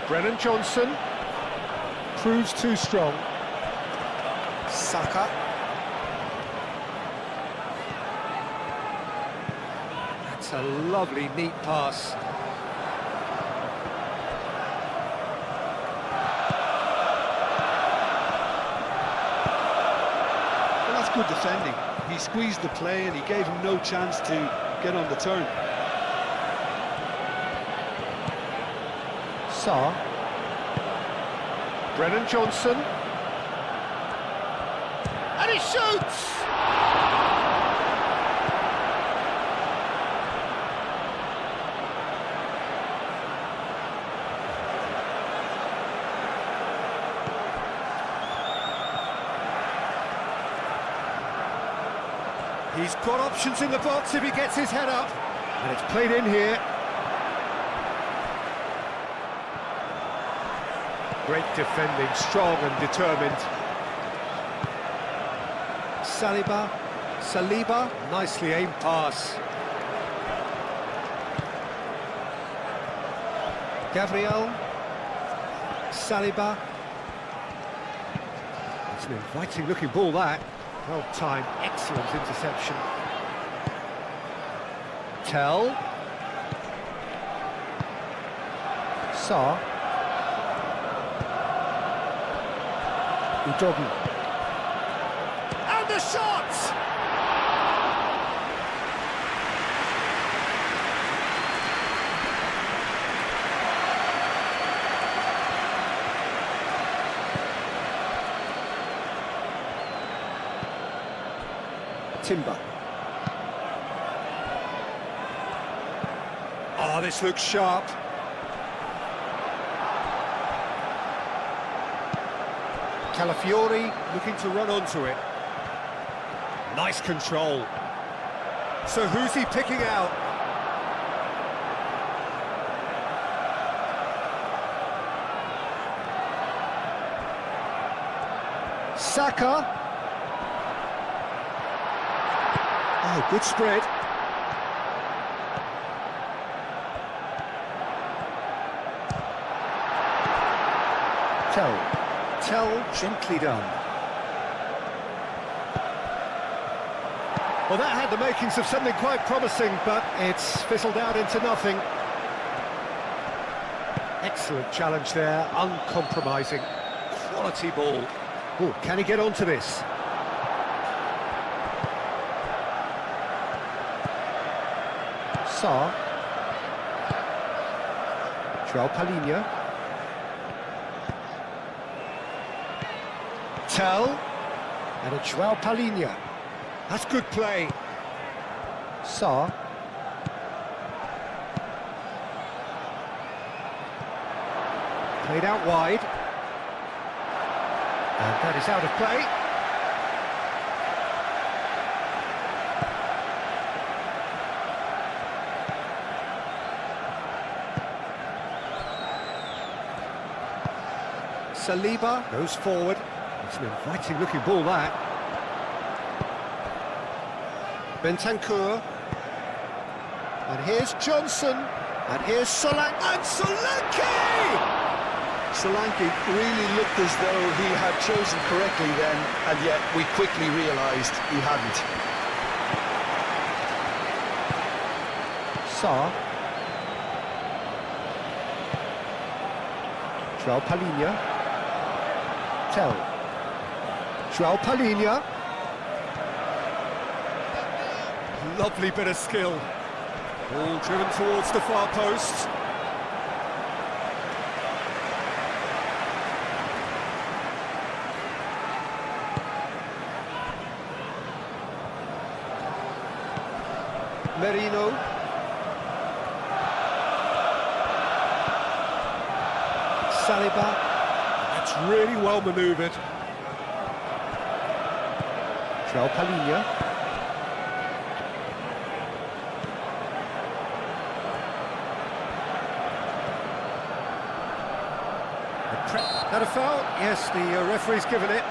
Brennan Johnson proves too strong. Saka. That's a lovely, neat pass. Well, that's good defending. He squeezed the play and he gave him no chance to get on the turn. Sarr. Brennan Johnson. And he shoots! He's got options in the box if he gets his head up. And it's played in here. Great defending, strong and determined. Saliba, nicely aimed pass. Gabriel, Saliba. It's an inviting looking ball that. Well timed, excellent interception. Tell. Sarr. Udogie. And the shot! Timber. Oh, this looks sharp. Calafiori looking to run onto it. Nice control. So who's he picking out? Saka. Oh, good spread. Tell, gently done. Well, that had the makings of something quite promising, but it's fizzled out into nothing. Excellent challenge there, uncompromising. Quality ball. Oh, can he get onto this? Sarr. João Palhinha. Tell. And a João Palhinha. That's good play. Sarr. Played out wide. And that is out of play. Saliba goes forward. It's an inviting looking ball that. Bentancur. And here's Johnson. And here's Solanke. And Solanke! Solanke really looked as though he had chosen correctly then, and yet we quickly realised he hadn't. Sarr. João Palhinha. Tell. João Palhinha. Lovely bit of skill. Ball driven towards the far post. Merino. Saliba. That's really well manoeuvred. João Palhinha. That a foul? Yes, the referee's given it.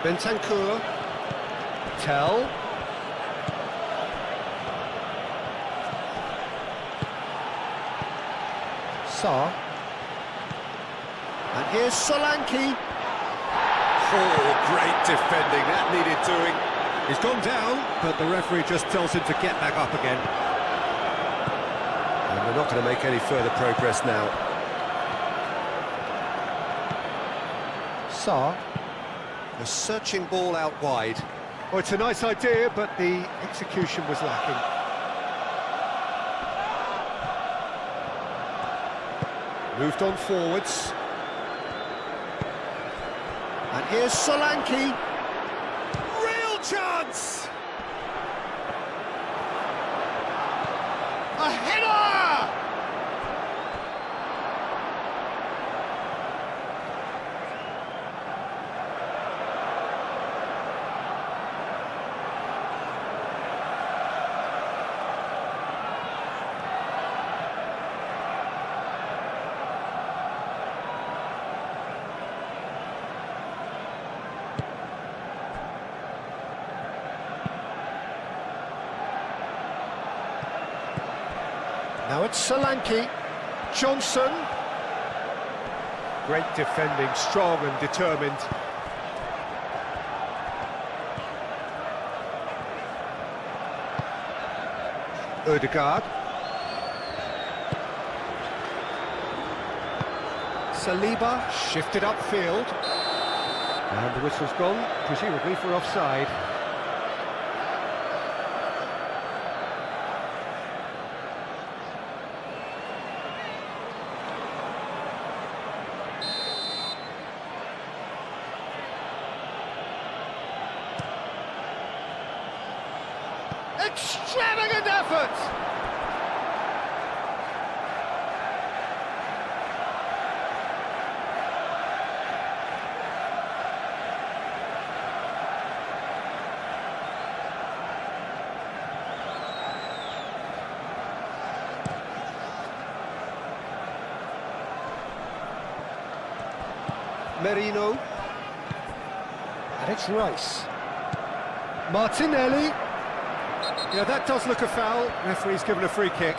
Bentancur, Tell, Sarr, and here's Solanke. Oh, great defending, that needed doing. He's gone down, but the referee just tells him to get back up again. And we're not going to make any further progress now. Sarr. A searching ball out wide. Oh, it's a nice idea, but the execution was lacking. Moved on forwards. And here's Solanke. Real chance! A header! Now it's Solanke, Johnson. Great defending, strong and determined. Ødegaard. Saliba shifted upfield. And the whistle's gone, presumably for offside. Extravagant effort! Merino. And it's Rice. Martinelli. Yeah, that does look a foul. Referee's given a free kick.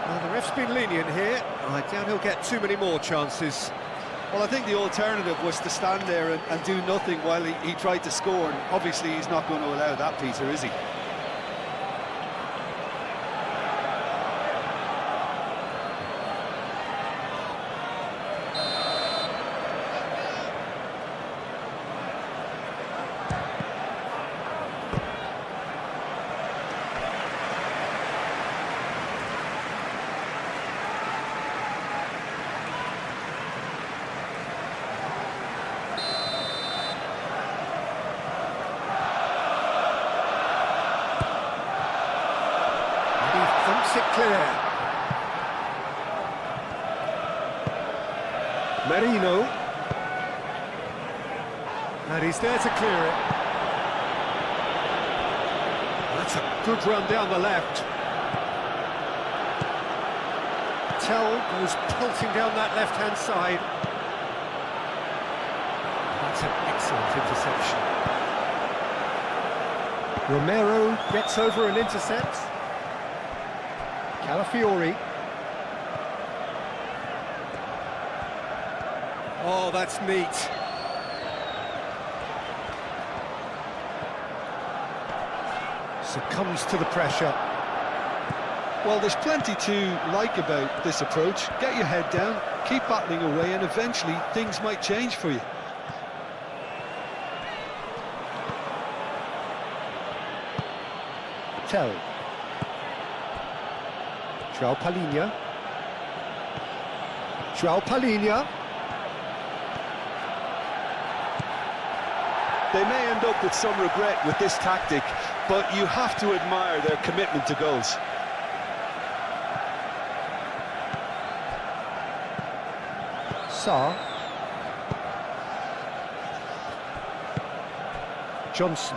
Well, the ref's been lenient here. I doubt he'll get too many more chances. Well, I think the alternative was to stand there and do nothing while he tried to score. And obviously, he's not going to allow that, Peter, is he? Thumps it clear. Merino. And he's there to clear it. That's a good run down the left. Tell goes pelting down that left-hand side. That's an excellent interception. Romero gets over and intercepts. Calafiori. Oh, that's neat. Succumbs to the pressure. Well, there's plenty to like about this approach. Get your head down, keep battling away, and eventually things might change for you. Tell. João Palhinha. João Palhinha. They may end up with some regret with this tactic, but you have to admire their commitment to goals. Sarr. Johnson.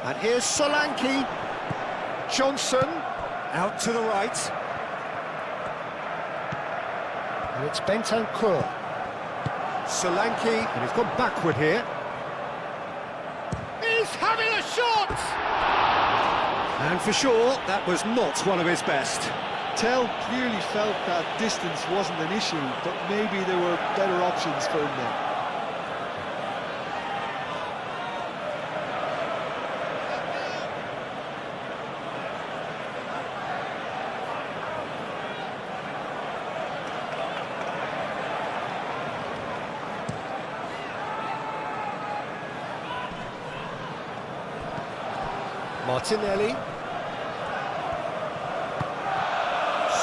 And here's Solanke. Johnson out to the right. And it's Bentancur. Solanke, and he's gone backward here. He's having a shot! And for sure, that was not one of his best. Tell clearly felt that distance wasn't an issue, but maybe there were better options for him there. Martinelli.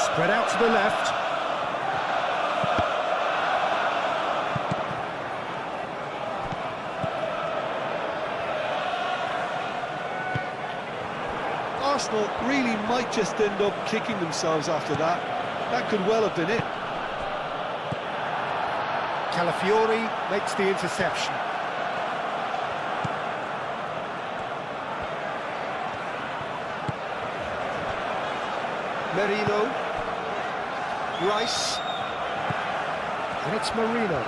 Spread out to the left. Arsenal really might just end up kicking themselves after that. That could well have been it. Calafiori makes the interception. Merino, Rice, and it's Marino.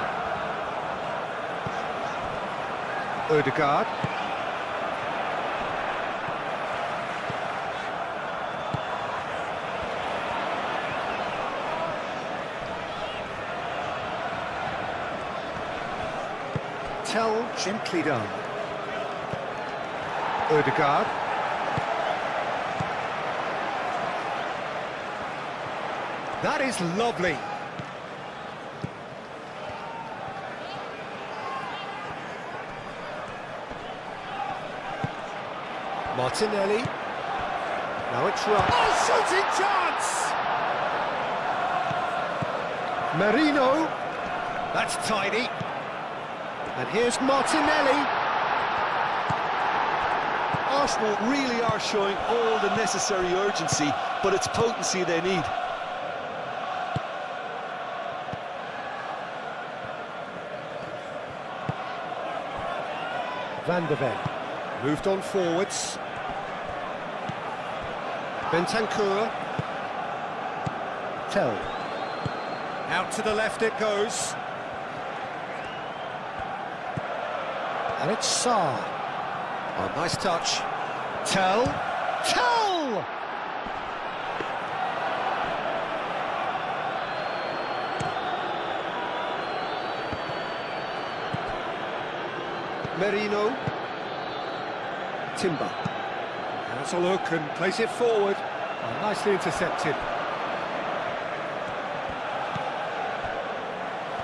Odegaard. Tell gently done. Odegaard. That is lovely. Martinelli. Now it's right. Oh, shooting chance! Marino. That's tidy. And here's Martinelli. Arsenal really are showing all the necessary urgency, but it's potency they need. Van de Ven moved on forwards. Bentancur. Tell. Out to the left it goes. And it's Sarr. Oh, nice touch. Tell. Tell! Merino. Timber. And that's a look and place it forward. Oh, nicely intercepted.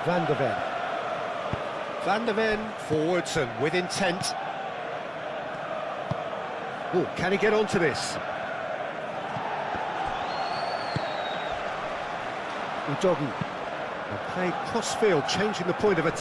Van de Ven. Van de Ven forwards and with intent. Oh, can he get onto this? Udogi. And played cross-field, changing the point of attack.